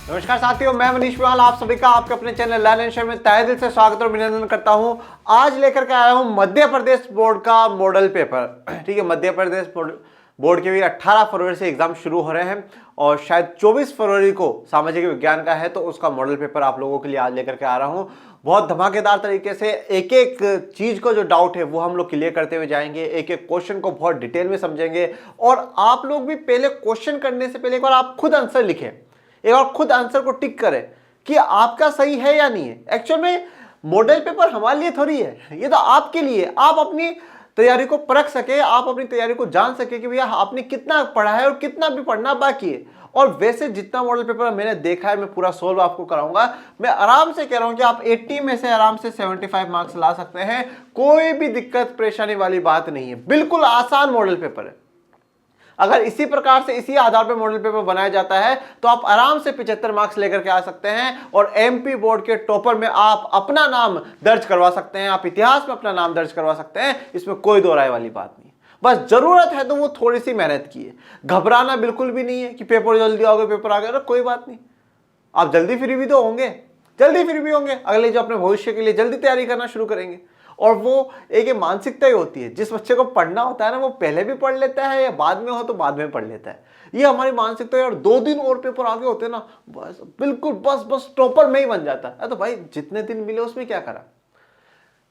नमस्कार साथियों, मैं मनीष विवाल आप सभी का आपके अपने चैनल लर्न एंड शेयर में तहे दिल से स्वागत और अभिनंदन करता हूं। आज लेकर के आया हूं मध्य प्रदेश बोर्ड का मॉडल पेपर। ठीक है, मध्य प्रदेश बोर्ड के भी 18 फरवरी से एग्जाम शुरू हो रहे हैं और शायद 24 फरवरी को सामाजिक विज्ञान का है, तो उसका मॉडल पेपर आप लोगों के लिए आज लेकर के आ रहा हूं। बहुत धमाकेदार तरीके से एक एक चीज को जो डाउट है वो हम लोग क्लियर करते हुए जाएंगे, एक एक क्वेश्चन को बहुत डिटेल में समझेंगे और आप लोग भी पहले क्वेश्चन करने से पहले एक बार आप खुद आंसर लिखें, एक बार खुद आंसर को टिक करें कि आपका सही है या नहीं है। एक्चुअल में मॉडल पेपर हमारे लिए थोड़ी है, ये तो आपके लिए, आप अपनी तैयारी को परख सके, आप अपनी तैयारी को जान सके कि भैया आपने कितना पढ़ा है और कितना भी पढ़ना बाकी है। और वैसे जितना मॉडल पेपर मैंने देखा है मैं पूरा सोल्व आपको कराऊंगा। मैं आराम से कह रहा हूं कि आप 80 में से आराम से 75 मार्क्स ला सकते हैं, कोई भी दिक्कत परेशानी वाली बात नहीं है, बिल्कुल आसान मॉडल पेपर है। अगर इसी प्रकार से इसी आधार पर मॉडल पेपर बनाया जाता है तो आप आराम से 75 मार्क्स लेकर के आ सकते हैं और एमपी बोर्ड के टॉपर में आप अपना नाम दर्ज करवा सकते हैं, आप इतिहास में अपना नाम दर्ज करवा सकते हैं। इसमें कोई दो राय वाली बात नहीं, बस जरूरत है तो वो थोड़ी सी मेहनत की है। घबराना बिल्कुल भी नहीं है कि पेपर जल्दी आओगे, पेपर आ गया, कोई बात नहीं, आप जल्दी फ्री भी तो होंगे, जल्दी फ्री भी होंगे, अगले जो अपने भविष्य के लिए जल्दी तैयारी करना शुरू करेंगे। और वो एक मानसिकता ही होती है, जिस बच्चे को पढ़ना होता है ना वो पहले भी पढ़ लेता है या बाद में हो तो बाद में पढ़ लेता है, ये हमारी मानसिकता है। और 2 दिन और पेपर आगे होते ना, बस बिल्कुल बस टॉपर में ही बन जाता है। तो भाई जितने दिन मिले उसमें क्या करा,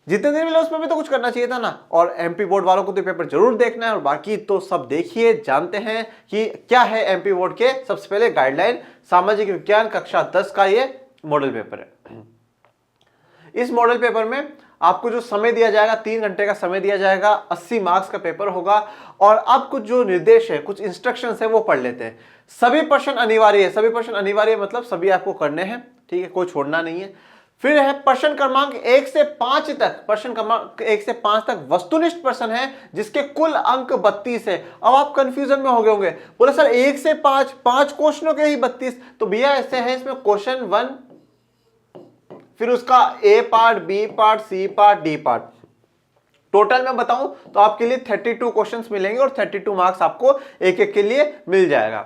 जितने दिन मिले उसमें भी तो कुछ करना चाहिए था ना। और एमपी बोर्ड वालों को तो पेपर जरूर देखना है और बाकी तो सब देखिए, जानते हैं कि क्या है एमपी बोर्ड के। सबसे पहले गाइडलाइन, सामाजिक विज्ञान कक्षा 10 का ये मॉडल पेपर है। इस मॉडल पेपर में आपको जो समय दिया जाएगा 3 घंटे का समय दिया जाएगा, 80 मार्क्स का पेपर होगा। और अब कुछ जो निर्देश है, कुछ इंस्ट्रक्शंस है वो पढ़ लेते हैं। सभी प्रश्न अनिवार्य है, सभी प्रश्न अनिवार्य मतलब सभी आपको करने हैं, ठीक है, कोई छोड़ना नहीं है। फिर है प्रश्न क्रमांक 1 से 5 तक, प्रश्न क्रमांक 1 से 5 तक वस्तुनिष्ठ प्रश्न है जिसके कुल अंक 32 है। अब आप कंफ्यूजन में हो गए होंगे, बोले सर 1 से 5 क्वेश्चनों के ही 32, तो भैया ऐसे है, इसमें क्वेश्चन 1, फिर उसका A part, B part, C part, D part, total मैं बताऊं तो आपके लिए 32 क्वेश्चंस मिलेंगे और 32 मार्क्स आपको एक एक के लिए मिल जाएगा।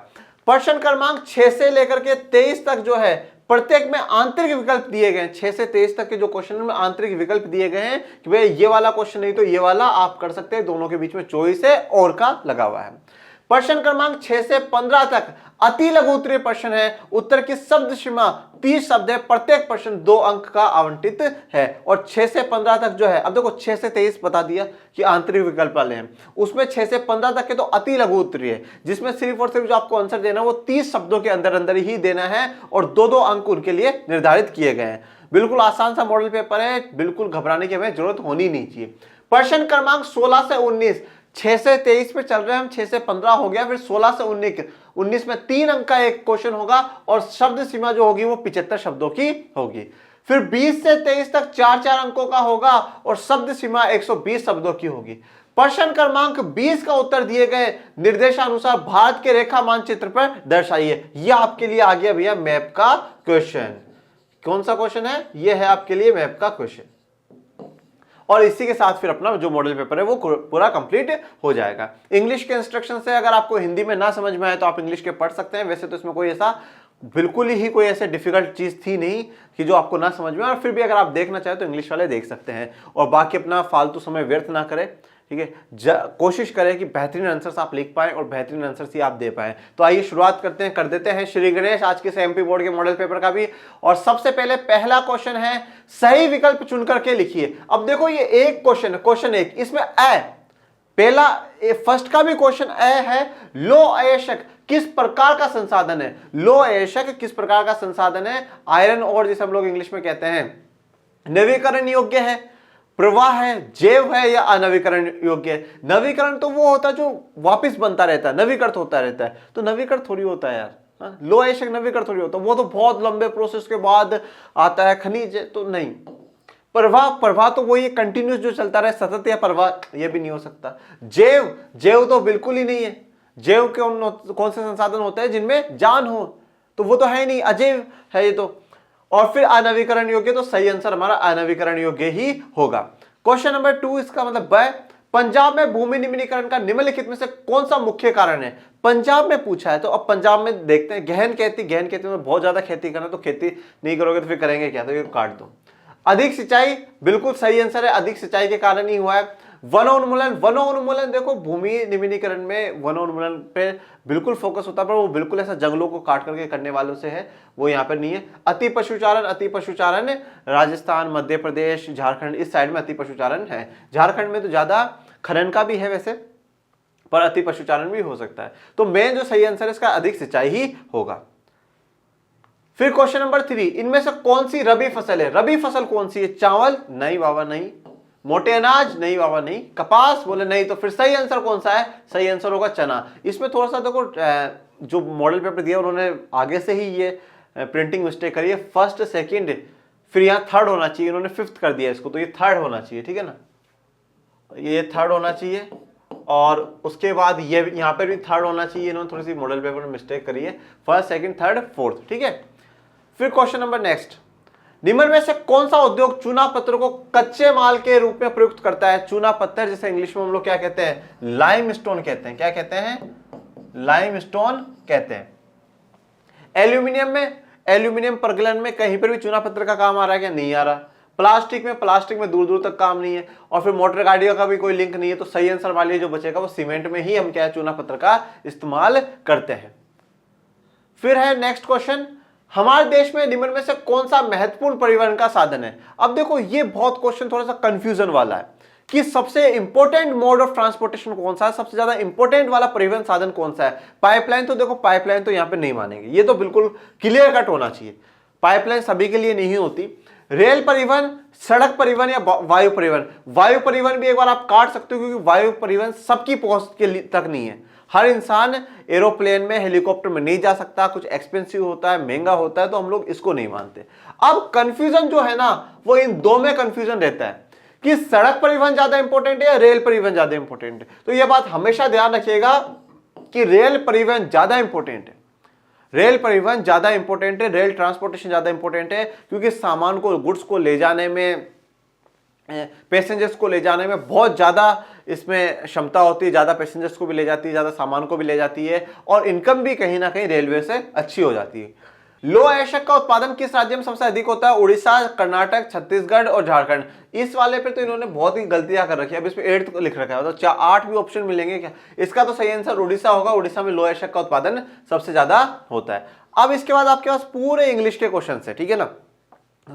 प्रश्न क्रमांक 6 से लेकर के 23 तक जो है प्रत्येक में आंतरिक विकल्प दिए गए हैं। 6 से 23 तक के जो क्वेश्चन में आंतरिक विकल्प दिए गए हैं कि भाई ये वाला क्वेश्चन नहीं तो ये वाला आप कर सकते हैं, दोनों के बीच में चॉइस है और का लगा हुआ है। प्रश्न क्रमांक 6 से 15 तक अति लघु उत्तरीय प्रश्न है, उत्तर की शब्द सीमा 30 शब्द है, प्रत्येक प्रश्न 2 अंक का आवंटित है। और 6 से 15 तक जो है, अब देखो 6 से 23 बता दिया कि आंतरिक विकल्प वाले हैं, उसमें 6 से 15 तक के तो अति लघु उत्तरीय है जिसमें सिर्फ और सिर्फ जो आपको आंसर देना है वो 30 शब्दों के अंदर अंदर ही देना है और 2-2 अंक उनके लिए निर्धारित किए गए हैं। बिल्कुल आसान सा मॉडल पेपर है, बिल्कुल घबराने की हमें जरूरत होनी नहीं चाहिए। प्रश्न क्रमांक 16 से 19, 6 से 23 पे चल रहे हैं हम, 6 से 15 हो गया, फिर 16 से 19 में 3 अंक का एक क्वेश्चन होगा और शब्द सीमा जो होगी वो 75 शब्दों की होगी। फिर 20 से 23 तक 4-4 अंकों का होगा और शब्द सीमा 120 शब्दों की होगी। प्रश्न क्रमांक 20 का उत्तर दिए गए निर्देशानुसार भारत के रेखा मानचित्र पर दर्शाइए। यह आपके लिए आ गया भैया मैप का क्वेश्चन। कौन सा क्वेश्चन है? यह है आपके लिए मैप का क्वेश्चन। और इसी के साथ फिर अपना जो मॉडल पेपर है वो पूरा कंप्लीट हो जाएगा। इंग्लिश के इंस्ट्रक्शन से अगर आपको हिंदी में ना समझ में आए तो आप इंग्लिश के पढ़ सकते हैं। वैसे तो इसमें कोई ऐसा बिल्कुल ही कोई ऐसे डिफिकल्ट चीज थी नहीं कि जो आपको ना समझ में, और फिर भी अगर आप देखना चाहें तो इंग्लिश वाले देख सकते हैं। और बाकी अपना फालतू समय व्यर्थ ना करें, ठीक है, कोशिश करें कि बेहतरीन आंसर्स आप लिख पाएं और बेहतरीन आंसर्स ही आप दे पाएं। तो आइए शुरुआत करते हैं, कर देते हैं श्री गणेश आज के एमपी बोर्ड के मॉडल पेपर का भी। और सबसे पहले पहला क्वेश्चन है, सही विकल्प चुन करके लिखिए। अब देखो ये एक क्वेश्चन है, क्वेश्चन 1, इसमें पहला फर्स्ट का भी क्वेश्चन है, लो अयस्क किस प्रकार का संसाधन है? लो अयस्क किस प्रकार का संसाधन है? आयरन और जिसे हम लोग इंग्लिश में कहते हैं। नवीकरण योग्य है, प्रवाह है, जैव है या अनवीकरण योग्य है? नवीकरण तो वो होता है जो वापस बनता रहता है, नवीकृत होता रहता है, तो नवीकृत थोड़ी होता है यार। लो अयस्क नवीकृत थोड़ी होता है, वो तो बहुत लंबे प्रोसेस के बाद आता है। खनिज तो नहीं। प्रवाह तो वही कंटिन्यूस जो चलता रहे, सतत या प्रवाह, ये भी नहीं हो सकता। जैव तो बिल्कुल ही नहीं है। जैव के कौन से संसाधन होते हैं जिनमें जान हो? तो वो तो है नहीं, अजैव है ये तो। और फिर अनवीकरण योग्य, तो सही आंसर हमारा अनवीकरण योग्य ही होगा। क्वेश्चन नंबर 2 इसका मतलब पंजाब में भूमि निम्नीकरण का निम्नलिखित में से कौन सा मुख्य कारण है? पंजाब में पूछा है, तो अब पंजाब में देखते हैं। गहन खेती में बहुत ज्यादा खेती करना, तो खेती नहीं करोगे तो फिर करेंगे क्या? तो ये काट दो। अधिक सिंचाई, बिल्कुल सही आंसर है, अधिक सिंचाई के कारण ही हुआ है। वनोन्मूलन देखो, भूमि निम्नीकरण में वनोन्मूलन पे बिल्कुल फोकस होता है, पर वो बिल्कुल ऐसा जंगलों को काट करके करने वालों से है, वो यहाँ पर नहीं है। अति पशुचारण राजस्थान, मध्य प्रदेश, झारखंड, इस साइड में अति पशुचारण है। झारखंड में तो ज्यादा खनन का भी है वैसे, पर अति पशुचारण भी हो सकता है। तो मेन जो सही आंसर है इसका अधिक सिंचाई ही होगा। फिर क्वेश्चन नंबर 3, इनमें से कौन सी रबी फसल है? रबी फसल कौन सी है? चावल, नहीं बाबा नहीं। मोटे अनाज, नहीं बाबा नहीं। कपास, बोले नहीं। तो फिर सही आंसर कौन सा है? सही आंसर होगा चना। इसमें थोड़ा सा देखो, जो मॉडल पेपर दिया उन्होंने आगे से ही ये प्रिंटिंग मिस्टेक करी है। फर्स्ट, सेकंड, फिर यहाँ थर्ड होना चाहिए, इन्होंने फिफ्थ कर दिया इसको, तो ये थर्ड होना चाहिए, ठीक है ना, ये थर्ड होना चाहिए। और उसके बाद ये यहाँ पर भी थर्ड होना चाहिए, इन्होंने थोड़ी सी मॉडल पेपर में मिस्टेक करी है। फर्स्ट, सेकंड, थर्ड, फोर्थ, ठीक है। फिर क्वेश्चन नंबर नेक्स्ट, निम्न में से कौन सा उद्योग चूना पत्थर को कच्चे माल के रूप में प्रयुक्त करता है? चूना पत्थर जैसे इंग्लिश में हम लोग क्या कहते हैं? लाइमस्टोन कहते हैं। क्या कहते हैं? लाइमस्टोन कहते हैं। एल्यूमिनियम प्रगलन में कहीं पर भी चूना पत्थर का काम आ रहा है क्या? नहीं आ रहा। प्लास्टिक में दूर दूर तक काम नहीं है। और फिर मोटर गाड़ियों का भी कोई लिंक नहीं है। तो सही आंसर मान लीजिए जो बचेगा वो सीमेंट में ही हम क्या है, चूना पत्थर का इस्तेमाल करते हैं। फिर है नेक्स्ट क्वेश्चन, हमारे देश में निम्न में से कौन सा महत्वपूर्ण परिवहन का साधन है? अब देखो ये बहुत क्वेश्चन थोड़ा सा कंफ्यूजन वाला है कि सबसे इंपॉर्टेंट मोड ऑफ ट्रांसपोर्टेशन कौन सा है, सबसे ज्यादा इंपॉर्टेंट वाला परिवहन साधन कौन सा है? पाइपलाइन, तो देखो पाइपलाइन तो यहां पे नहीं मानेंगे, ये तो बिल्कुल क्लियर कट होना चाहिए। पाइपलाइन सभी के लिए नहीं होती। रेल परिवहन, सड़क परिवहन या वायु परिवहन? वायु परिवहन भी एक बार आप काट सकते हो, क्योंकि वायु परिवहन सबकी पहुंच के तक नहीं है। हर इंसान एरोप्लेन में, हेलीकॉप्टर में नहीं जा सकता, कुछ एक्सपेंसिव होता है, महंगा होता है, तो हम लोग इसको नहीं मानते। अब कंफ्यूजन जो है ना, वो इन दो में कंफ्यूजन रहता है कि सड़क परिवहन ज्यादा इंपॉर्टेंट है या रेल परिवहन ज्यादा इंपॉर्टेंट है। तो यह बात हमेशा ध्यान रखिएगा कि रेल परिवहन ज्यादा इंपॉर्टेंट है। रेल परिवहन ज्यादा इंपॉर्टेंट है, रेल ट्रांसपोर्टेशन ज्यादा इंपॉर्टेंट है, क्योंकि सामान को, गुड्स को ले जाने में, पैसेंजर्स को ले जाने में बहुत ज़्यादा इसमें क्षमता होती है, ज़्यादा पैसेंजर्स को भी ले जाती है, ज़्यादा सामान को भी ले जाती है, और इनकम भी कहीं ना कहीं रेलवे से अच्छी हो जाती है। लोह अयस्क का उत्पादन किस राज्य में सबसे अधिक होता है? उड़ीसा, कर्नाटक, छत्तीसगढ़ और झारखंड। इस वाले पे तो इन्होंने बहुत ही गलतियां कर रखी है। अब इसमें 8 लिख रखा है, तो 8 भी ऑप्शन मिलेंगे क्या? इसका तो सही आंसर उड़ीसा होगा। उड़ीसा में लोह अयस्क का उत्पादन सबसे ज्यादा होता है। अब इसके बाद आपके पास पूरे इंग्लिश के क्वेश्चन है, ठीक है ना।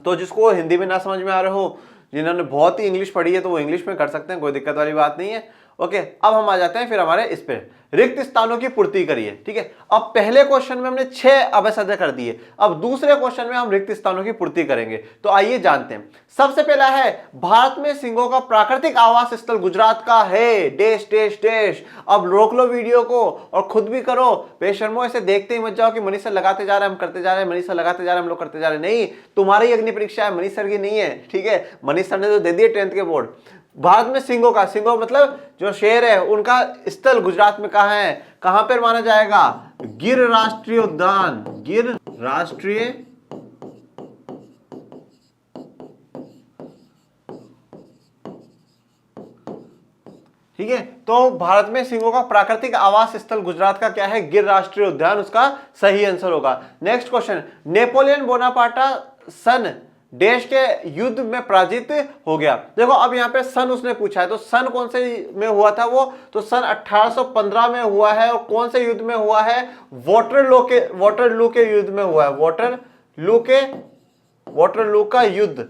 तो जिसको हिंदी में ना समझ में आ रहे हो, जिन्होंने बहुत ही इंग्लिश पढ़ी है, तो वो इंग्लिश में कर सकते हैं, कोई दिक्कत वाली बात नहीं है। ओके, अब हम आ जाते हैं फिर हमारे इस पे, रिक्त स्थानों की पूर्ति करिए, ठीक है। अब पहले क्वेश्चन में हमने 6 अवसर कर दिए, अब दूसरे क्वेश्चन में हम रिक्त स्थानों की पूर्ति करेंगे। तो आइए जानते हैं। सबसे पहला है, भारत में सिंहों का प्राकृतिक आवास स्थल गुजरात का है, डैश डैश डैश। अब रोक लो वीडियो को और खुद भी करो, बेशर्मो ऐसे देखते ही मत जाओ कि मनीष सर लगाते जा रहे हैं, हम करते जा रहे हैं, मनीष सर लगाते जा रहे हैं, हम लोग करते जा रहे हैं। नहीं, तुम्हारी अग्नि परीक्षा है, मनीष सर की नहीं है, ठीक है। मनीष सर ने तो दे दिए 10th के बोर्ड। भारत में सिंहों का, सिंहों मतलब जो शेर है, उनका स्थल गुजरात में कहां है? कहां पर माना जाएगा? गिर राष्ट्रीय उद्यान, गिर राष्ट्रीय ठीक है। तो भारत में सिंहों का प्राकृतिक आवास स्थल गुजरात का क्या है? गिर राष्ट्रीय उद्यान, उसका सही आंसर होगा। नेक्स्ट क्वेश्चन, नेपोलियन बोनापार्टा सन देश के युद्ध में पराजित हो गया। देखो अब यहाँ पे सन उसने पूछा है, तो सन कौन से में हुआ था वो? तो सन 1815 में हुआ है। और कौन से युद्ध में हुआ है? वाटरलू के युद्ध में हुआ है। वाटरलू का युद्ध,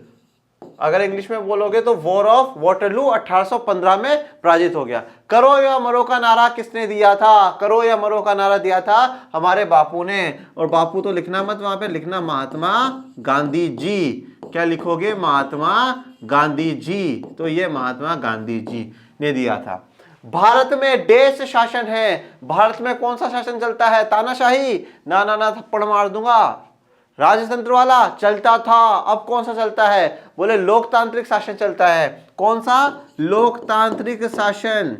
अगर इंग्लिश में बोलोगे तो वॉर ऑफ वाटरलू 1815 में पराजित हो गया। करो या मरो का नारा किसने दिया था? करो या मरो का नारा दिया था हमारे बापू ने। और बापू तो लिखना मत, वहां पे लिखना महात्मा गांधी जी। क्या लिखोगे? महात्मा गांधी जी। तो ये महात्मा गांधी जी ने दिया था। भारत में देश शासन है, भारत में कौन सा शासन चलता है? तानाशाही? ना ना ना, थप्पड़ मार दूंगा। राजतंत्र वाला चलता था, अब कौन सा चलता है? बोले लोकतांत्रिक शासन चलता है। कौन सा? लोकतांत्रिक शासन,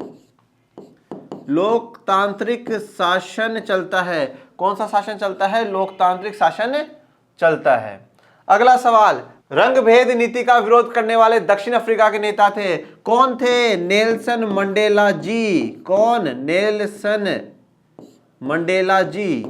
लोकतांत्रिक शासन चलता है। कौन सा शासन चलता है? लोकतांत्रिक शासन चलता है। अगला सवाल, रंग भेद नीति का विरोध करने वाले दक्षिण अफ्रीका के नेता थे, कौन थे? नेल्सन मंडेला जी। कौन? नेल्सन मंडेला जी।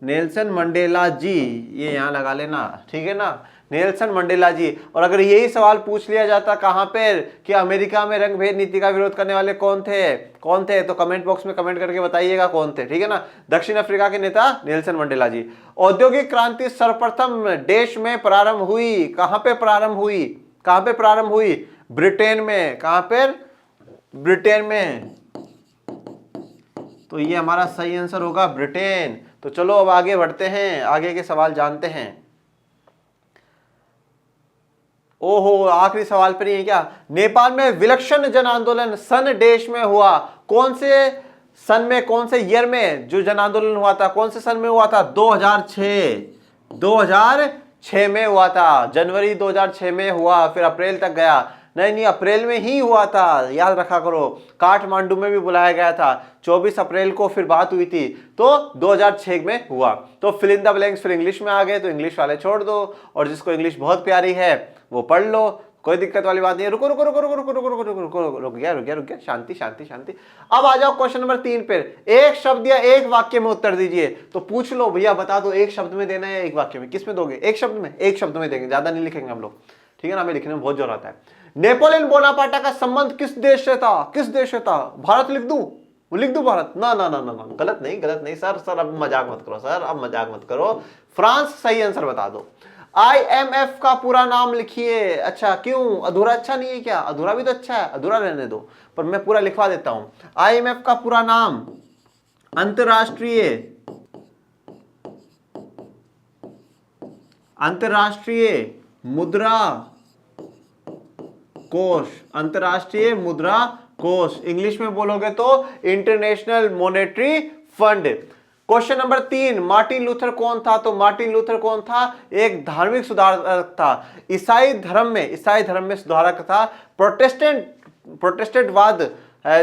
नेल्सन मंडेला जी, ये यहां लगा लेना, ठीक है ना, नेल्सन मंडेला जी। और अगर यही सवाल पूछ लिया जाता कहां पर कि अमेरिका में रंग भेद नीति का विरोध करने वाले कौन थे, तो कमेंट बॉक्स में कमेंट करके बताइएगा कौन थे, ठीक है ना। दक्षिण अफ्रीका के नेता नेल्सन मंडेला जी। औद्योगिक क्रांति सर्वप्रथम देश में प्रारंभ हुई, कहां पे प्रारंभ हुई? कहां पे प्रारंभ हुई? ब्रिटेन में। कहां पर? ब्रिटेन में। तो ये हमारा सही आंसर होगा ब्रिटेन। तो चलो अब आगे बढ़ते हैं, आगे के सवाल जानते हैं। ओहो, आखिरी सवाल पर ही है क्या? नेपाल में विलक्षण जन आंदोलन सन देश में हुआ, कौन से सन में, कौन से ईयर में जो जन आंदोलन हुआ था, कौन से सन में हुआ था? 2006 में हुआ था। जनवरी 2006 में हुआ, फिर अप्रैल तक गया। नहीं, अप्रैल में ही हुआ था, याद रखा करो। काठमांडू में भी बुलाया गया था, 24 अप्रैल को फिर बात हुई थी, तो 2006 में हुआ। तो फिल इन द ब्लैंक्स फिर इंग्लिश में आ गए, तो इंग्लिश वाले छोड़ दो, और जिसको इंग्लिश बहुत प्यारी है वो पढ़ लो, कोई दिक्कत वाली बात नहीं है। रुको रुको रुको रुको रुको रुको रुको रुको रुको, रुक गया, शांति शांति शांति। अब आ जाओ क्वेश्चन नंबर 3 पर। एक शब्द या एक वाक्य में उत्तर दीजिए। तो पूछ लो भैया, बता दो एक शब्द में देना है, एक वाक्य में, किस में दोगे? एक शब्द में, एक शब्द में देंगे, ज्यादा नहीं लिखेंगे हम लोग, ठीक है ना, हमें लिखने में बहुत जोर आता है। नेपोलियन बोनापार्ट का संबंध किस देश से था? किस देश से था? भारत लिख दूं? लिख दूं भारत? ना ना ना ना ना, गलत नहीं सर, अब मजाक मत करो सर, अब मजाक मत करो। फ्रांस सही आंसर बता दो। IMF का पूरा नाम लिखिए। अच्छा, क्यों? अधूरा अच्छा नहीं है क्या? अधूरा भी तो अच्छा है, अधूरा रहने दो, पर मैं पूरा लिखवा देता हूं। IMF का पूरा नाम अंतरराष्ट्रीय मुद्रा कोष। अंतरराष्ट्रीय मुद्रा कोष, इंग्लिश में बोलोगे तो international monetary fund. Question number 3, Martin Luther कौन था? तो मार्टिन लूथर कौन था? एक धार्मिक सुधारक था, ईसाई धर्म में सुधारक था। प्रोटेस्टेंटवाद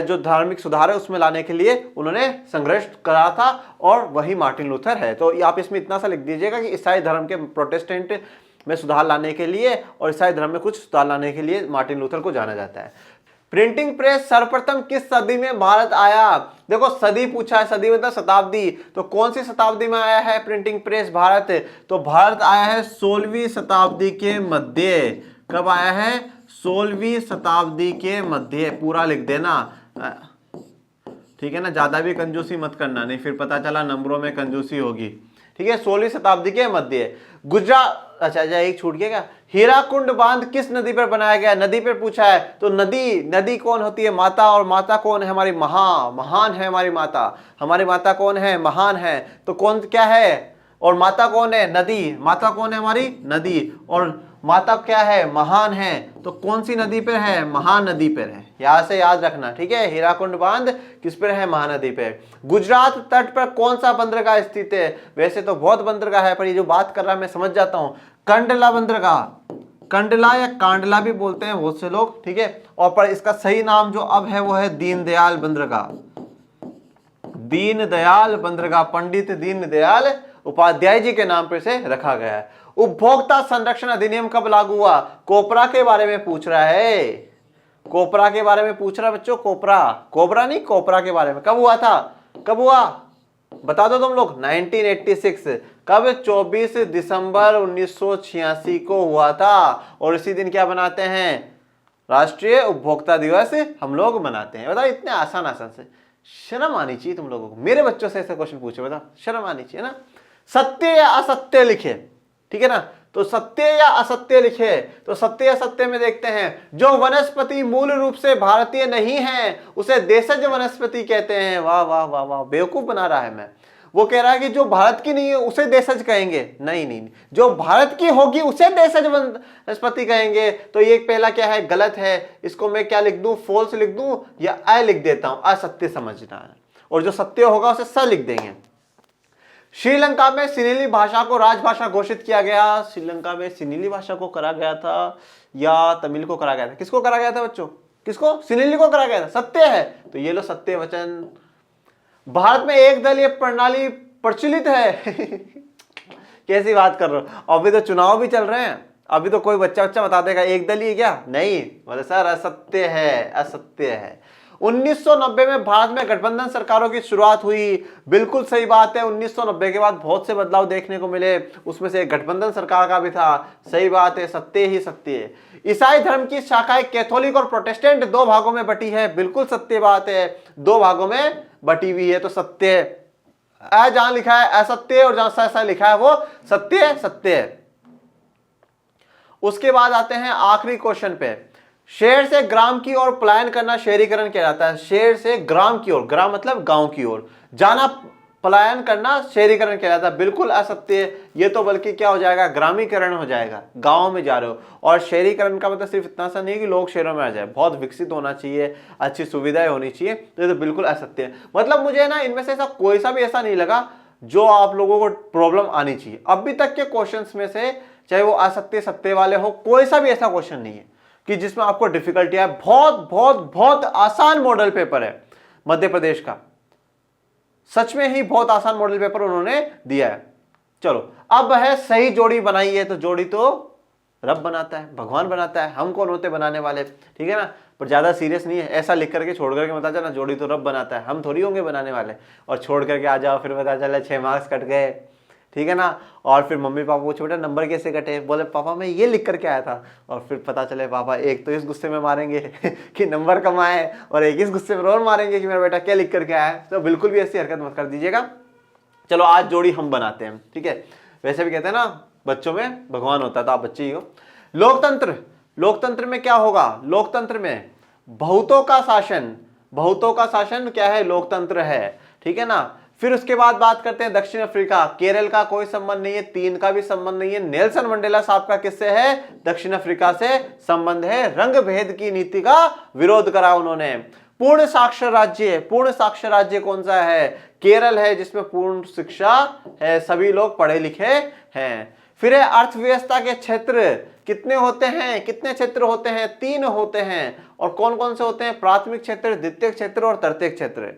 जो धार्मिक सुधार है उसमें लाने के लिए उन्होंने संघर्ष करा था, और वही मार्टिन लूथर है। तो आप इसमें इतना सा लिख दीजिएगा कि ईसाई धर्म के प्रोटेस्टेंट में सुधार लाने के लिए और ईसाई धर्म में कुछ सुधार लाने के लिए मार्टिन लूथर को जाना जाता है। प्रिंटिंग प्रेस सर्वप्रथम किस सदी में भारत आया? देखो सदी पूछा है, सदी मतलब शताब्दी, तो कौन सी शताब्दी में आया है प्रिंटिंग प्रेस भारत? तो भारत आया है 16वीं शताब्दी के मध्य। कब आया है? 16वीं शताब्दी के मध्य। पूरा लिख देना, ठीक है ना, ज्यादा भी कंजूसी मत करना, नहीं फिर पता चला नंबरों में कंजूसी होगी, ठीक है। 16वीं शताब्दी के मध्य। गुजरात, अच्छा एक छूट गया क्या? हीराकुंड बांध किस नदी पर बनाया गया? नदी पर पूछा है, तो नदी कौन होती है? माता। और माता कौन है? हमारी महान है हमारी माता। हमारी माता कौन है? महान है। तो कौन क्या है? और माता कौन है? नदी। माता कौन है? हमारी नदी। और माता क्या है? महान है। तो कौन सी नदी पर है? महानदी पर है, यहां से याद रखना, ठीक है। हीराकुंड बांध किस पर है? महानदी पे। गुजरात तट पर कौन सा बंदरगाह स्थित है? वैसे तो बहुत बंदरगाह है, पर ये जो बात कर रहा है मैं समझ जाता हूं। कंडला बंदरगाह, कंडला या कांडला भी बोलते हैं बहुत से लोग, ठीक है। और पर इसका सही नाम जो अब है वो है दीनदयाल बंदरगाह। दीनदयाल बंदरगाह, पंडित दीनदयाल उपाध्याय जी के नाम पर से रखा गया है। उपभोक्ता संरक्षण अधिनियम कब लागू हुआ? कोपरा के बारे में पूछ रहा है, कोपरा के बारे में पूछ रहा है बच्चों, कोबरा नहीं, कोपरा के बारे में। कब हुआ था? कब हुआ बता दो तुम लोग। 1986। कब? 24 दिसंबर 1986 को हुआ था। और इसी दिन क्या बनाते हैं? राष्ट्रीय उपभोक्ता दिवस हम लोग मनाते हैं। बताओ, इतने आसान से, शर्म आनी चाहिए तुम लोगों को। मेरे बच्चों से ऐसे क्वेश्चन पूछे, बताओ, शर्म आनी चाहिए ना। सत्य या असत्य लिखे, ठीक है ना। तो सत्य या असत्य लिखे, तो सत्य या असत्य में देखते हैं। जो वनस्पति मूल रूप से भारतीय नहीं है उसे देशज वनस्पति कहते हैं। वाह वाह वाह वाह, बेवकूफ बना रहा है मैं। वो कह रहा है कि जो भारत की नहीं है उसे देशज कहेंगे। नहीं, जो भारत की होगी उसे देशज वनस्पति कहेंगे। तो ये पहला क्या है? गलत है। इसको मैं क्या लिख दूं? फॉल्स लिख दूं या अ लिख देता हूं? असत्य समझना है, और जो सत्य होगा उसे स लिख देंगे। श्रीलंका में सिनिली भाषा को राजभाषा घोषित किया गया। श्रीलंका में सिनिली भाषा को करा गया था या तमिल को करा गया था? किसको करा गया था बच्चों? किसको? सिनिली को करा गया था। सत्य है, तो ये लो सत्य वचन। भारत में एक दलीय प्रणाली प्रचलित है। कैसी बात कर रहे हो, अभी तो चुनाव भी चल रहे हैं, अभी तो कोई बच्चा बता देगा एक दल ही है क्या, नहीं, बोले सर असत्य है, असत्य है। 1990 में भारत में गठबंधन सरकारों की शुरुआत हुई, बिल्कुल सही बात है। 1990 के बाद बहुत से बदलाव देखने को मिले, उसमें से गठबंधन सरकार का भी था, सही बात है, सत्य ही सत्य है। ईसाई धर्म की शाखाएं कैथोलिक और प्रोटेस्टेंट दो भागों में बटी है, बिल्कुल सत्य बात है, दो भागों में बटी हुई है, तो सत्य है। जहां लिखा है असत्य है और जहां ऐसा लिखा है वो सत्य है, सत्य है। उसके बाद आते हैं आखिरी क्वेश्चन पे, शहर से ग्राम की ओर पलायन करना शहरीकरण कहलाता है। शहर से ग्राम की ओर, ग्राम मतलब गांव की ओर जाना, पलायन करना शहरीकरण कहलाता है, बिल्कुल असत्य है। ये तो बल्कि क्या हो जाएगा, ग्रामीकरण हो जाएगा, गांव में जा रहे हो। और शहरीकरण का मतलब सिर्फ इतना सा नहीं कि लोग शहरों में आ जाए, बहुत विकसित होना चाहिए, अच्छी सुविधाएं होनी चाहिए, तो ये तो बिल्कुल असत्य है। मतलब मुझे ना इनमें से ऐसा कोई सा भी ऐसा नहीं लगा जो आप लोगों को प्रॉब्लम आनी चाहिए। अभी तक के क्वेश्चंस में से चाहे वो असत्य सत्य वाले हो, कोई सा भी ऐसा क्वेश्चन नहीं है कि जिसमें आपको डिफिकल्टी है। बहुत बहुत बहुत आसान मॉडल पेपर है मध्य प्रदेश का, सच में ही बहुत आसान मॉडल पेपर उन्होंने दिया है। चलो अब है सही जोड़ी बनाई है, तो जोड़ी तो रब बनाता है, भगवान बनाता है, हम कौन होते बनाने वाले, ठीक है ना। पर ज्यादा सीरियस नहीं है, ऐसा लिख करके छोड़ करके बता जाना जोड़ी तो रब बनाता है, हम थोड़ी होंगे बनाने वाले, और छोड़ करके आ जाओ फिर पता चला 6 मार्क्स कट गए, ठीक है ना। और फिर मम्मी पापा पूछे बेटा नंबर कैसे कटे, बोले पापा मैं ये लिख करके आया था, और फिर पता चले पापा एक तो इस गुस्से में मारेंगे कि नंबर कम आए, और एक इस गुस्से में और मारेंगे कि मेरा बेटा क्या लिख करके आया है। तो बिल्कुल भी ऐसी हरकत मत कर दीजिएगा। चलो आज जोड़ी हम बनाते हैं, ठीक है। वैसे भी कहते हैं ना बच्चों में भगवान होता है, तो आप बच्चे ही हो। लोकतंत्र, लोकतंत्र में क्या होगा, लोकतंत्र में बहुतों का शासन, बहुतों का शासन क्या है, लोकतंत्र है, ठीक है ना। फिर उसके बाद बात करते हैं दक्षिण अफ्रीका, केरल का कोई संबंध नहीं है, 3 का भी संबंध नहीं है। नेल्सन मंडेला साहब का किससे है, दक्षिण अफ्रीका से संबंध है, रंग भेद की नीति का विरोध करा उन्होंने। पूर्ण साक्षर राज्य, पूर्ण साक्षर राज्य कौन सा है, केरल है, जिसमें पूर्ण शिक्षा है, सभी लोग पढ़े लिखे हैं। फिर है अर्थव्यवस्था के क्षेत्र कितने होते हैं, कितने क्षेत्र होते हैं, 3 होते हैं, और कौन कौन से होते हैं, प्राथमिक क्षेत्र, द्वितीय क्षेत्र और तृतीय क्षेत्र।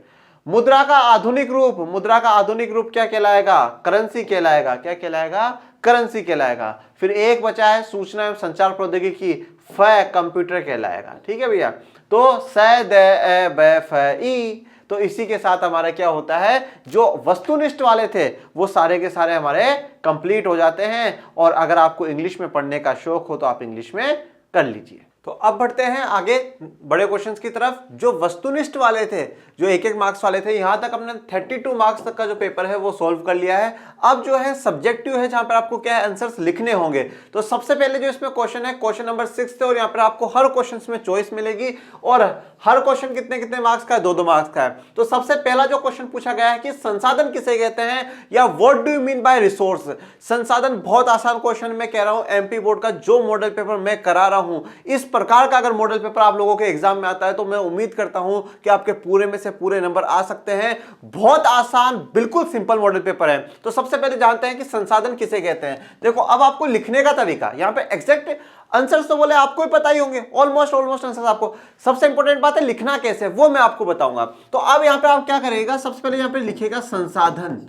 मुद्रा का आधुनिक रूप, मुद्रा का आधुनिक रूप क्या कहलाएगा, करेंसी कहलाएगा, क्या कहलाएगा, करेंसी कहलाएगा। फिर एक बचा है सूचना एवं संचार प्रौद्योगिकी, कंप्यूटर कहलाएगा, ठीक है भैया। तो तो इसी के साथ हमारा क्या होता है, जो वस्तुनिष्ठ वाले थे वो सारे के सारे हमारे कंप्लीट हो जाते हैं। और अगर आपको इंग्लिश में पढ़ने का शौक हो तो आप इंग्लिश में कर लीजिए। तो अब बढ़ते हैं आगे बड़े क्वेश्चंस की तरफ। जो वस्तुनिष्ठ वाले थे, जो 1-1 मार्क्स वाले थे, यहां तक हमने 32 मार्क्स तक का जो पेपर है वो सॉल्व कर लिया है। अब जो है सब्जेक्टिव है, जहां पर आपको क्या है आंसर्स लिखने होंगे। तो सबसे पहले जो इसमें क्वेश्चन है, क्वेश्चन नंबर 6 है, और यहाँ पर आपको हर क्वेश्चन में चॉइस मिलेगी, और हर क्वेश्चन कितने कितने मार्क्स का है, 2-2 मार्क्स का है। तो सबसे पहला जो क्वेश्चन पूछा गया है कि संसाधन किसे कहते हैं, या what do you mean by resource. संसाधन बहुत आसान क्वेश्चन मैं कह रहा हूं, एमपी बोर्ड का जो मॉडल पेपर मैं करा रहा हूं, इस प्रकार का अगर मॉडल पेपर आप लोगों के एग्जाम में आता है तो मैं उम्मीद करता हूं कि आपके पूरे में से पूरे नंबर आ सकते हैं। बहुत आसान, बिल्कुल सिंपल मॉडल पेपर है। तो सबसे पहले जानते हैं कि संसाधन किसे कहते हैं। देखो अब आपको लिखने का तरीका, यहां पे एग्जैक्ट आंसर्स तो बोले आपको ही पता ही होंगे, ऑलमोस्ट आंसर्स आपको। सबसे इंपॉर्टेंट बात है लिखना कैसे, वो मैं आपको बताऊंगा। तो अब यहां पे आप क्या करेगा, सबसे पहले यहां पे लिखेगा संसाधन,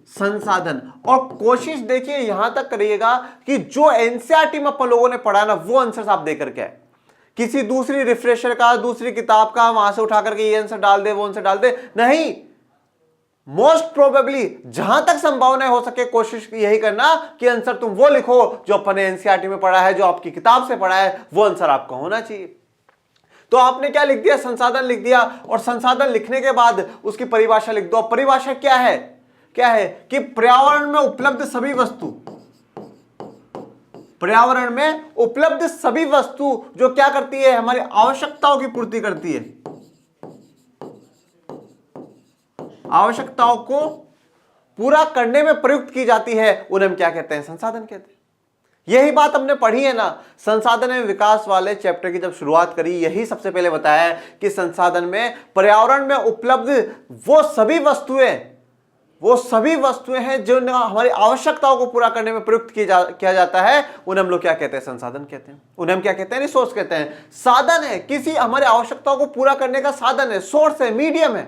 संसाधन, और कोशिश देखिए यहां तक करिएगा कि जो एनसीईआरटी में अपन लोगों ने पढ़ा ना वो आंसर्स आप देकर के, किसी दूसरी रिफ्रेशर का, दूसरी किताब का वहां से उठा करके ये आंसर डाल दे, वो आंसर डाल दे, नहीं। मोस्ट प्रोबेबली जहां तक संभावना हो सके कोशिश यही करना कि आंसर तुम वो लिखो जो अपने एनसीईआरटी में पढ़ा है, जो आपकी किताब से पढ़ा है, वो आंसर आपका होना चाहिए। तो आपने क्या लिख दिया, संसाधन लिख दिया, और संसाधन लिखने के बाद उसकी परिभाषा लिख दो। परिभाषा क्या है, क्या है कि पर्यावरण में उपलब्ध सभी वस्तु, पर्यावरण में उपलब्ध सभी वस्तु जो क्या करती है, हमारी आवश्यकताओं की पूर्ति करती है, आवश्यकताओं को पूरा करने में प्रयुक्त की जाती है, उन्हें हम क्या कहते हैं, संसाधन कहते हैं। यही बात हमने पढ़ी है ना, संसाधन एवं विकास वाले चैप्टर की जब शुरुआत करी, यही सबसे पहले बताया है कि संसाधन में पर्यावरण में उपलब्ध वो सभी वस्तुएं, वो सभी वस्तुएं हैं जो हमारी आवश्यकताओं को पूरा करने में प्रयुक्त किया जाता है, उन्हें हम लोग क्या कहते हैं, संसाधन कहते हैं। उन्हें हम क्या कहते हैं, रिसोर्स कहते हैं। साधन है, किसी हमारी आवश्यकताओं को पूरा करने का साधन है, सोर्स है, मीडियम है,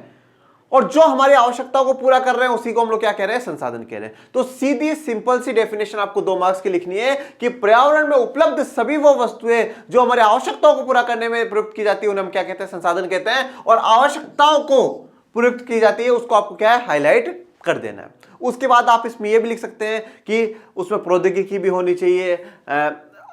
और जो हमारी आवश्यकताओं को पूरा कर रहे हैं उसी को हम लोग क्या कह रहे हैं, संसाधन कह रहे हैं। तो सीधी सिंपल सी डेफिनेशन आपको 2 मार्क्स की लिखनी है कि पर्यावरण में उपलब्ध सभी वो वस्तुएं जो हमारी आवश्यकताओं को पूरा करने में प्रयुक्त की जाती है उन्हें हम क्या कहते हैं, संसाधन कहते हैं। और आवश्यकताओं को प्रयुक्त की जाती है उसको आपको क्या है, हाईलाइट कर देना है। उसके बाद आप इसमें यह भी लिख सकते हैं कि उसमें प्रौद्योगिकी भी होनी चाहिए,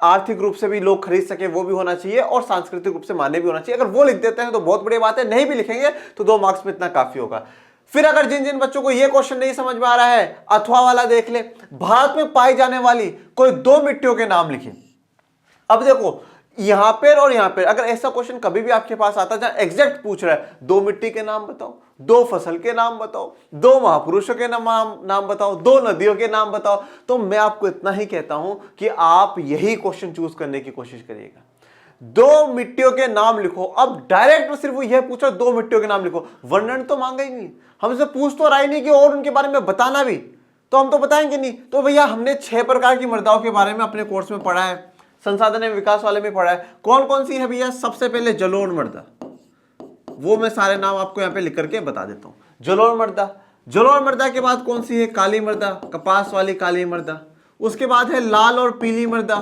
आर्थिक रूप से भी लोग खरीद सके वो भी होना चाहिए, और सांस्कृतिक रूप से मान्य भी होना चाहिए। अगर वो लिख देते हैं तो बहुत बड़ी बात है, नहीं भी लिखेंगे तो 2 मार्क्स में इतना काफी होगा। फिर अगर जिन जिन बच्चों को ये क्वेश्चन नहीं समझ में आ रहा है, अथवा वाला देख ले, भारत में पाई जाने वाली कोई 2 मिट्टियों के नाम लिखे। अब देखो यहां पर और यहां पर अगर ऐसा क्वेश्चन कभी भी आपके पास आता है जहां एग्जैक्ट पूछ रहा है 2 मिट्टी के नाम बताओ, 2 फसल के नाम बताओ, 2 महापुरुषों के नाम बताओ, 2 नदियों के नाम बताओ, तो मैं आपको इतना ही कहता हूं कि आप यही क्वेश्चन चूज करने की कोशिश करिएगा। 2 मिट्टियों के नाम लिखो। अब डायरेक्ट सिर्फ वो यह पूछा 2 मिट्टियों के नाम लिखो, वर्णन तो मांगा ही नहीं, हमसे पूछ तो रहा ही नहीं कि और उनके बारे में बताना भी, तो हम तो बताएंगे नहीं। तो भैया हमने 6 प्रकार की मृदाओं के बारे में अपने कोर्स में पढ़ा है, संसाधन एवं विकास वाले में पढ़ा है। कौन कौन सी है भैया? सबसे पहले जलोढ़ मृदा, वो मैं सारे नाम आपको यहां पे लिख करके बता देता हूं। जलोढ़ मृदा, जलोढ़ मृदा के बाद कौन सी है? काली मृदा, कपास वाली काली मृदा। उसके बाद है लाल और पीली मृदा,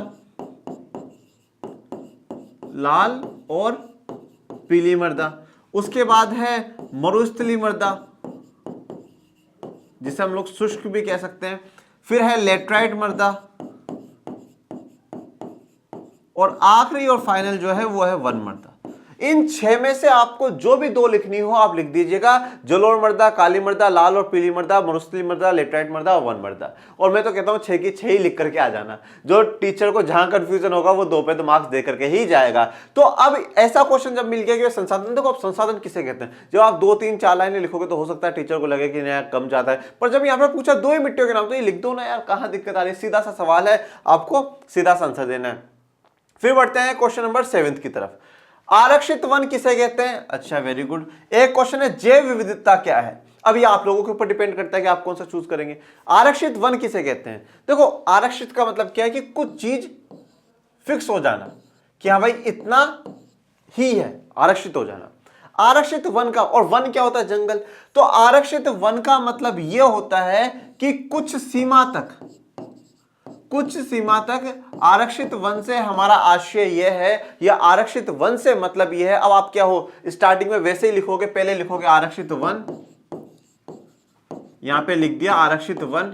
लाल और पीली मृदा। उसके बाद है मरुस्थलीय मृदा, जिसे हम लोग शुष्क भी कह सकते हैं। फिर है लेटराइट मृदा, और आखिरी और फाइनल जो है वो है वन मृदा। इन 6 में से आपको जो भी 2 लिखनी हो आप लिख दीजिएगा, जलोढ़ मृदा, काली मृदा, लाल और पीली मृदा, मरुस्थलीय मृदा, लेटराइट मृदा और वन मृदा। और मैं तो कहता हूं 6 की 6 ही लिख करके आ जाना। जो टीचर को जहां कंफ्यूजन होगा वो 2 पे तो मार्क्स दे करके ही जाएगा। तो अब ऐसा क्वेश्चन जब मिल गया कि संसाधन, देखो आप संसाधन किसे कहते हैं, जब आप 2 3 4 लाइनें लिखोगे तो हो सकता है टीचर को लगे कि नहीं कम जाता है, पर जब यहाँ पे पूछा 2 ही मिट्टियों के नाम, तो ये लिख दो ना यार, कहां दिक्कत आ रही है। सीधा सा सवाल है, आपको सीधा सा आंसर देना है। फिर बढ़ते हैं क्वेश्चन नंबर 7 की तरफ। आरक्षित वन किसे कहते हैं? अच्छा, वेरी गुड। एक क्वेश्चन है जैव विविधता क्या है। अब ये आप लोगों के ऊपर डिपेंड करता है कि आप कौन सा चूज करेंगे। आरक्षित वन किसे कहते हैं? देखो आरक्षित का मतलब क्या है कि कुछ चीज फिक्स हो जाना, कि हाँ भाई इतना ही है, आरक्षित हो जाना। आरक्षित वन का, और वन क्या होता है? जंगल। तो आरक्षित वन का मतलब यह होता है कि कुछ सीमा तक आरक्षित वन से हमारा आशय यह है, या आरक्षित वन से मतलब यह है। अब आप क्या हो, स्टार्टिंग में वैसे ही लिखोगे, पहले लिखोगे आरक्षित वन, यहां पे लिख दिया आरक्षित वन,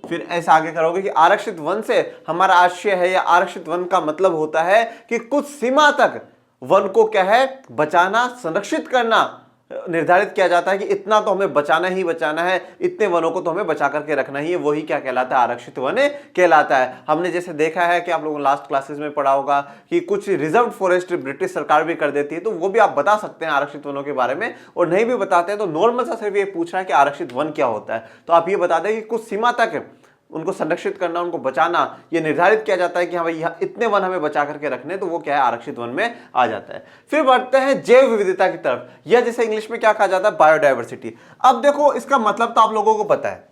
फिर ऐसा आगे करोगे कि आरक्षित वन से हमारा आशय है, या आरक्षित वन का मतलब होता है कि कुछ सीमा तक वन को क्या है, बचाना, संरक्षित करना निर्धारित किया जाता है कि इतना तो हमें बचाना ही बचाना है, इतने वनों को तो हमें बचा करके रखना ही है। वही क्या कहलाता है? आरक्षित वन कहलाता है। हमने जैसे देखा है कि आप लोगों ने लास्ट क्लासेस में पढ़ा होगा कि कुछ रिजर्व फॉरेस्ट ब्रिटिश सरकार भी कर देती है, तो वो भी आप बता सकते हैं आरक्षित वनों के बारे में। और नहीं भी बताते हैं तो नॉर्मल सा सिर्फ ये पूछ रहा है कि आरक्षित वन क्या होता है, तो आप ये बता दें कि कुछ सीमा तक उनको संरक्षित करना, उनको बचाना, ये निर्धारित किया जाता है कि हाँ भाई इतने वन हमें बचा करके रखने, तो वो क्या है, आरक्षित वन में आ जाता है। फिर बढ़ते हैं जैव विविधता की तरफ, या जिसे इंग्लिश में क्या कहा जाता है, बायोडायवर्सिटी। अब देखो इसका मतलब तो आप लोगों को पता है,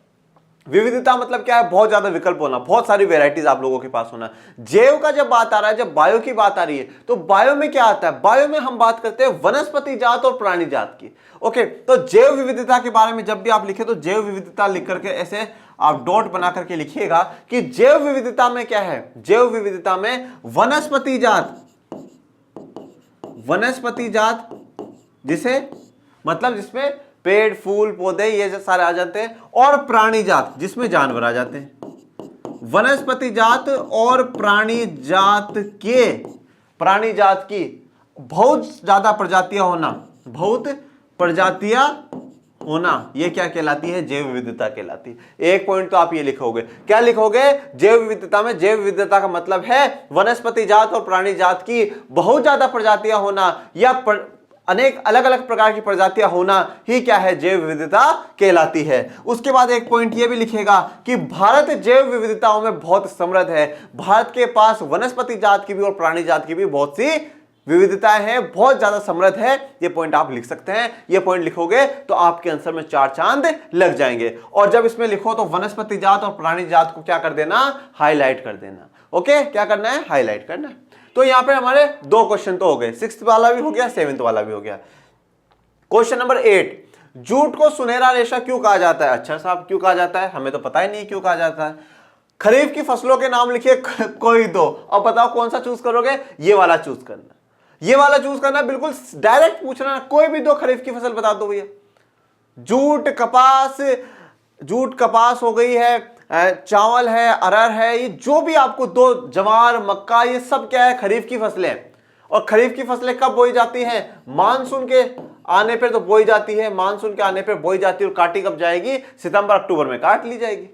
विविधता मतलब क्या है, बहुत ज्यादा विकल्प होना, बहुत सारी वेराइटीज आप लोगों के पास होना। जैव का जब बात आ रहा है, जब बायो की बात आ रही है, तो बायो में क्या आता है? बायो में हम बात करते हैं वनस्पति जात और प्राणी जात की। ओके, तो जैव विविधता के बारे में जब भी आप लिखे तो जैव विविधता लिख करके ऐसे आप डॉट बना करके लिखिएगा कि जैव विविधता में क्या है। जैव विविधता में वनस्पति जात जिसे मतलब जिसमें पेड़, फूल, पौधे ये सारे आ जाते हैं, और प्राणी जात जिसमें जानवर आ जाते हैं। वनस्पति जात और प्राणी जात की बहुत ज्यादा प्रजातियां होना, ये क्या कहलाती है? जैव विविधता कहलाती है। एक पॉइंट तो आप ये लिखोगे, क्या लिखोगे? जैव विविधता में, जैव विविधता का मतलब है वनस्पति जात और प्राणी जात की बहुत ज्यादा प्रजातियां होना, या अनेक अलग अलग प्रकार की प्रजातियां होना ही क्या है, जैव विविधता कहलाती है। उसके बाद एक पॉइंट ये भी लिखेगा कि भारत जैव विविधताओं में बहुत समृद्ध है। भारत के पास वनस्पति जात की भी और प्राणी जात की भी बहुत सी विविधताएं हैं, बहुत ज्यादा समृद्ध है। ये पॉइंट आप लिख सकते हैं। ये पॉइंट लिखोगे तो आपके आंसर में 4 चांद लग जाएंगे। और जब इसमें लिखो तो वनस्पति जात और प्राणी जात को क्या कर देना, हाईलाइट कर देना। ओके, क्या करना है, हाईलाइट करना है। तो यहां पे हमारे 2 क्वेश्चन तो हो गए, 6th वाला भी हो गया, 7th वाला भी हो गया। क्वेश्चन नंबर 8, जूट को सुनहरा रेशा क्यों कहा जाता है? अच्छा साहब, क्यों कहा जाता है? हमें तो पता ही नहीं क्यों कहा जाता है। खरीफ की फसलों के नाम लिखिए कोई दो, अब बताओ कौन सा चूज करोगे? ये वाला चूज करना, ये वाला चूज करना, बिल्कुल डायरेक्ट पूछना, कोई भी दो खरीफ की फसल बता दो भैया। जूट, कपास हो गई है, चावल है, अरहर है, ये जो भी आपको दो, जवार, मक्का, ये सब क्या है? खरीफ की फसलें। और खरीफ की फसलें कब बोई जाती हैं? मानसून के आने पर तो बोई जाती है, मानसून के आने पर बोई जाती है। और काटी कब जाएगी? सितंबर अक्टूबर में काट ली जाएगी,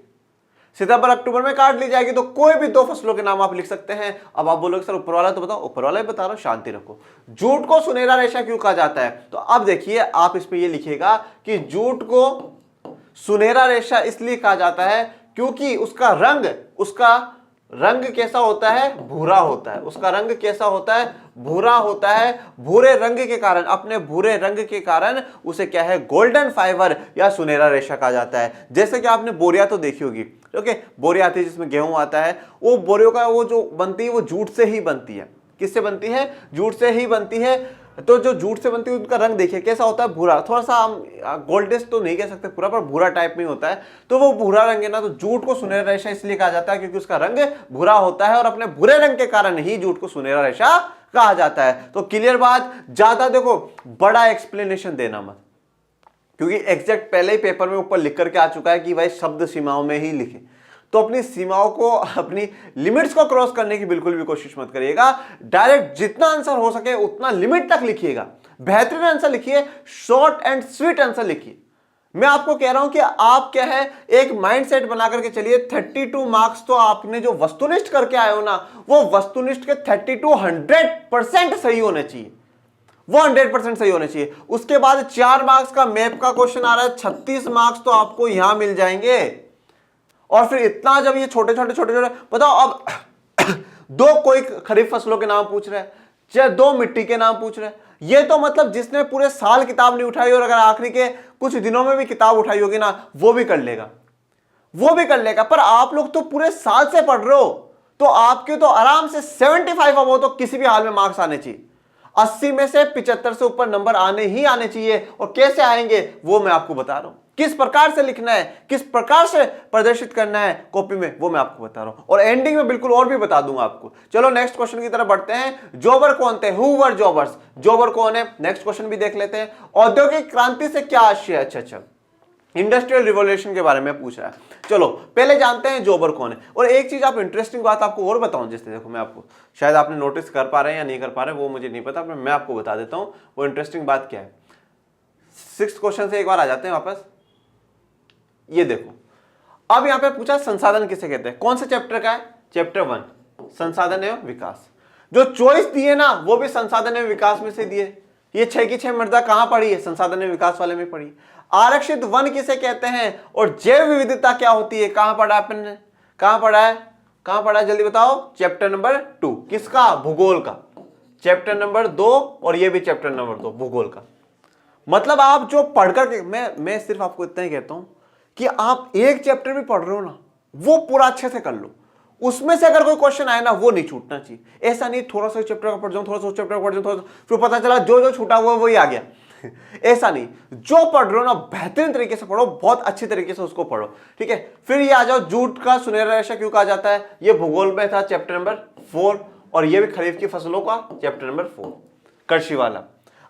सितंबर अक्टूबर में काट ली जाएगी। तो कोई भी दो फसलों के नाम आप लिख सकते हैं। अब आप बोलोगे सर ऊपर वाला तो बताओ, ऊपर वाला ही बता रहा हूं, शांति रखो। जूट को सुनहरा रेशा क्यों कहा जाता है? तो अब देखिए, आप इसमें ये लिखिएगा कि जूट को सुनहरा रेशा इसलिए कहा जाता है क्योंकि उसका रंग कैसा होता है? भूरा होता है। उसका रंग कैसा होता है? भूरा होता है। भूरे रंग के कारण, अपने भूरे रंग के कारण उसे क्या है? गोल्डन फाइबर या सुनहरा रेशा कहा जाता है। जैसे कि आपने बोरिया तो देखी होगी, ओके, बोरिया आती है जिसमें गेहूं आता है, वो बोरियों का वो जो बनती है वो जूट से ही बनती है। किससे बनती है? जूट से ही बनती है। तो जो जूट से बनती है उनका रंग देखिए कैसा होता है? भूरा, थोड़ा सा हम गोल्डिश तो नहीं कह सकते पूरा, पर भूरा टाइप में होता है। तो वो भूरा रंग है ना, तो जूट को सुनहरा रेशा इसलिए कहा जाता है क्योंकि उसका रंग भूरा होता है और अपने भूरे रंग के कारण ही जूट को सुनहरा रेशा कहा जाता है। तो क्लियर बात, ज्यादा देखो बड़ा एक्सप्लेनेशन देना मत, क्योंकि एग्जैक्ट पहले ही पेपर में ऊपर लिख करके आ चुका है कि भाई शब्द सीमाओं में ही लिखे। तो अपनी सीमाओं को, अपनी लिमिट्स को क्रॉस करने की बिल्कुल भी कोशिश मत करिएगा। डायरेक्ट जितना आंसर हो सके उतना लिमिट तक लिखिएगा। बेहतरीन आंसर लिखिए, शॉर्ट एंड स्वीट आंसर लिखिए। मैं आपको कह रहा हूं कि आप क्या है, एक माइंडसेट बना करके चलिए। 32 मार्क्स तो आपने जो वस्तुनिष्ठ करके आए हो ना, वो वस्तुनिष्ठ के 32 100% सही होने चाहिए, वो 100% सही होने चाहिए। उसके बाद 4 मार्क्स का मैप का क्वेश्चन आ रहा है, 36 मार्क्स तो आपको यहां मिल जाएंगे। और फिर इतना जब ये छोटे छोटे बताओ, अब दो कोई खरीफ फसलों के नाम पूछ रहे हैं, चाहे दो मिट्टी के नाम पूछ रहे हैं, ये तो मतलब जिसने पूरे साल किताब नहीं उठाई और अगर आखिरी के कुछ दिनों में भी किताब उठाई होगी ना, वो भी कर लेगा, वो भी कर लेगा। पर आप लोग तो पूरे साल से पढ़ रहे हो, तो आपके तो आराम से 75 अब हो तो किसी भी हाल में मार्क्स आने चाहिए। 80 में से 75 से ऊपर नंबर आने ही आने चाहिए। और कैसे आएंगे वो मैं आपको बता रहा हूं, किस प्रकार से लिखना है, किस प्रकार से प्रदर्शित करना है कॉपी में, वो मैं आपको बता रहा हूं। और एंडिंग में बिल्कुल और भी बता दूंगा आपको। चलो नेक्स्ट क्वेश्चन की तरफ बढ़ते हैं। जॉबर कौन थे? Who were jobbers? जॉबर कौन है? नेक्स्ट क्वेश्चन भी देख लेते हैं। औद्योगिक क्रांति से क्या आशय? अच्छा, इंडस्ट्रियल रिवॉल्यूशन के बारे में पूछ रहा है। चलो पहले जानते हैं जॉबर कौन है। और एक चीज आप इंटरेस्टिंग बात आपको और बताऊं, जैसे देखो मैं आपको, शायद आपने नोटिस कर पा रहे हैं या नहीं कर पा रहे, वो मुझे नहीं पता, मैं आपको बता देता हूं वो इंटरेस्टिंग बात क्या है। 6th क्वेश्चन से एक बार आ जाते हैं वापस। ये देखो, अब यहां पे पूछा संसाधन किसे कहते हैं? कौन से चैप्टर का है? चैप्टर 1 संसाधन एवं विकास। जो चॉइस दिए ना वो भी संसाधन एवं विकास में से दिए। ये 6 की 6 मर्दा कहां पढ़ी है? संसाधन एवं विकास वाले में पढ़ी। आरक्षित वन किसे कहते हैं? और जैव विविधता क्या होती है? कहां पढ़ा आपने? कहां पढ़ा है? जल्दी बताओ। चैप्टर नंबर 2 किसका? भूगोल का। चैप्टर नंबर 2 और ये भी चैप्टर नंबर 2 भूगोल का। मतलब आप जो पढ़कर के, मैं सिर्फ आपको इतना ही कहता हूं कि आप एक चैप्टर भी पढ़ रहे हो ना, वो पूरा अच्छे से कर लो। उसमें से अगर कोई क्वेश्चन आए ना, वो नहीं छूटना चाहिए। ऐसा नहीं थोड़ा सा चैप्टर का पढ़ जाऊं, थोड़ा सा चैप्टर का पढ़ जाऊं, फिर पता चला जो छूटा हुआ वही आ गया। ऐसा नहीं, जो पढ़ रहे हो ना बेहतरीन तरीके से पढ़ो, बहुत अच्छी तरीके से उसको पढ़ो, ठीक है। फिर ये आ जाओ, जूट का सुनहरा रेशा क्यों कहा जाता है? ये भूगोल में था चैप्टर नंबर 4, और ये भी खरीफ की फसलों का चैप्टर नंबर 4 कृषि वाला।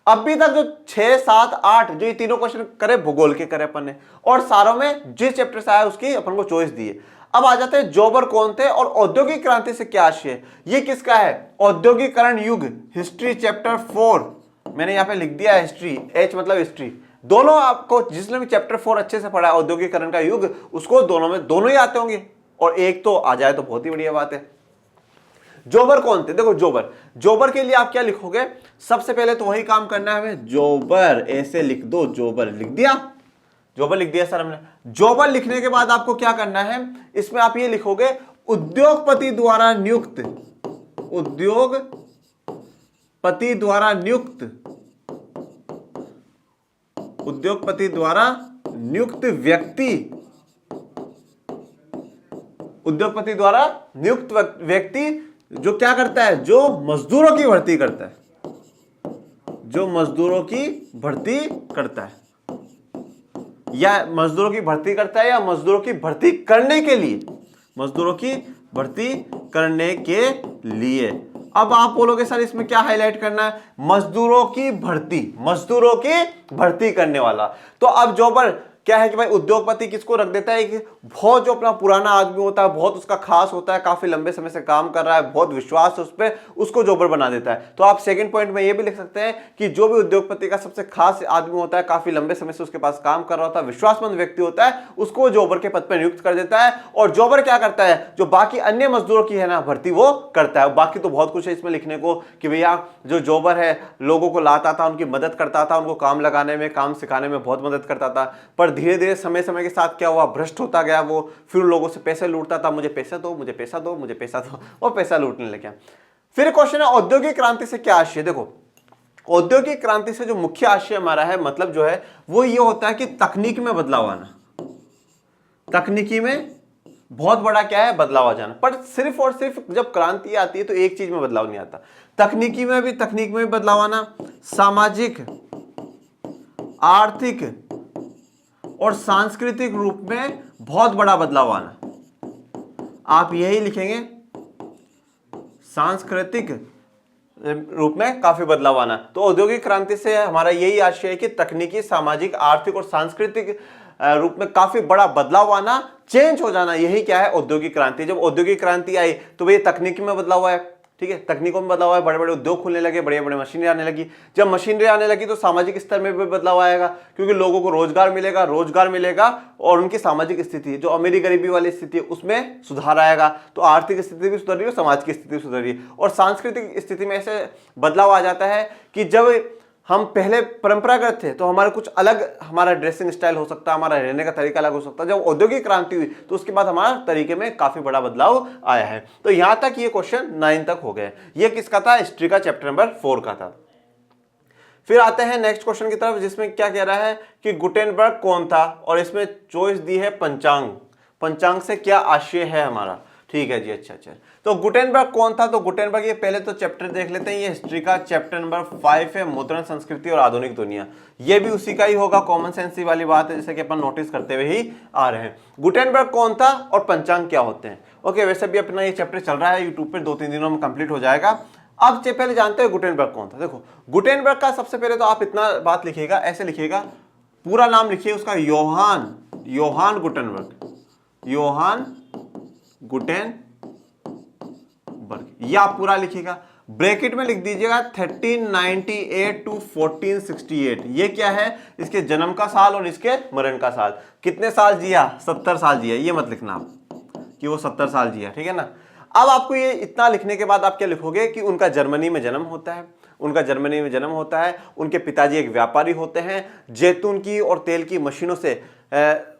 अभी तक जो 6, 7, 8 जो ये तीनों क्वेश्चन करे भूगोल के करे अपन ने, और सारों में जिस चैप्टर से आया उसकी अपन को चॉइस दी है। अब आ जाते हैं जॉबर कौन थे और औद्योगिक क्रांति से क्या आशय? ये किसका है? औद्योगिकरण युग, हिस्ट्री चैप्टर 4। मैंने यहाँ पे लिख दिया हिस्ट्री, H मतलब हिस्ट्री। दोनों आपको, जिसने भी चैप्टर 4 अच्छे से पढ़ा है औद्योगिकरण का युग, उसको दोनों ही आते होंगे, और एक तो आ जाए तो बहुत ही बढ़िया बात है। जॉबर कौन थे? देखो जॉबर के लिए आप क्या लिखोगे? सबसे पहले तो वही काम करना है हमें, जॉबर ऐसे लिख दो। जॉबर लिख दिया सर हमने। जॉबर लिखने के बाद आपको क्या करना है? इसमें आप ये लिखोगे, उद्योगपति द्वारा नियुक्त व्यक्ति जो क्या करता है? जो मजदूरों की भर्ती करता है। या मजदूरों की भर्ती करता है या मजदूरों की भर्ती करने के लिए, मजदूरों की भर्ती करने के लिए। अब आप बोलोगे सर इसमें क्या हाईलाइट करना है, मजदूरों की भर्ती, मजदूरों की भर्ती करने वाला। तो अब जॉबर क्या है कि भाई उद्योगपति किसको रख देता है कि बहुत जो अपना पुराना आदमी होता है, बहुत उसका खास होता है, काफी लंबे समय से काम कर रहा है, बहुत विश्वास है उस पर, उसको जॉबर बना देता है। तो आप सेकंड पॉइंट में ये भी लिख सकते हैं कि जो भी उद्योगपति का सबसे खास आदमी होता है, काफी लंबे समय से उसके पास काम कर रहा होता है, विश्वासमंद व्यक्ति होता है, उसको जॉबर के पद पर नियुक्त कर देता है। और जॉबर क्या करता है, जो बाकी अन्य मजदूरों की है ना भर्ती वो करता है। बाकी तो बहुत कुछ है इसमें लिखने को कि भैया जो जॉबर है लोगों को लाता था, उनकी मदद करता था, उनको काम लगाने में, काम सिखाने में बहुत मदद करता था, पर धीरे धीरे समय समय के साथ क्या हुआ, भ्रष्ट होता गया वो, फिर लोगों से पैसे लूटता था, मुझे पैसा दो, मुझे पैसा दो, मुझे पैसा दो, और पैसा लूटने लग गया। फिर क्वेश्चन है औद्योगिक क्रांति से क्या आशय। देखो औद्योगिक क्रांति से जो मुख्य आशय हमारा है, मतलब जो है वो ये होता है कि तकनीक में बदलाव आना, तकनीकी में बहुत बड़ा क्या है बदलाव आ जाना। पर सिर्फ और सिर्फ जब क्रांति आती है तो एक चीज में बदलाव नहीं आता, तकनीकी में भी, तकनीक में भी बदलाव आना, सामाजिक, आर्थिक और सांस्कृतिक रूप में बहुत बड़ा बदलाव आना। आप यही लिखेंगे, सांस्कृतिक रूप में काफी बदलाव आना। तो औद्योगिक क्रांति से हमारा यही आशय है कि तकनीकी, सामाजिक, आर्थिक और सांस्कृतिक रूप में काफी बड़ा बदलाव आना, चेंज हो जाना, यही क्या है औद्योगिक क्रांति। जब औद्योगिक क्रांति आई तो भाई तकनीकी में बदलाव आया, ठीक है, तकनीकों में बदलाव आया, बड़े बड़े उद्योग खुलने लगे, बड़े बड़े मशीनरी आने लगी। जब मशीनरी आने लगी तो सामाजिक स्तर में भी बदलाव आएगा, क्योंकि लोगों को रोजगार मिलेगा, रोजगार मिलेगा और उनकी सामाजिक स्थिति, जो अमीरी गरीबी वाली स्थिति है उसमें सुधार आएगा। तो आर्थिक स्थिति भी सुधर रही है, समाज की स्थिति भी सुधर रही है। और सांस्कृतिक स्थिति में ऐसे बदलाव आ जाता है कि जब हम पहले परंपरागत थे तो हमारे कुछ अलग, हमारा ड्रेसिंग स्टाइल हो सकता है, हमारा रहने का तरीका अलग हो सकता है। जब औद्योगिक क्रांति हुई तो उसके बाद हमारा तरीके में काफी बड़ा बदलाव आया है। तो यहां तक ये क्वेश्चन 9 तक हो गए। ये किसका था, हिस्ट्री का चैप्टर नंबर 4 का था। फिर आते हैं नेक्स्ट क्वेश्चन की तरफ, जिसमें क्या कह रहा है कि गुटेनबर्ग कौन था, और इसमें चॉइस दी है पंचांग। पंचांग से क्या आशय है हमारा, ठीक है जी, अच्छा। तो गुटेनबर्ग कौन था, तो गुटेनबर्ग, ये पहले तो चैप्टर देख लेते हैं। ये हिस्ट्री का चैप्टर नंबर 5 है, मुद्रण संस्कृति और आधुनिक दुनिया। ये भी उसी का ही होगा, कॉमन सेंस वाली बात है, जैसे कि अपन नोटिस करते हुए ही आ रहे हैं। गुटेनबर्ग कौन था और पंचांग क्या होते हैं। ओके, वैसे भी अपना ये चैप्टर चल रहा है यूट्यूब पर, 2-3 दिनों में कंप्लीट हो जाएगा। अब पहले जानते हैं गुटेनबर्ग कौन था। देखो गुटेनबर्ग का सबसे पहले तो आप इतना बात लिखिएगा, ऐसे लिखिएगा, पूरा नाम लिखिए उसका, योहान गुटेनबर्ग, योहान गुटेनबर्ग, यह आप पूरा लिखिएगा। ब्रैकेट में लिख दीजिएगा 1398 to 1468। ये क्या है, इसके जन्म का साल और इसके मरण का साल। कितने साल जिया, 70 साल जिया। ये मत लिखना आप कि वो 70 साल जिया, ठीक है ना। अब आपको ये इतना लिखने के बाद आप क्या लिखोगे कि उनका जर्मनी में जन्म होता है, उनका जर्मनी में जन्म होता है, उनके पिताजी एक व्यापारी होते हैं, जैतून की और तेल की मशीनों से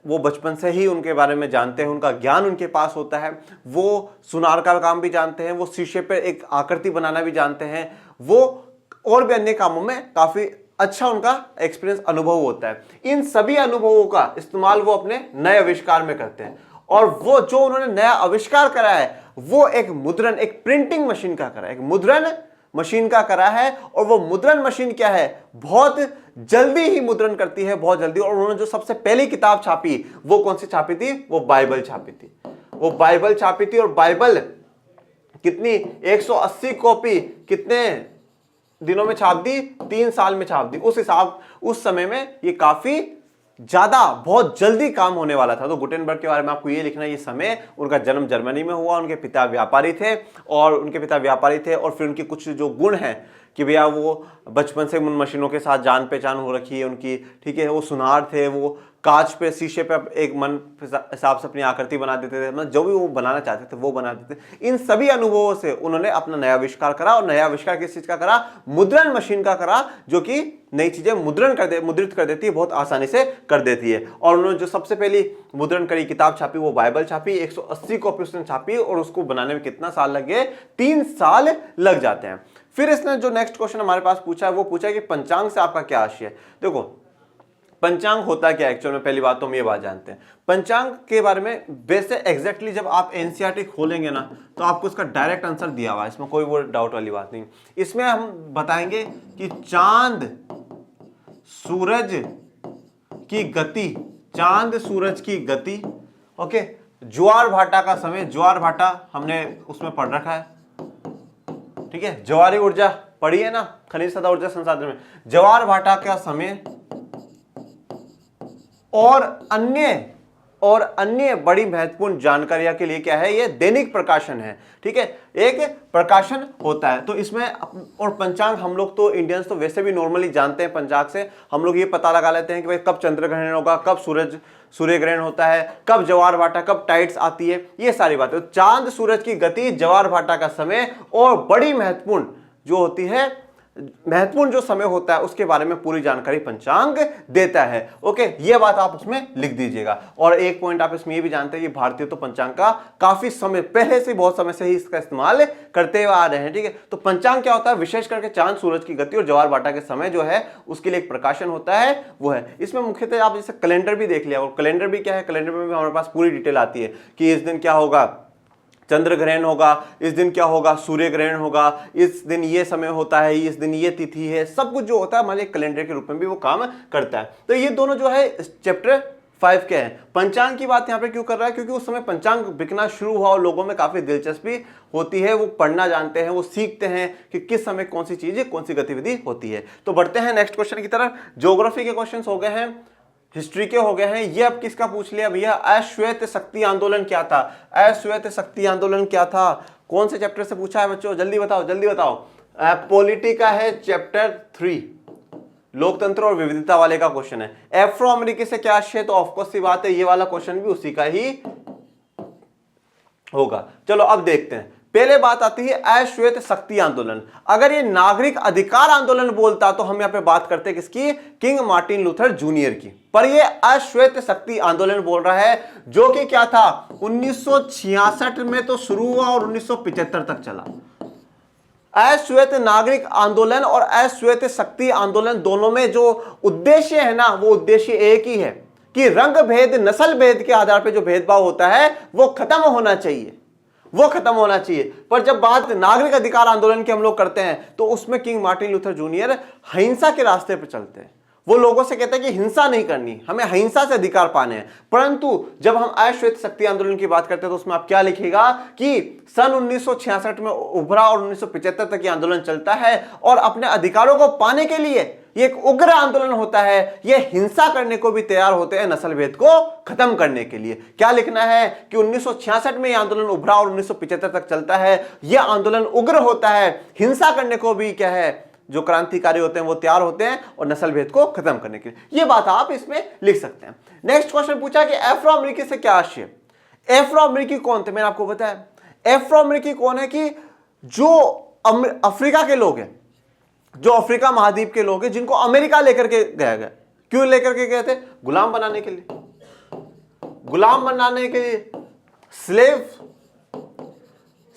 वो बचपन से ही उनके बारे में जानते हैं, उनका ज्ञान उनके पास होता है। वो सुनार का काम भी जानते हैं, वो शीशे पर एक आकृति बनाना भी जानते हैं, वो और भी अन्य कामों में काफी अच्छा उनका एक्सपीरियंस, अनुभव होता है। इन सभी अनुभवों का इस्तेमाल वो अपने नए आविष्कार में करते हैं, और वो जो उन्होंने नया आविष्कार करा है वो एक मुद्रण, एक प्रिंटिंग मशीन का करा है, एक मुद्रण मशीन का करा है। और वो मुद्रण मशीन क्या है, बहुत जल्दी ही मुद्रण करती है, बहुत जल्दी। और उन्होंने जो सबसे पहली किताब छापी वो कौन सी छापी थी, वो बाइबल छापी थी, वो बाइबल छापी थी। और बाइबल कितनी, 180 कॉपी कितने दिनों में छाप दी, 3 साल में छाप दी। उस समय में ये काफी ज्यादा, बहुत जल्दी काम होने वाला था। तो गुटेनबर्ग के बारे में आपको ये लिखना है, ये समय, उनका जन्म जर्मनी में हुआ, उनके पिता व्यापारी थे, और फिर उनके कुछ जो गुण हैं कि भैया वो बचपन से उन मशीनों के साथ जान पहचान हो रखी है उनकी, ठीक है। वो सुनार थे, वो कांच पे, शीशे पे एक मन हिसाब से अपनी आकृति बना देते थे, मतलब जो भी वो बनाना चाहते थे वो बना देते थे। इन सभी अनुभवों से उन्होंने अपना नया आविष्कार करा, और नया आविष्कार किस चीज का करा, मुद्रण मशीन का करा, जो कि नई चीजें मुद्रित कर देती है, बहुत आसानी से कर देती है। और उन्होंने जो सबसे पहली मुद्रण करी किताब छापी वो बाइबल छापी, 180 कॉपी उसने छापी, और उसको बनाने में कितना साल लग गए, 3 साल लग जाते हैं। फिर इसने जो नेक्स्ट क्वेश्चन हमारे पास पूछा है वो पूछा है कि पंचांग से आपका क्या आशय है। देखो पंचांग होता क्या एक्चुअल में, पहली बात तो हम ये बात जानते हैं पंचांग के बारे में। वैसे एग्जैक्टली जब आप एनसीईआरटी खोलेंगे ना तो आपको इसका डायरेक्ट आंसर दिया हुआ है, इसमें कोई वो डाउट वाली बात नहीं। इसमें हम बताएंगे कि चांद सूरज की गति, चांद सूरज की गति, ओके, ज्वार भाटा का समय, ज्वार भाटा हमने उसमें पढ़ रखा है, ठीक है, ज्वारी ऊर्जा पढ़ी है ना खनिज तथा ऊर्जा संसाधन में, ज्वार भाटा का समय और अन्य बड़ी महत्वपूर्ण जानकारियां के लिए क्या है, ये दैनिक प्रकाशन है, ठीक है, एक प्रकाशन होता है। तो इसमें और पंचांग हम लोग तो इंडियंस तो वैसे भी नॉर्मली जानते हैं, पंचांग से हम लोग ये पता लगा लेते हैं कि भाई कब चंद्र ग्रहण होगा, कब सूर्य ग्रहण होता है, कब ज्वार भाटा, कब टाइड्स आती है, ये सारी बातें। तो चांद सूरज की गति, ज्वार भाटा का समय और बड़ी महत्वपूर्ण जो होती है, महत्वपूर्ण जो समय होता है उसके बारे में पूरी जानकारी पंचांग देता है। ओके, ये बात आप उसमें लिख दीजिएगा। और एक पॉइंट आप इसमें ये भी जानते हैं कि भारतीय तो पंचांग का काफी समय पहले से, बहुत समय से ही इसका इस्तेमाल करते हुए आ रहे हैं, ठीक है। तो पंचांग क्या होता है, विशेष करके चांद सूरज की गति और ज्वार भाटा के समय जो है उसके लिए एक प्रकाशन होता है, वो है। इसमें मुख्यतः आप जैसे कैलेंडर भी देख लिया, और कैलेंडर भी क्या है, कैलेंडर में भी हमारे पास पूरी डिटेल आती है कि इस दिन क्या होगा, चंद्र ग्रहण होगा, इस दिन क्या होगा, सूर्य ग्रहण होगा, इस दिन ये समय होता है, इस दिन ये तिथि है, सब कुछ जो होता है हमारे कैलेंडर के रूप में भी वो काम करता है। तो ये दोनों जो है चैप्टर 5 के हैं। पंचांग की बात यहाँ पे क्यों कर रहा है, क्योंकि उस समय पंचांग बिकना शुरू हुआ और लोगों में काफी दिलचस्पी होती है, वो पढ़ना जानते हैं, वो सीखते हैं कि किस समय कौन सी चीज, कौन सी गतिविधि होती है। तो बढ़ते हैं नेक्स्ट क्वेश्चन की तरफ। ज्योग्राफी के क्वेश्चन हो गए हैं, हिस्ट्री के हो गए हैं। ये अब किसका पूछ लिया भैया, अश्वेत शक्ति आंदोलन क्या था, अश्वेत शक्ति आंदोलन क्या था, कौन से चैप्टर से पूछा है बच्चों, जल्दी बताओ जल्दी बताओ। पॉलिटी का है चैप्टर 3, लोकतंत्र और विविधता वाले का क्वेश्चन है। एफ्रो अमेरिकी से क्या आशय, तो ऑफकोर्स सी बात है ये वाला क्वेश्चन भी उसी का ही होगा। चलो अब देखते हैं। पहले बात आती है अश्वेत शक्ति आंदोलन। अगर ये नागरिक अधिकार आंदोलन बोलता तो हम यहां पे बात करते किसकी, किंग मार्टिन लूथर जूनियर की, पर ये अश्वेत शक्ति आंदोलन बोल रहा है, जो कि क्या था 1966 में तो शुरू हुआ और 1975 तक चला। अश्वेत नागरिक आंदोलन और अश्वेत शक्ति आंदोलन दोनों में जो उद्देश्य है ना, वो उद्देश्य एक ही है कि रंग भेद, नस्ल भेद के आधार पर जो भेदभाव होता है वो खत्म होना चाहिए, वो खत्म होना चाहिए। पर जब बात नागरिक अधिकार आंदोलन की हम लोग करते हैं तो उसमें किंग मार्टिन लूथर जूनियर अहिंसा के रास्ते पर चलते हैं। वो लोगों से कहते हैं कि हिंसा नहीं करनी, हमें अहिंसा से अधिकार पाने हैं। परंतु जब हम अश्वेत शक्ति आंदोलन की बात करते हैं तो उसमें आप क्या लिखेगा कि सन 1966 में उभरा और 1975 तक ये आंदोलन चलता है और अपने अधिकारों को पाने के लिए ये एक उग्र आंदोलन होता है, ये हिंसा करने को भी तैयार होते हैं नस्ल भेद को खत्म करने के लिए। क्या लिखना है कि 1966 में ये आंदोलन उभरा और 1975 तक चलता है, यह आंदोलन उग्र होता है, हिंसा करने को भी क्या है, जो क्रांतिकारी होते हैं वो तैयार होते हैं और नस्ल भेद को खत्म करने के लिए। ये बात आप इसमें लिख सकते हैं। नेक्स्ट क्वेश्चन पूछा कि अफ्रो अमेरिकी से क्या आशय। अफ्रो अमेरिकी कौन थे, मैंने आपको बताया अफ्रो अमेरिकी कौन है कि जो अफ्रीका के लोग हैं, जो अफ्रीका महाद्वीप के लोग हैं, जिनको अमेरिका लेकर के गया गया। क्यों लेकर के गए थे, गुलाम बनाने के लिए, गुलाम बनाने के लिए, स्लेव।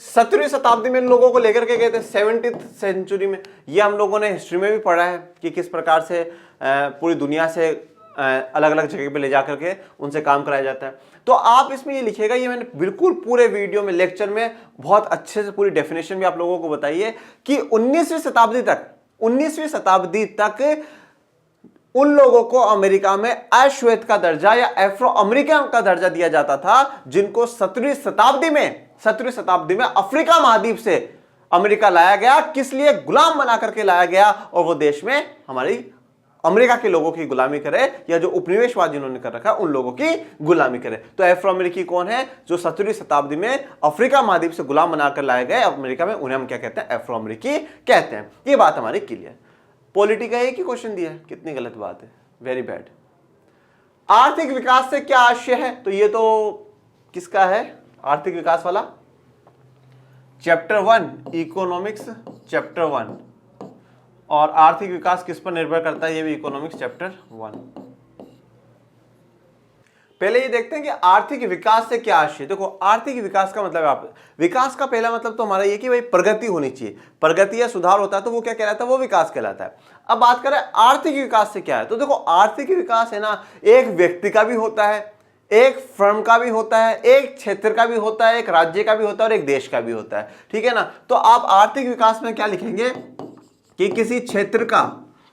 17वीं शताब्दी में इन लोगों को लेकर के गए थे, 70th सेंचुरी में। ये हम लोगों ने हिस्ट्री में भी पढ़ा है कि किस प्रकार से पूरी दुनिया से अलग अलग जगह पे ले जाकर के उनसे काम कराया जाता है। तो आप इसमें ये लिखिएगा, ये मैंने बिल्कुल पूरे वीडियो में, लेक्चर में बहुत अच्छे से पूरी डेफिनेशन भी आप लोगों को बताई है कि 19वीं शताब्दी तक उन लोगों को अमेरिका में अश्वेत का दर्जा या एफ्रो अमेरिकन का दर्जा दिया जाता था, जिनको 17वीं शताब्दी में अफ्रीका महाद्वीप से अमेरिका लाया गया। किस लिए, गुलाम बना करके लाया गया और वो देश में हमारी अमेरिका के लोगों की गुलामी करे, या जो उपनिवेशवाद जिन्होंने कर रखा उन लोगों की गुलामी करे। तो एफ्रो अमेरिकी कौन है, जो 17वीं शताब्दी में अफ्रीका महाद्वीप से गुलाम बनाकर लाए गए अमेरिका में, उन्हें हम क्या कहते हैं, एफ्रो अमेरिकी कहते हैं। ये बात हमारी क्लियर। पॉलिटी का एक ही क्वेश्चन दिया है, कितनी गलत बात है, वेरी बैड। आर्थिक विकास से क्या आशय है, तो ये तो किसका है, आर्थिक विकास वाला चैप्टर 1 इकोनॉमिक्स चैप्टर 1, और आर्थिक विकास किस पर निर्भर करता है, ये भी इकोनॉमिक्स चैप्टर 1। पहले ये देखते हैं कि आर्थिक विकास से क्या आशय। देखो आर्थिक विकास का मतलब, आप विकास का पहला मतलब तो हमारा ये कि भाई प्रगति होनी चाहिए, प्रगति या सुधार होता है तो वो क्या कहलाता है, वो विकास कहलाता है। अब बात करें आर्थिक विकास से क्या है, तो देखो आर्थिक विकास है ना, एक व्यक्ति का भी होता है, एक फर्म का भी होता है, एक क्षेत्र का भी होता है, एक राज्य का भी होता है और एक देश का भी होता है, ठीक है ना। तो आप आर्थिक विकास में क्या लिखेंगे कि किसी क्षेत्र का,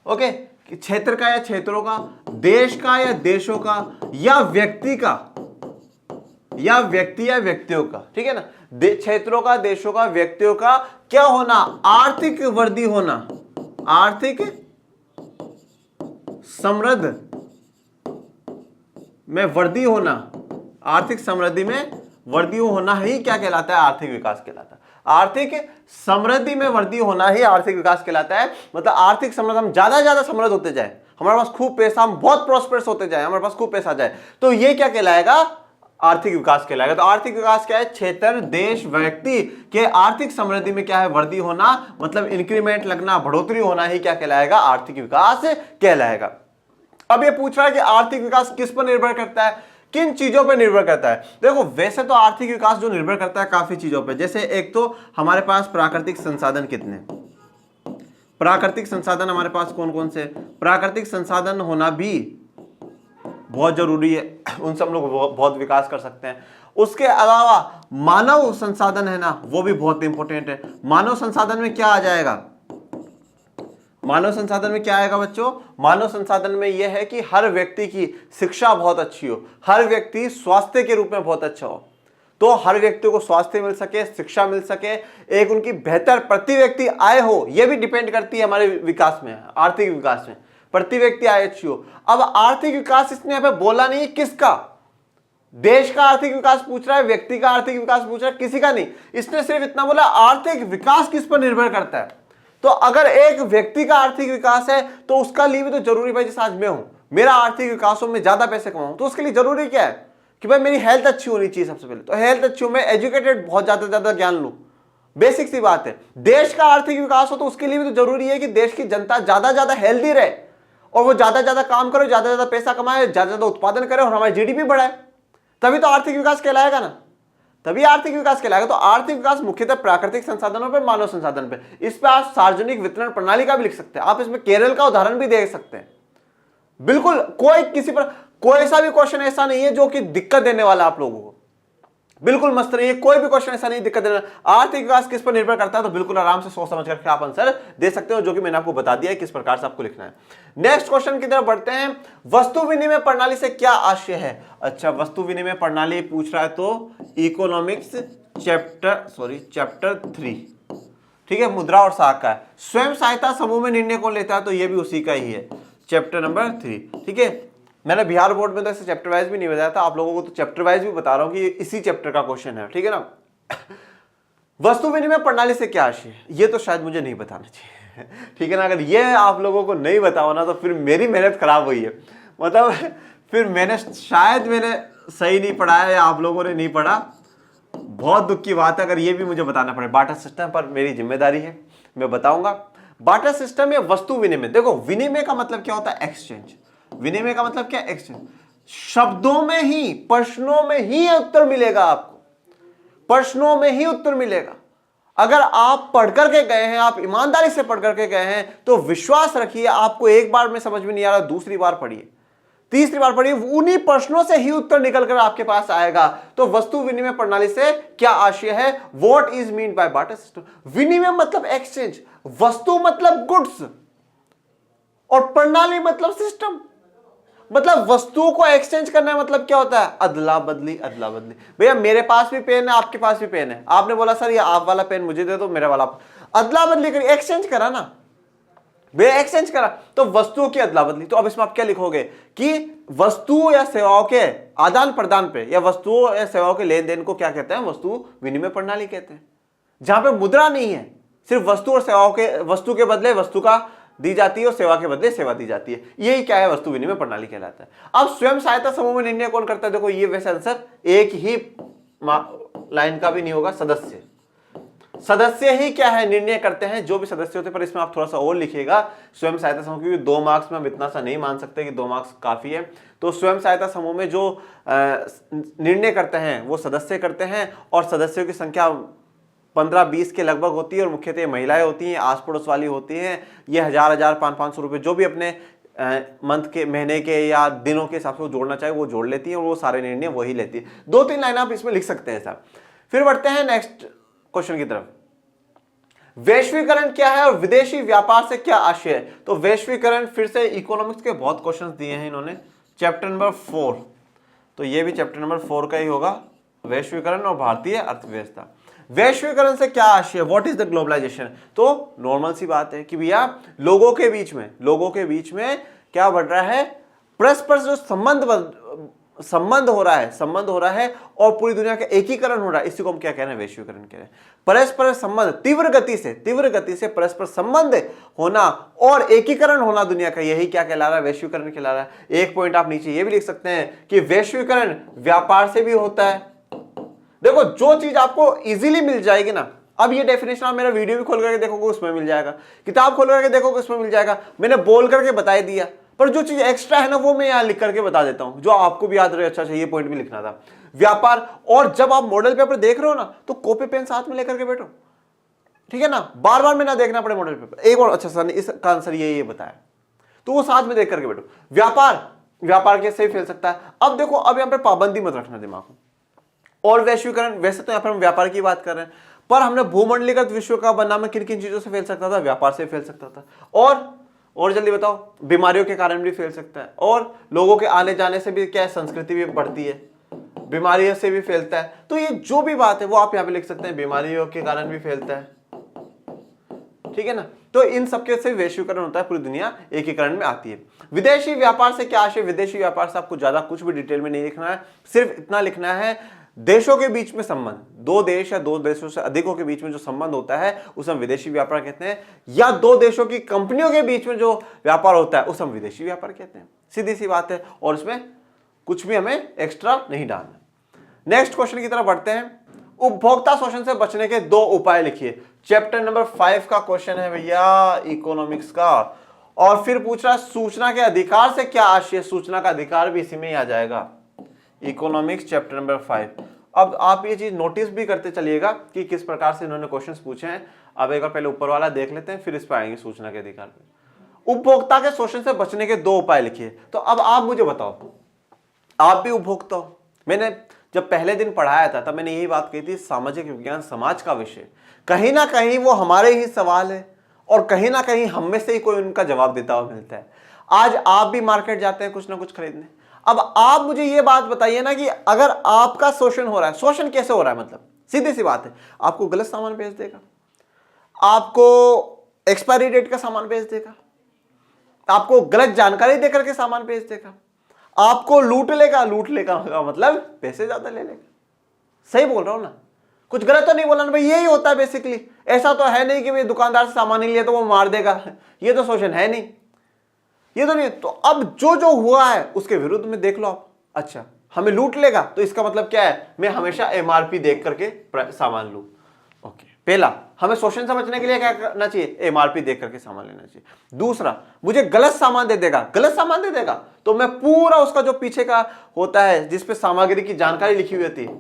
ओके, क्षेत्र का या क्षेत्रों का, देश का या देशों का, या व्यक्ति का या व्यक्ति या व्यक्तियों का, ठीक है ना। क्षेत्रों का, देशों का, व्यक्तियों का क्या होना, आर्थिक वृद्धि होना, आर्थिक समृद्ध में वृद्धि होना, आर्थिक समृद्धि में वृद्धि होना ही क्या कहलाता है, आर्थिक विकास कहलाता है। आर्थिक समृद्धि में वृद्धि होना ही आर्थिक विकास कहलाता है। मतलब आर्थिक समृद्धि, हम ज्यादा समृद्ध होते जाए, हमारे पास खूब पैसा, हम बहुत प्रॉस्पेरस होते जाए, हमारे पास खूब पैसा जाए, तो ये क्या कहलाएगा, आर्थिक विकास कहलाएगा। तो आर्थिक विकास क्या है, क्षेत्र, देश, व्यक्ति के आर्थिक समृद्धि में क्या है, वृद्धि होना, मतलब इंक्रीमेंट लगना, बढ़ोतरी होना ही क्या कहलाएगा, आर्थिक विकास कहलाएगा। अब ये पूछ रहा है कि आर्थिक विकास किस पर निर्भर करता है, किन चीजों पर निर्भर करता है। देखो वैसे तो आर्थिक विकास जो निर्भर करता है काफी चीजों पर, जैसे एक तो हमारे पास प्राकृतिक संसाधन कितने, प्राकृतिक संसाधन हमारे पास कौन कौन से, प्राकृतिक संसाधन होना भी बहुत जरूरी है, उनसे हम लोग बहुत विकास कर सकते हैं। उसके अलावा मानव संसाधन है ना, वो भी बहुत इंपॉर्टेंट है। मानव संसाधन में क्या आ जाएगा, मानव संसाधन में क्या आएगा बच्चों, मानव संसाधन में यह है कि हर व्यक्ति की शिक्षा बहुत अच्छी हो, हर व्यक्ति स्वास्थ्य के रूप में बहुत अच्छा हो, तो हर व्यक्ति को स्वास्थ्य मिल सके, शिक्षा मिल सके, एक उनकी बेहतर प्रति व्यक्ति आय हो, यह भी डिपेंड करती है हमारे विकास में, आर्थिक विकास में, प्रति व्यक्ति आय अच्छी हो। अब आर्थिक विकास इसने यहां पे बोला नहीं किसका, देश का आर्थिक विकास पूछ रहा है, व्यक्ति का आर्थिक विकास पूछ रहा है, किसी का नहीं, इसने सिर्फ इतना बोला आर्थिक विकास किस पर निर्भर करता है। तो अगर एक व्यक्ति का आर्थिक विकास है तो उसका लिए भी तो जरूरी, भाई जैसे आज मैं हूं, मेरा आर्थिक विकास हो, मैं ज्यादा पैसे कमाऊं, तो उसके लिए जरूरी क्या है कि भाई मेरी हेल्थ अच्छी होनी चाहिए सबसे पहले, तो हेल्थ अच्छी हो, मैं एजुकेटेड, बहुत ज्यादा ज्ञान लूं, बेसिक सी बात है। देश का आर्थिक विकास हो तो उसके लिए भी तो जरूरी है कि देश की जनता ज्यादा हेल्दी रहे और वो ज्यादा काम करे, ज्यादा पैसा कमाए, ज्यादा उत्पादन करे और हमारी जीडीपी बढ़ाए, तभी तो आर्थिक विकास कहलाएगा ना, तभी आर्थिक विकास कहलाएगा। तो आर्थिक विकास मुख्यतः प्राकृतिक संसाधनों पर, मानव संसाधन पर, इस पर आप सार्वजनिक वितरण प्रणाली का भी लिख सकते हैं, आप इसमें केरल का उदाहरण भी दे सकते हैं। बिल्कुल कोई किसी पर कोई ऐसा भी क्वेश्चन ऐसा नहीं है जो कि दिक्कत देने वाला आप लोगों को, बिल्कुल मस्त रहिए, कोई भी क्वेश्चन ऐसा नहीं दिक्कत देना। आर्थिक विकास किस पर निर्भर करता है, तो बिल्कुल आराम से सोच समझ करके आप आंसर दे सकते हो, जो कि मैंने आपको बता दिया है किस प्रकार से आपको लिखना है। नेक्स्ट क्वेश्चन की तरफ बढ़ते हैं, वस्तु विनिमय प्रणाली से क्या आशय है। अच्छा, वस्तु विनिमय प्रणाली पूछ रहा है तो इकोनॉमिक्स चैप्टर 3, ठीक है, मुद्रा और साख का है। स्वयं सहायता समूह में निर्णय कौन लेता है, तो ये भी उसी का ही है, चैप्टर नंबर 3, ठीक है। मैंने बिहार बोर्ड में तो ऐसे चैप्टर वाइज भी नहीं बताया था, आप लोगों को तो चैप्टर वाइज भी बता रहा हूं कि इसी चैप्टर का क्वेश्चन है, ठीक है ना। वस्तु विनिमय प्रणाली से क्या आशय है, ये तो शायद मुझे नहीं बताना चाहिए, ठीक है ना। अगर ये आप लोगों को नहीं बताओ ना तो फिर मेरी मेहनत खराब हुई है, मतलब फिर मैंने सही नहीं पढ़ा है या आप लोगों ने नहीं पढ़ा, बहुत दुख की बात है। अगर ये भी मुझे बताना पड़े, बार्टर सिस्टम पर मेरी जिम्मेदारी है, मैं बताऊंगा। बार्टर सिस्टम या वस्तु विनिमय, देखो विनिमय का मतलब क्या होता है, एक्सचेंज। विनिमय का मतलब क्या, एक्सचेंज। शब्दों में ही, प्रश्नों में ही उत्तर मिलेगा आपको, प्रश्नों में ही उत्तर मिलेगा। अगर आप पढ़ करके गए हैं, आप ईमानदारी से पढ़ करके गए हैं, तो विश्वास रखिए आपको एक बार में समझ में नहीं आ रहा, दूसरी बार पढ़िए, तीसरी बार पढ़िए, उन्हीं प्रश्नों से ही उत्तर निकल कर आपके पास आएगा। तो वस्तु विनिमय प्रणाली से क्या आशय है, what is mean by barter system. विनिमय मतलब एक्सचेंज, वस्तु मतलब गुड्स, और प्रणाली मतलब सिस्टम। मतलब वस्तुओं को एक्सचेंज करना मतलब क्या होता है, अदला बदली, अदला बदली। भैया मेरे पास भी पेन है, आपके पास भी पेन है, आपने बोला सर ये आप वाला पेन मुझे दे दो, मेरा वाला, अदला बदली करी, एक्सचेंज करा ना भैया, एक्सचेंज करा, तो वस्तुओं की अदला बदली। तो अब इसमें आप क्या लिखोगे कि वस्तु या सेवाओं के आदान प्रदान पे या वस्तुओं या सेवाओं के लेन देन को क्या कहते हैं, वस्तु विनिमय प्रणाली कहते हैं। जहां पे मुद्रा नहीं है, सिर्फ वस्तु और सेवाओं के, वस्तु के बदले वस्तु का दी जाती है और सेवा के बदले सेवा दी जाती है, यही क्या है, वस्तु विनिमय प्रणाली कहलाता है। अब स्वयं सहायता समूह में निर्णय कौन करता है, देखो ये वैसे आंसर एक ही लाइन का भी नहीं होगा, सदस्य, सदस्य ही क्या है, निर्णय करते हैं, जो भी सदस्य होते हैं। पर इसमें आप थोड़ा सा और लिखिएगा, स्वयं सहायता समूह, क्योंकि 2 मार्क्स में हम इतना सा नहीं मान सकते कि 2 मार्क्स काफी है। तो स्वयं सहायता समूह में जो निर्णय करते हैं वो सदस्य करते हैं, और सदस्यों की संख्या 15-20 के लगभग होती है, और मुख्यतः महिलाएं होती हैं, आस पड़ोस वाली होती हैं। ये 1000 500 रुपए जो भी अपने मंथ के, महीने के या दिनों के हिसाब से जोड़ना चाहे वो जोड़ लेती है, और वो सारे निर्णय वही लेती है। 2-3 लाइन आप इसमें लिख सकते हैं साहब। फिर बढ़ते हैं नेक्स्ट क्वेश्चन की तरफ। वैश्वीकरण क्या है और विदेशी व्यापार से क्या आशय है? तो वैश्वीकरण, फिर से इकोनॉमिक्स के बहुत क्वेश्चंस दिए हैं इन्होंने, चैप्टर नंबर 4, तो ये भी चैप्टर नंबर 4 का ही होगा, वैश्वीकरण और भारतीय अर्थव्यवस्था। वैश्वीकरण से क्या आशय, व्हाट इज द ग्लोबलाइजेशन? तो नॉर्मल सी बात है कि भैया लोगों के बीच में क्या बढ़ रहा है, परस्पर जो संबंध हो रहा है और पूरी दुनिया का एकीकरण हो रहा है, इसी को हम क्या कह रहे हैं, वैश्वीकरण कह रहे हैं। परस्पर संबंध, तीव्र गति से परस्पर संबंध होना और एकीकरण होना दुनिया का, यही क्या कहला रहा है, वैश्वीकरण कहला रहा है। एक पॉइंट आप नीचे ये भी लिख सकते हैं कि वैश्वीकरण व्यापार से भी होता है। देखो जो चीज आपको इजीली मिल जाएगी ना, अब ये डेफिनेशन आप मेरा वीडियो भी खोल करके देखोगे उसमें मिल जाएगा, किताब खोल करके देखोगे उसमें मिल जाएगा, मैंने बोल करके बता दिया, पर जो चीज एक्स्ट्रा है ना वो मैं यहां लिख करके बता देता हूं, जो आपको भी याद रहे। अच्छा ये पॉइंट भी लिखना था, व्यापार। और जब आप मॉडल पेपर देख रहे हो ना तो कॉपी पेन साथ में लेकर के बैठो, ठीक है ना, बार बार में ना देखना पड़े मॉडल पेपर। एक और अच्छा सर ने इसका आंसर ये बताया, तो वो साथ में देख करके बैठो। व्यापार कैसे ही फैल सकता है। अब देखो, अब यहां पर पाबंदी मत रखना दिमाग में। और वैश्वीकरण, वैसे तो यहां पर हम व्यापार की बात कर रहे हैं, पर हमने भूमंडलीकृत विश्व का बनना में किन किन चीजों से फैल सकता था, व्यापार से फैल सकता था। और जल्दी बताओ, बीमारियों के कारण भी फैल सकता है, और लोगों के आने जाने से भी क्या है, संस्कृति भी बढ़ती है, बीमारियों से भी फैलता है। तो ये जो भी बात है वो आप यहां पे लिख सकते हैं, बीमारियों के कारण भी फैलता है, ठीक है ना। तो इन सबके से वैश्वीकरण होता है, पूरी दुनिया एकीकरण में आती है। विदेशी व्यापार से क्या आशय, विदेशी व्यापार से आपको ज्यादा कुछ भी डिटेल में नहीं लिखना है, सिर्फ इतना लिखना है, देशों के बीच में संबंध, दो देश या दो देशों से अधिकों के बीच में जो संबंध होता है उसे हम विदेशी व्यापार कहते हैं, या दो देशों की कंपनियों के बीच में जो व्यापार होता है उसे हम विदेशी व्यापार कहते हैं। सीधी सी बात है, और इसमें कुछ भी हमें एक्स्ट्रा नहीं डालना। नेक्स्ट क्वेश्चन की तरफ बढ़ते हैं। उपभोक्ता शोषण से बचने के 2 उपाय लिखिए। चैप्टर नंबर 5 का क्वेश्चन है भैया, इकोनॉमिक्स का। और फिर पूछ रहा सूचना के अधिकार से क्या आशय, सूचना का अधिकार भी इसी में ही आ जाएगा, इकोनॉमिक्स चैप्टर नंबर 5। अब आप ये चीज नोटिस भी करते चलिएगा कि किस प्रकार से इन्होंने क्वेश्चंस पूछे हैं। अब एक बार पहले ऊपर वाला देख लेते हैं, फिर इस पर आएंगे सूचना के अधिकार पे। उपभोक्ता के शोषण से बचने के 2 उपाय लिखिए। तो अब आप मुझे बताओ, आप भी उपभोक्ता हो। मैंने जब पहले दिन पढ़ाया था तब मैंने यही बात कही थी, सामाजिक विज्ञान समाज का विषय, कहीं ना कहीं वो हमारे ही सवाल है और कहीं ना कहीं हम में से ही कोई उनका जवाब देता हुआ मिलता है। आज आप भी मार्केट जाते हैं कुछ ना कुछ खरीदने। अब आप मुझे ये बात बताइए ना कि अगर आपका शोषण हो रहा है, शोषण कैसे हो रहा है, मतलब सीधी सी बात है, आपको गलत सामान बेच देगा, आपको एक्सपायरी डेट का सामान बेच देगा, आपको गलत जानकारी देकर के सामान बेच देगा, आपको लूट लेगा मतलब पैसे ज्यादा ले लेगा। सही बोल रहा हूं ना, कुछ गलत तो नहीं बोला ना भाई, यही होता है बेसिकली। ऐसा तो है नहीं कि भाई दुकानदार से सामान नहीं लिया तो वो मार देगा, ये तो शोषण है नहीं, ये तो नहीं। तो अब जो हुआ है उसके विरुद्ध में देख लो आप। अच्छा, हमें लूट लेगा तो इसका मतलब क्या है, मैं हमेशा एमआरपी देख करके सामान लूं। ओके, पहला, हमें शोषण से बचने के लिए क्या करना चाहिए, एमआरपी देख करके सामान लेना चाहिए। दूसरा, मुझे गलत सामान दे देगा तो मैं पूरा उसका जो पीछे का होता है जिसपे सामग्री की जानकारी लिखी हुई होती है,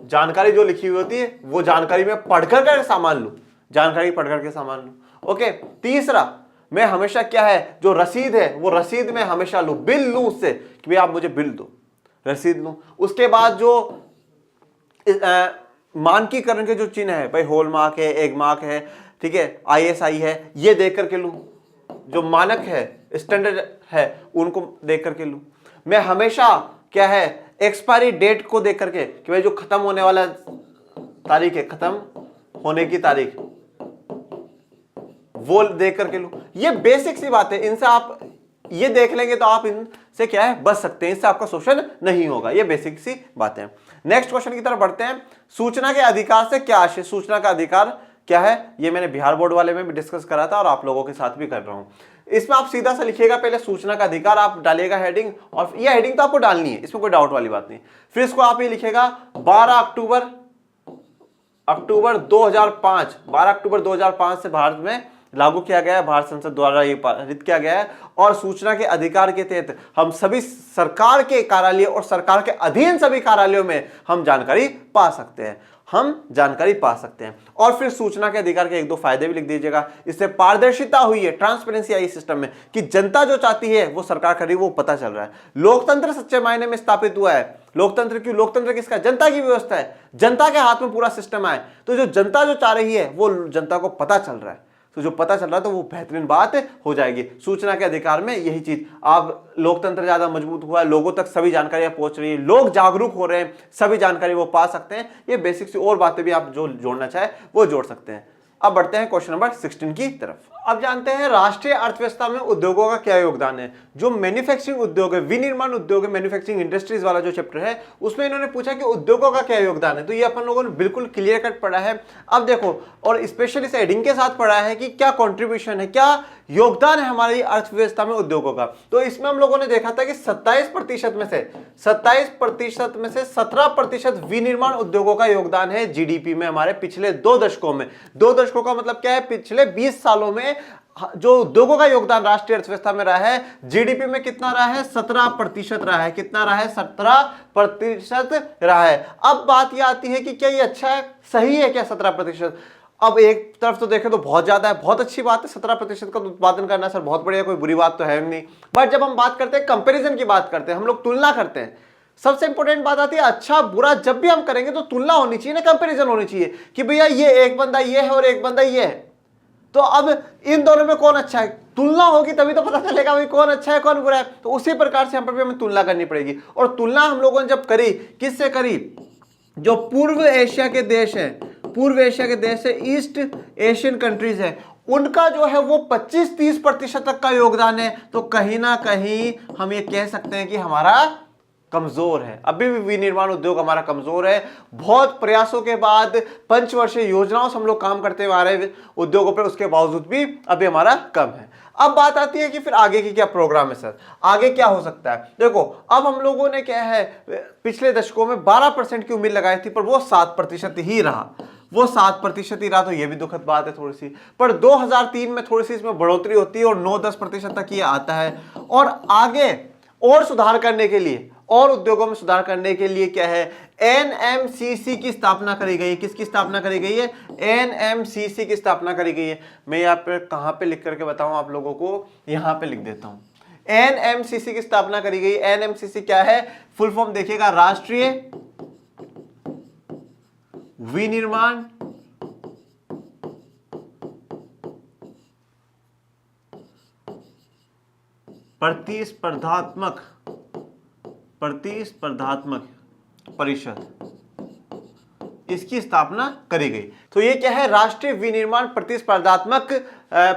जानकारी जो लिखी हुई होती है वो जानकारी में पढ़ करके सामान लूं, जानकारी पढ़ करके सामान लूं। ओके, तीसरा, मैं हमेशा क्या है, जो रसीद है वो रसीद में हमेशा लूं, बिल लूं उससे कि भाई आप मुझे बिल दो, रसीद लूं। उसके बाद जो मानकीकरण के जो चिन्ह है, भाई हॉलमार्क है, एग मार्क है, ठीक है, आईएसआई है, ये देख करके लूं, जो मानक है, स्टैंडर्ड है, उनको देख करके लूं। मैं हमेशा क्या है, एक्सपायरी डेट को देख करके कि भाई जो खत्म होने वाला तारीख है, खत्म होने की तारीख, वो देख करके लूं। ये बेसिक सी बात है, इनसे आप ये देख लेंगे तो आप इनसे क्या है, बच सकते हैं, इससे आपका शोषण नहीं होगा। ये बेसिक सी बातें। नेक्स्ट क्वेश्चन की तरफ बढ़ते हैं। सूचना के अधिकार से क्या आशय, सूचना का अधिकार क्या है, ये मैंने बिहार बोर्ड वाले में भी डिस्कस करा था और आप लोगों के साथ भी कर रहा हूं। इसमें आप सीधा सा लिखिएगा, पहले सूचना का अधिकार आप डालिएगा हेडिंग, और ये हेडिंग तो आपको डालनी है, इसमें कोई डाउट वाली बात नहीं। फिर इसको आप ये लिखिएगा 12 अक्टूबर 2005 से भारत में लागू किया गया है, भारत संसद द्वारा ये पारित किया गया है। और सूचना के अधिकार के तहत हम सभी सरकार के कार्यालय और सरकार के अधीन सभी कार्यालयों में हम जानकारी पा सकते हैं, हम जानकारी पा सकते हैं। और फिर सूचना के अधिकार के एक दो फायदे भी लिख दीजिएगा। इससे पारदर्शिता हुई है, ट्रांसपेरेंसी आई सिस्टम में, कि जनता जो चाहती है वो सरकार कर रही है, वो पता चल रहा है। लोकतंत्र सच्चे मायने में स्थापित हुआ है। लोकतंत्र क्यों? लोकतंत्र किसका? जनता की व्यवस्था है, जनता के हाथ में पूरा सिस्टम है। तो जो जनता जो चाह रही है वो जनता को पता चल रहा है, तो जो पता चल रहा है तो वो बेहतरीन बात हो जाएगी। सूचना के अधिकार में यही चीज, आप लोकतंत्र ज्यादा मजबूत हुआ है, लोगों तक सभी जानकारियां पहुंच रही है, लोग जागरूक हो रहे हैं, सभी जानकारी वो पा सकते हैं। ये बेसिक सी और बातें भी आप जो जोड़ना चाहे वो जोड़ सकते हैं। अब बढ़ते हैं क्वेश्चन नंबर 16 की तरफ। अब जानते हैं राष्ट्रीय अर्थव्यवस्था में उद्योगों का क्या योगदान है। जो मैन्युफैक्चरिंग उद्योग है, विनिर्माण उद्योग है, मैन्युफैक्चरिंग इंडस्ट्रीज वाला जो चैप्टर है, उसमें इन्होंने पूछा कि उद्योगों का क्या योगदान है। तो ये अपन लोगों ने बिल्कुल क्लियर कट पढ़ा है। अब देखो, और स्पेशली इस हेडिंग के साथ पढ़ा है कि क्या कॉन्ट्रीब्यूशन है, क्या योगदान है हमारी अर्थव्यवस्था में उद्योगों का। तो इसमें हम लोगों ने देखा था कि 27% में से 17% विनिर्माण उद्योगों का योगदान है जीडीपी में हमारे पिछले 2 दशकों में। 2 दशकों का मतलब क्या है? पिछले 20 सालों में जो उद्योगों का योगदान राष्ट्रीय अर्थव्यवस्था में रहा है, जीडीपी में कितना रहा है? 17% रहा है। कितना रहा है? 17% रहा है। अब बात यह आती है कि क्या ये अच्छा है, सही है क्या 17%? अब एक तरफ तो देखें तो बहुत ज्यादा है, बहुत अच्छी बात है 17% का उत्पादन करना सर, बहुत बढ़िया, कोई बुरी बात तो है नहीं। बट जब हम बात करते हैं कंपैरिजन की बात करते हैं, हम लोग तुलना करते हैं, सबसे इंपॉर्टेंट बात आती है अच्छा बुरा जब भी हम करेंगे तो तुलना होनी चाहिए ना, कंपैरिजन होनी चाहिए कि भैया ये एक बंदा ये है और एक बंदा ये है, तो अब इन दोनों में कौन अच्छा है? तुलना होगी तभी तो पता चलेगा भाई कौन अच्छा है कौन बुरा है। तो उसी प्रकार से यहाँ पर भी हमें तुलना करनी पड़ेगी। और तुलना हम लोगों ने जब करी, किससे करी? जो पूर्व एशिया के देश है, पूर्व एशिया के देश है, ईस्ट एशियन कंट्रीज है, उनका जो है वो 25-30% तक का योगदान है। तो कहीं ना कहीं हम ये कह सकते हैं कि हमारा कमजोर है, अभी भी विनिर्माण उद्योग हमारा कमजोर है। बहुत प्रयासों के बाद, पंचवर्षीय योजनाओं से हम लोग काम करते हुए आ रहे हैं उद्योगों पर, उसके बावजूद भी अभी हमारा कम है। अब बात आती है कि फिर आगे की क्या प्रोग्राम है सर, आगे क्या हो सकता है। देखो, अब हम लोगों ने क्या है, पिछले दशकों में 12% की उम्मीद लगाई थी, पर वो 7% ही रहा, वो 7% ही रहा। तो ये भी दुखद बात है थोड़ी सी। पर 2003 में थोड़ी सी इसमें बढ़ोतरी होती है और 9-10% तक ये आता है। और आगे और सुधार करने के लिए, और उद्योगों में सुधार करने के लिए क्या है, एनएमसीसी की स्थापना करी गई है। किसकी स्थापना करी गई है? एनएमसीसी की स्थापना करी गई है। मैं यहाँ पे कहां पे लिख करके बताऊं आप लोगों को, यहां पे लिख देता हूं। एनएमसीसी की स्थापना करी गई। एनएमसीसी क्या है? फुल फॉर्म देखिएगा, राष्ट्रीय विनिर्माण प्रतिस्पर्धात्मक परिषद, इसकी स्थापना करी गई। तो ये क्या है? राष्ट्रीय विनिर्माण प्रतिस्पर्धात्मक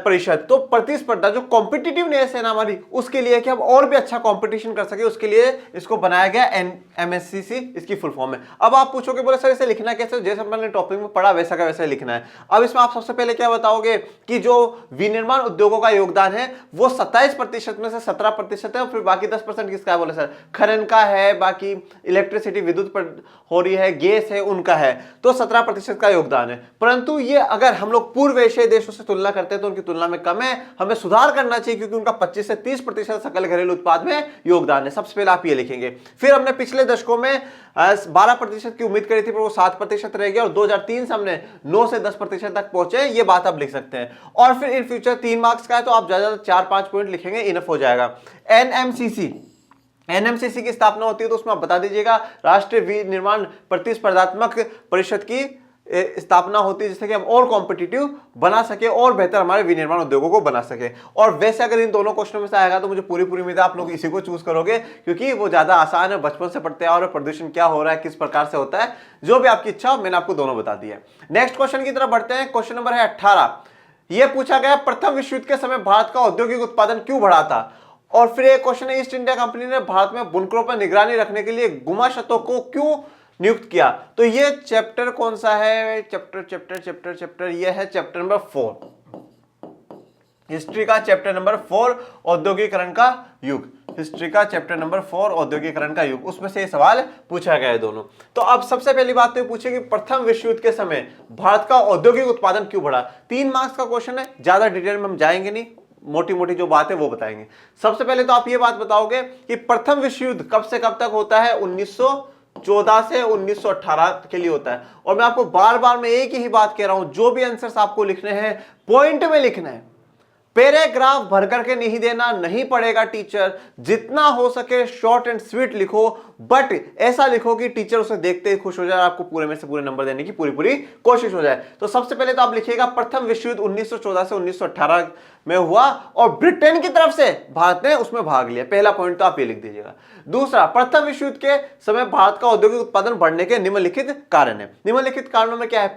परिषद। तो प्रतिस्पर्धा, जो कॉम्पिटिटिवनेस है ना हमारी, उसके लिए कि हम और भी अच्छा कंपटीशन कर सके, उसके लिए इसको बनाया गया एनएमसीसी, इसकी फुल फॉर्म है। अब आप पूछोगे बोले सर इसे लिखना कैसे? जैसे मैंने टॉपिक में पढ़ा वैसा का वैसा लिखना है। अब इसमें आप सबसे पहले क्या बताओगे कि जो विनिर्माण उद्योगों का योगदान है वो 27% में से 17% है, और फिर बाकी 10% किसका है? बोले सर खनन का है, बाकी इलेक्ट्रिसिटी विद्युत पर हो रही है, गैस है, उनका है। तो 17% का योगदान है। परंतु ये अगर हम लोग पूर्व एशियाई देशों से तुलना करते हैं तो उनकी तुलना में कम है, हमें सुधार करना चाहिए, क्योंकि उनका 25 से 30% सकल घरेलू उत्पाद में योगदान है। सबसे पहले आप ये लिखेंगे। फिर हमने पिछले दशकों में 12% की उम्मीद करी थी, पर वो 7% रह गया, और 2003 से हमने 9 से 10% तक पहुंचे। ये बात आप लिख सकते हैं। और फिर इन फ्यूचर 3 मार्क्स का है, तो आप ज्यादा 4-5 पॉइंट लिखेंगे, इनफ हो जाएगा। एनएमसीसी की स्थापना होती है तो उसमें आप बता दीजिएगा, राष्ट्रीय विनिर्माण प्रतिस्पर्धात्मक परिषद की स्थापना होती है, जिससे कि हम और कॉम्पिटिटिव बना सके और बेहतर हमारे विनिर्माण उद्योगों को बना सके। और वैसे अगर इन दोनों क्वेश्चनों में से आएगा तो मुझे पूरी उम्मीद है आप लोग इसी को चूज करोगे, क्योंकि वो ज्यादा आसान है, बचपन से पढ़ते आ रहे हो, प्रदूषण क्या हो रहा है, किस प्रकार से होता है, जो भी आपकी इच्छा हो, मैंने आपको दोनों बता दिया। नेक्स्ट क्वेश्चन की तरफ बढ़ते हैं। क्वेश्चन नंबर है 18। यह पूछा गया, प्रथम विश्व युद्ध के समय भारत का औद्योगिक उत्पादन क्यों बढ़ा था? और फिर एक क्वेश्चन है, ईस्ट इंडिया कंपनी ने भारत में बुनकरों पर निगरानी रखने के लिए गुमाशतों को क्यों नियुक्त किया? तो ये चैप्टर कौन सा है? चैप्टर ये है चैप्टर नंबर 4, हिस्ट्री का चैप्टर नंबर 4, औद्योगिकरण का युग। हिस्ट्री का चैप्टर नंबर 4 औद्योगिकरण का युग, उसमें से ये सवाल पूछा गया है दोनों। तो अब सबसे पहली बात तो ये पूछे कि प्रथम विश्व युद्ध के समय भारत का औद्योगिक उत्पादन क्यों बढ़ा। 3 मार्क्स का क्वेश्चन है, ज्यादा डिटेल में हम जाएंगे नहीं, मोटी मोटी जो बात है वो बताएंगे। सबसे पहले तो आप ये बात बताओगे कि प्रथम विश्व युद्ध कब से कब तक होता है, 1914 से 1918 के लिए होता है। और मैं आपको बार बार मैं एक ही बात कह रहा हूं, जो भी आंसर्स आपको लिखने हैं पॉइंट में लिखना है, पैराग्राफ भर करके नहीं देना, नहीं पड़ेगा टीचर। जितना हो सके शॉर्ट एंड स्वीट लिखो, बट ऐसा लिखो कि टीचर उसे देखते ही खुश हो जाए, आपको पूरे में से पूरे नंबर देने की पूरी कोशिश हो जाए। तो सबसे पहले तो आप लिखिएगा प्रथम विश्व युद्ध 1914 से 1918 में हुआ और ब्रिटेन की तरफ से भारत ने उसमें भाग लिया। पहला पॉइंट तो आप ये लिख दीजिएगा। दूसरा, प्रथम विश्व युद्ध के समय भारत का औद्योगिक उत्पादन बढ़ने के निम्नलिखित कारण है। निम्नलिखित कारणों में क्या है?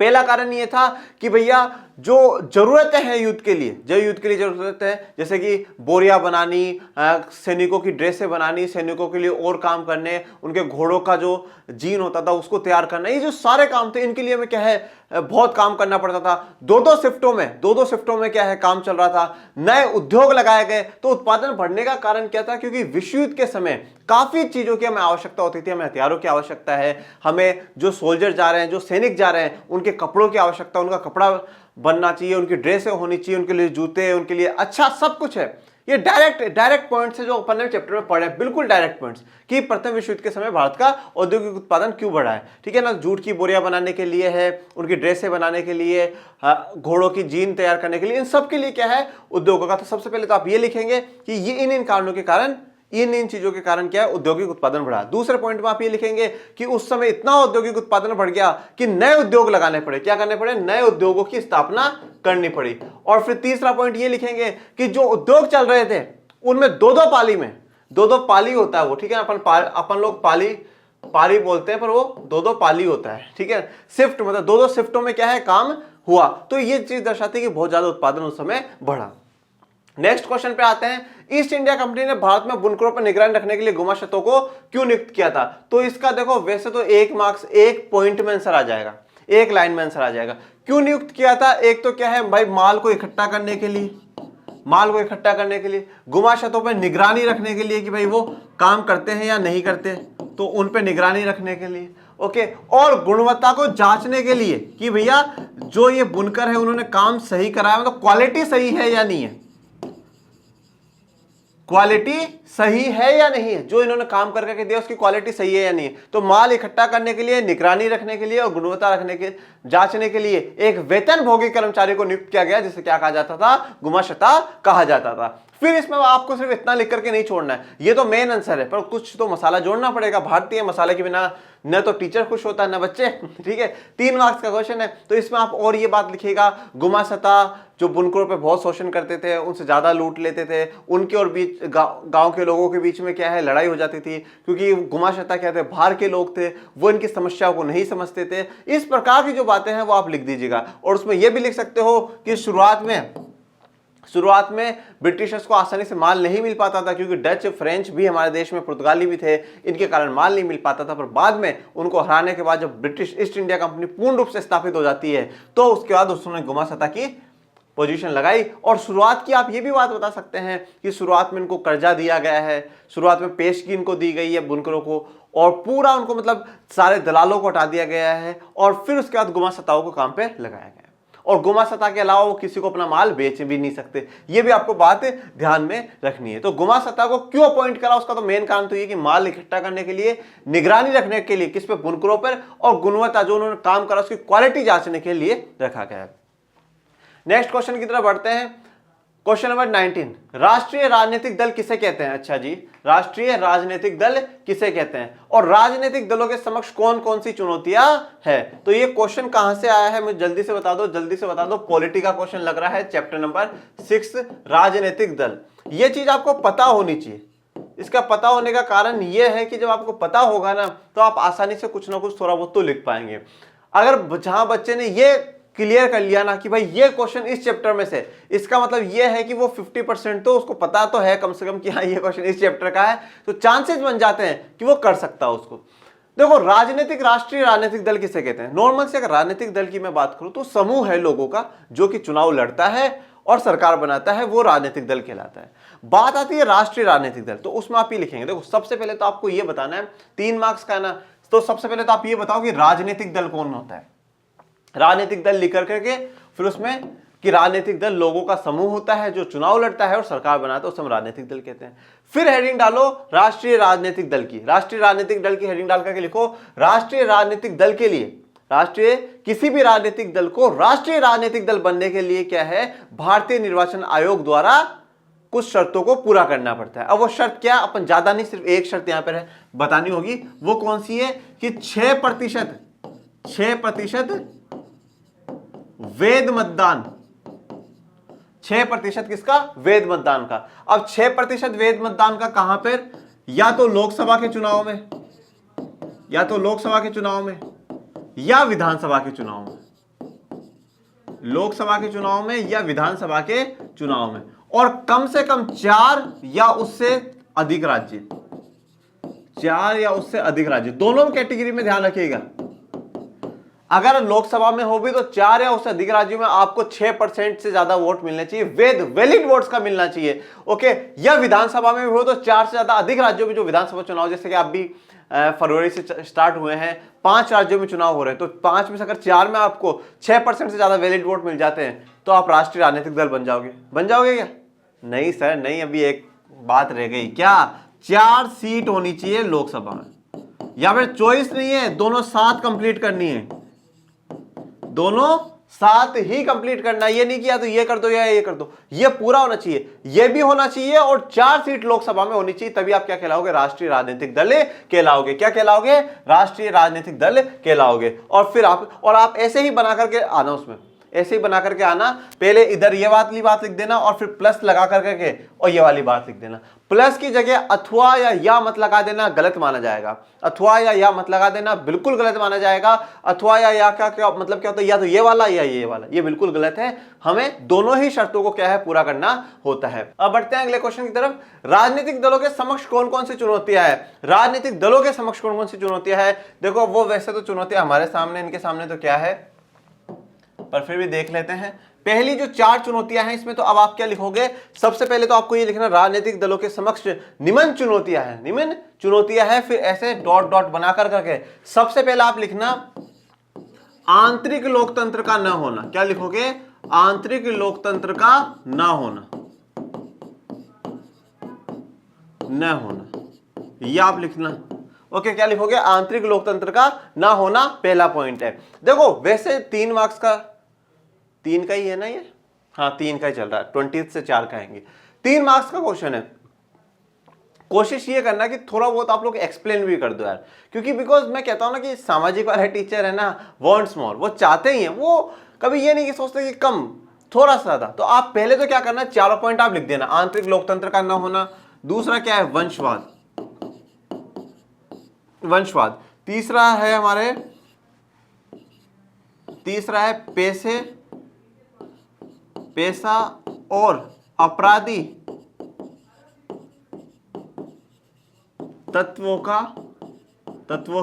पहला कारण ये था कि भैया जो जरूरतें हैं युद्ध के लिए, जो युद्ध के लिए जरूरत है, जैसे कि बोरियां बनानी, सैनिकों की ड्रेसें बनानी, सैनिकों के लिए और काम करने, उनके घोड़ों का जो जीन होता था उसको तैयार करना, ये जो सारे काम थे इनके लिए हमें क्या है बहुत काम करना पड़ता था। दो दो शिफ्टों में क्या है काम चल रहा था। नए उद्योग लगाए गए। तो उत्पादन बढ़ने का कारण क्या था? क्योंकि विश्व युद्ध के समय काफी चीजों की हमें आवश्यकता होती थी। हमें हथियारों की आवश्यकता है, हमें जो सोल्जर जा रहे हैं, जो सैनिक जा रहे हैं, उनके कपड़ों की आवश्यकता, उनका कपड़ा बनना चाहिए, उनकी ड्रेसें होनी चाहिए, उनके लिए जूते, उनके लिए अच्छा सब कुछ है। ये डायरेक्ट पॉइंट्स है जो अपन ने चैप्टर में पढ़े, बिल्कुल डायरेक्ट पॉइंट्स कि प्रथम विश्व युद्ध के समय भारत का औद्योगिक उत्पादन क्यों बढ़ा है। ठीक है ना? जूट की बोरियां बनाने के लिए है, उनकी ड्रेसें बनाने के लिए, घोड़ों की जीन तैयार करने के लिए, इन सब के लिए क्या है उद्योगों का। तो सबसे पहले तो आप ये लिखेंगे कि ये इन कारणों के कारण, इन चीजों के कारण क्या है औद्योगिक उत्पादन बढ़ा। दूसरे पॉइंट में आप ये लिखेंगे कि उस समय इतना औद्योगिक उत्पादन बढ़ गया कि नए उद्योग लगाने पड़े। क्या करने पड़े? नए उद्योगों की स्थापना करनी पड़ी। और फिर तीसरा पॉइंट ये लिखेंगे कि जो उद्योग चल रहे थे उनमें दो दो पाली होता है वो। ठीक है, अपन लोग पाली बोलते हैं, पर वो दो पाली होता है। ठीक है, शिफ्ट मतलब दो शिफ्टों में क्या है काम हुआ। तो ये चीज दर्शाती है कि बहुत ज्यादा उत्पादन उस समय बढ़ा। नेक्स्ट क्वेश्चन पे आते हैं। ईस्ट इंडिया कंपनी ने भारत में बुनकरों पर निगरानी रखने के लिए गुमाश्तों को क्यों नियुक्त किया था? तो इसका देखो वैसे तो 1 मार्क्स 1 पॉइंट में आंसर आ जाएगा, 1 लाइन में आंसर आ जाएगा। क्यों नियुक्त किया था? एक तो क्या है भाई, माल को इकट्ठा करने के लिए, गुमाश्तों पर निगरानी रखने के लिए कि भाई वो काम करते हैं या नहीं करते, तो उन पर निगरानी रखने के लिए। ओके, और गुणवत्ता को जांचने के लिए कि भैया जो ये बुनकर है उन्होंने काम सही कराया, मतलब क्वालिटी सही है या नहीं है, क्वालिटी सही है या नहीं है, जो इन्होंने काम करके दिया उसकी क्वालिटी सही है या नहीं है। तो माल इकट्ठा करने के लिए, निगरानी रखने के लिए और गुणवत्ता रखने के जांचने के लिए एक वेतनभोगी कर्मचारी को नियुक्त किया गया, जिसे क्या कहा जाता था? गुमाश्ता कहा जाता था। फिर इसमें आपको सिर्फ इतना लिख करके नहीं छोड़ना है, ये तो मेन आंसर है, पर कुछ तो मसाला जोड़ना पड़ेगा। भारतीय मसाले के बिना न तो टीचर खुश होता है न बच्चे। ठीक है, 3 मार्क्स का क्वेश्चन है, तो इसमें आप और ये बात लिखिएगा, गुमाश्ता जो बुनकरों पे बहुत शोषण करते थे, उनसे ज्यादा लूट लेते थे, उनके और बीच गांव के लोगों के बीच में क्या है लड़ाई हो जाती थी, क्योंकि गुमाश्ता क्या थे, बाहर के लोग थे, वो इनकी समस्याओं को नहीं समझते थे। इस प्रकार की जो बातें हैं वो आप लिख दीजिएगा। और उसमें यह भी लिख सकते हो कि शुरुआत में ब्रिटिशर्स को आसानी से माल नहीं मिल पाता था, क्योंकि डच, फ्रेंच भी हमारे देश में, पुर्तगाली भी थे, इनके कारण माल नहीं मिल पाता था। पर बाद में उनको हराने के बाद जब ब्रिटिश ईस्ट इंडिया कंपनी पूर्ण रूप से स्थापित हो जाती है, तो उसके बाद उसने गुमाश्ता की पोजीशन लगाई। और शुरुआत की आप ये भी बात बता सकते हैं कि शुरुआत में इनको कर्जा दिया गया है, शुरुआत में पेशगी इनको दी गई है बुनकरों को, और पूरा उनको मतलब सारे दलालों को हटा दिया गया है, और फिर उसके बाद गुमाश्ताओं को काम पे लगाया गया। और गुमाश्ता के अलावा वो किसी को अपना माल बेच भी नहीं सकते। ये भी आपको बात ध्यान में रखनी है। तो गुमाश्ता को क्यों अपॉइंट करा, उसका तो मेन कारण तो ये कि माल इकट्ठा करने के लिए, निगरानी रखने के लिए, किस पे? बुनकरों पर, और गुणवत्ता जो उन्होंने काम करा उसकी क्वालिटी जांचने के लिए रखा गया है। नेक्स्ट क्वेश्चन की तरफ बढ़ते हैं। क्वेश्चन नंबर 19, राष्ट्रीय राजनीतिक दल किसे कहते हैं? अच्छा जी, राष्ट्रीय राजनीतिक दल किसे कहते हैं, और राजनीतिक दलों के समक्ष कौन कौन सी चुनौतियां है? तो ये क्वेश्चन कहां से आया है मुझे जल्दी से बता दो। पॉलिटी का क्वेश्चन लग रहा है, चैप्टर नंबर 6 राजनीतिक दल। ये चीज आपको पता होनी चाहिए। इसका पता होने का कारण यह है कि जब आपको पता होगा ना, तो आप आसानी से कुछ ना कुछ थोड़ा बहुत तो लिख पाएंगे। अगर जहां बच्चे ने ये क्लियर कर लिया ना कि भाई ये क्वेश्चन इस चैप्टर में से, इसका मतलब ये है कि वो 50% तो उसको पता तो है कम से कम कि हाँ ये क्वेश्चन इस चैप्टर का है, तो चांसेस बन जाते हैं कि वो कर सकता है उसको। देखो, राष्ट्रीय राजनीतिक दल किसे कहते हैं? नॉर्मल से अगर राजनीतिक दल की मैं बात करूं तो समूह है लोगों का जो कि चुनाव लड़ता है और सरकार बनाता है, वो राजनीतिक दल कहलाता है। बात आती है राष्ट्रीय राजनीतिक दल, तो उसमें आप ये लिखेंगे, देखो सबसे पहले तो आपको ये बताना है, 3 मार्क्स का है ना, तो सबसे पहले तो आप ये बताओ कि राजनीतिक दल कौन होता है। राजनीतिक दल लिख करके फिर उसमें कि राजनीतिक दल लोगों का समूह होता है जो चुनाव लड़ता है और सरकार बनाता है, उसे हम राजनीतिक दल कहते हैं। फिर हेडिंग डालो राष्ट्रीय राजनीतिक दल की, राष्ट्रीय राजनीतिक दल की हेडिंग डाल करके लिखो राष्ट्रीय राजनीतिक दल के लिए, राष्ट्रीय किसी भी राजनीतिक दल को राष्ट्रीय राजनीतिक दल बनने के लिए क्या है, भारतीय निर्वाचन आयोग द्वारा कुछ शर्तों को पूरा करना पड़ता है। अब वो शर्त क्या, अपन ज्यादा नहीं, सिर्फ एक शर्त यहां पर है बतानी होगी, वो कौन सी है कि 6% वैध मतदान, 6% किसका, वैध मतदान का। अब 6% वैध मतदान का कहां पर, या तो लोकसभा के चुनाव में, या तो लोकसभा के चुनाव में या विधानसभा के चुनाव में, लोकसभा के चुनाव में या विधानसभा के चुनाव में, और कम से कम 4 या उससे अधिक राज्य, 4 या उससे अधिक राज्य, दोनों कैटेगरी में ध्यान रखिएगा। अगर लोकसभा में हो भी तो 4 या उससे अधिक राज्यों में आपको 6% से ज्यादा वोट मिलने चाहिए, वैलिड वोट्स का मिलना चाहिए, ओके। या विधानसभा में भी हो तो 4 से ज्यादा अधिक राज्यों में जो विधानसभा चुनाव, जैसे कि आप भी फरवरी से स्टार्ट हुए हैं, 5 राज्यों में चुनाव हो रहे हैं, तो 5 में से अगर 4 में आपको 6% से ज्यादा वैलिड वोट मिल जाते हैं तो आप राष्ट्रीय राजनीतिक दल बन जाओगे। बन जाओगे क्या? नहीं सर नहीं, अभी एक बात रह गई, क्या, 4 सीट होनी चाहिए लोकसभा में, या फिर चॉइस नहीं है, दोनों साथ कंप्लीट करनी है, दोनों साथ ही कंप्लीट करना, ये नहीं किया तो ये कर दो या ये कर दो, ये पूरा होना चाहिए, ये भी होना चाहिए, और 4 सीट लोकसभा में होनी चाहिए, तभी आप क्या कहलाओगे, राष्ट्रीय राजनीतिक दल कहलाओगे। क्या कहलाओगे? राष्ट्रीय राजनीतिक दल कहलाओगे। और फिर आप ऐसे ही बना करके आना, उसमें ऐसे ही बना करके आना, पहले इधर ये वाली बात लिख देना और फिर प्लस लगा करके और ये वाली बात लिख देना। प्लस की जगह अथवा या मत लगा देना, गलत माना जाएगा। अथवा या मत लगा देना बिल्कुल गलत माना जाएगा। अथवा या क्या मतलब क्या होता है, या तो ये वाला या ये वाला, ये बिल्कुल गलत है। हमें दोनों ही शर्तों को क्या है, पूरा करना होता है। अब बढ़ते हैं अगले क्वेश्चन की तरफ। राजनीतिक दलों के समक्ष कौन कौन सी चुनौतियां है? राजनीतिक दलों के समक्ष कौन कौन सी चुनौतियां है? देखो वो वैसे तो चुनौतियां हमारे सामने, इनके सामने तो क्या है, पर फिर भी देख लेते हैं। पहली जो 4 चुनौतियां हैं इसमें तो अब आप क्या लिखोगे, सबसे पहले तो आपको ये लिखना, राजनीतिक दलों के समक्ष निम्न चुनौतियां हैं, निम्न चुनौतियां हैं, फिर ऐसे डॉट डॉट बना करके सबसे पहले आप लिखना आंतरिक लोकतंत्र का न होना। क्या लिखोगे? आंतरिक लोकतंत्र का न होना, न होना, यह आप लिखना, ओके। क्या लिखोगे? आंतरिक लोकतंत्र का ना होना, पहला पॉइंट है। देखो वैसे 3 मार्क्स का, 3 का ही है ना ये, हाँ 3 का ही चल रहा है, 20 से 4 का आएंगे, 3 मार्क्स का क्वेश्चन है। कोशिश ये करना कि थोड़ा बहुत आप लोग एक्सप्लेन भी कर दो यार, क्योंकि बिकॉज मैं कहता हूं ना कि सामाजिक वाले टीचर है ना, वांट्स मोर, वो चाहते ही हैं, वो कभी ये नहीं कि सोचते कि कम, थोड़ा सा ज्यादा। तो आप पहले तो क्या करना, 4 पॉइंट आप लिख देना, आंतरिक लोकतंत्र का ना होना, दूसरा क्या है, वंशवाद, वंशवाद, तीसरा है हमारे, तीसरा है पेशा और अपराधी तत्वों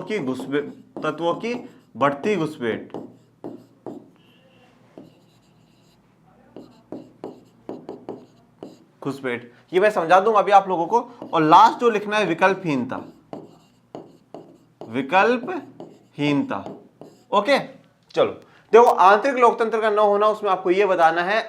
की बढ़ती घुसपैठ, ये मैं समझा दूंगा अभी आप लोगों को। और लास्ट जो लिखना है, विकल्पहीनता, विकल्पहीनता, ओके। चलो देखो, आंतरिक लोकतंत्र का न होना, उसमें आपको यह बताना है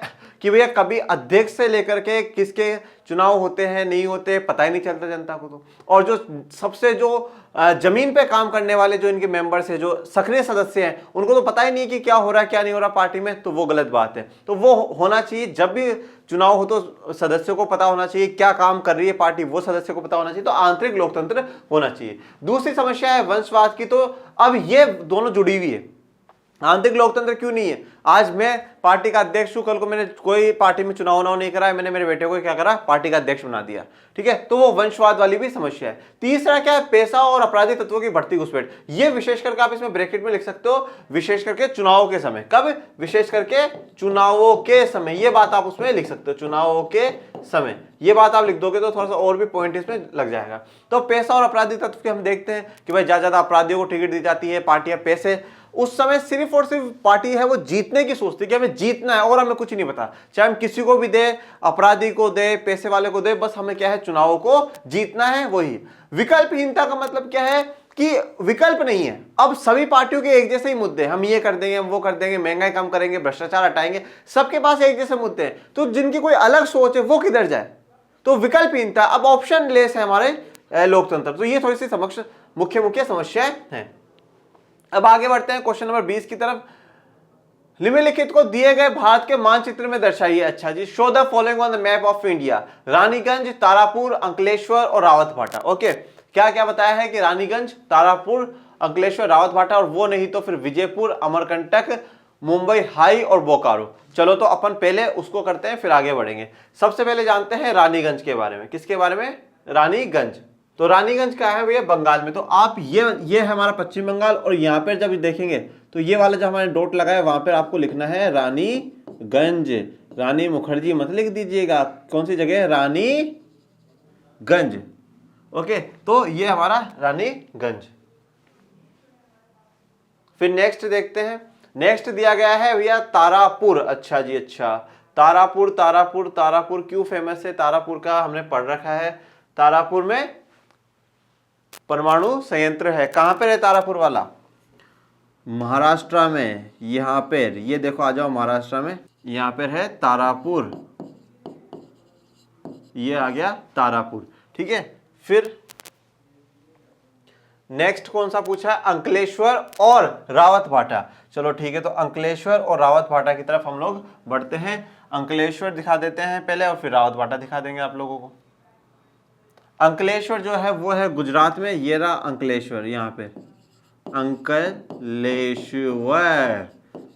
कि भैया कभी अध्यक्ष से लेकर के किसके चुनाव होते हैं नहीं होते पता ही नहीं चलता जनता को। तो और जो सबसे जो जमीन पे काम करने वाले जो इनके मेंबर्स हैं, जो सक्रिय सदस्य हैं, उनको तो पता ही नहीं कि क्या हो रहा है क्या नहीं हो रहा पार्टी में, तो वो गलत बात है। तो वो होना चाहिए, जब भी चुनाव हो तो सदस्यों को पता होना चाहिए क्या काम कर रही है पार्टी, वो सदस्य को पता होना चाहिए। तो आंतरिक लोकतंत्र होना चाहिए। दूसरी समस्या है वंशवाद की, तो अब ये दोनों जुड़ी हुई है। आंतरिक लोकतंत्र क्यों नहीं है? आज मैं पार्टी का अध्यक्ष हूं, कल को मैंने कोई पार्टी में चुनाव नहीं करा है, मैंने मेरे बेटे को क्या करा, पार्टी का अध्यक्ष बना दिया, ठीक है, तो वो वंशवाद वाली भी समस्या है। तीसरा क्या है, पेशा और अपराधी तत्वों की बढ़ती घुसपैठ। ये विशेष करके आप इसमें ब्रैकेट में लिख सकते हो, विशेष करके चुनाव के समय। कब? विशेष करके चुनावों के समय, ये बात आप उसमें लिख सकते हो, चुनावों के समय, ये बात आप लिख दोगे तो थोड़ा सा और भी पॉइंट इसमें लग जाएगा। तो पेशा और अपराधी तत्व के हम देखते हैं कि भाई ज्यादा अपराधियों को टिकट दी जाती है, पार्टियां पैसे उस समय सिर्फ और सिर्फ पार्टी है वो जीतने की सोचती कि हमें जीतना है और हमें कुछ नहीं पता, चाहे हम किसी को भी दे, अपराधी को दे, पैसे वाले को दे, बस हमें क्या है, चुनावों को जीतना है। वही विकल्पहीनता का मतलब क्या है कि विकल्प नहीं है। अब सभी पार्टियों के एक जैसे ही मुद्दे, हम ये कर देंगे, हम वो कर देंगे, महंगाई कम करेंगे, भ्रष्टाचार हटाएंगे, सबके पास एक जैसे मुद्दे हैं, तो जिनकी कोई अलग सोच है वो किधर जाए, तो विकल्पहीनता। अब ऑप्शन लेस है हमारे लोकतंत्र, तो ये थोड़ी सी मुख्य समस्याएं हैं। अब आगे बढ़ते हैं क्वेश्चन नंबर 20 की तरफ। निम्नलिखित को दिए गए भारत के मानचित्र में दर्शाइए। अच्छा जी, show the following on the map of India. Raniganj, Tarapur, Ankleshwar और रावतभाटा। ओके, क्या क्या बताया है कि रानीगंज, तारापुर, अंकलेश्वर, रावतभाटा, और वो नहीं तो फिर विजयपुर, अमरकंटक, मुंबई हाई और बोकारो। चलो तो अपन पहले उसको करते हैं, फिर आगे बढ़ेंगे। सबसे पहले जानते हैं रानीगंज के बारे में। किसके बारे में? रानीगंज। तो रानीगंज का है भैया बंगाल में। तो आप ये है हमारा पश्चिम बंगाल, और यहाँ पर जब देखेंगे तो ये वाला जो हमारे डॉट लगा है वहां पर आपको लिखना है रानीगंज। रानी मुखर्जी मत लिख दीजिएगा, कौन सी जगह? रानीगंज। ओके, तो ये हमारा रानीगंज। फिर नेक्स्ट देखते हैं। नेक्स्ट दिया गया है भैया तारापुर। अच्छा जी, अच्छा, तारापुर तारापुर तारापुर क्यों फेमस है? तारापुर का हमने पढ़ रखा है। तारापुर में परमाणु संयंत्र है। कहां पर है तारापुर वाला? महाराष्ट्र में। यहां पर ये देखो, आ जाओ महाराष्ट्र में, यहां पर है तारापुर। ये आ गया तारापुर, ठीक है। फिर नेक्स्ट कौन सा पूछा है? अंकलेश्वर और रावतभाटा। चलो ठीक है, तो अंकलेश्वर और रावतभाटा की तरफ हम लोग बढ़ते हैं। अंकलेश्वर दिखा देते हैं पहले और फिर रावतभाटा दिखा देंगे आप लोगों को। अंकलेश्वर जो है वो है गुजरात में। ये रहा अंकलेश्वर, यहाँ पे अंकलेश्वर।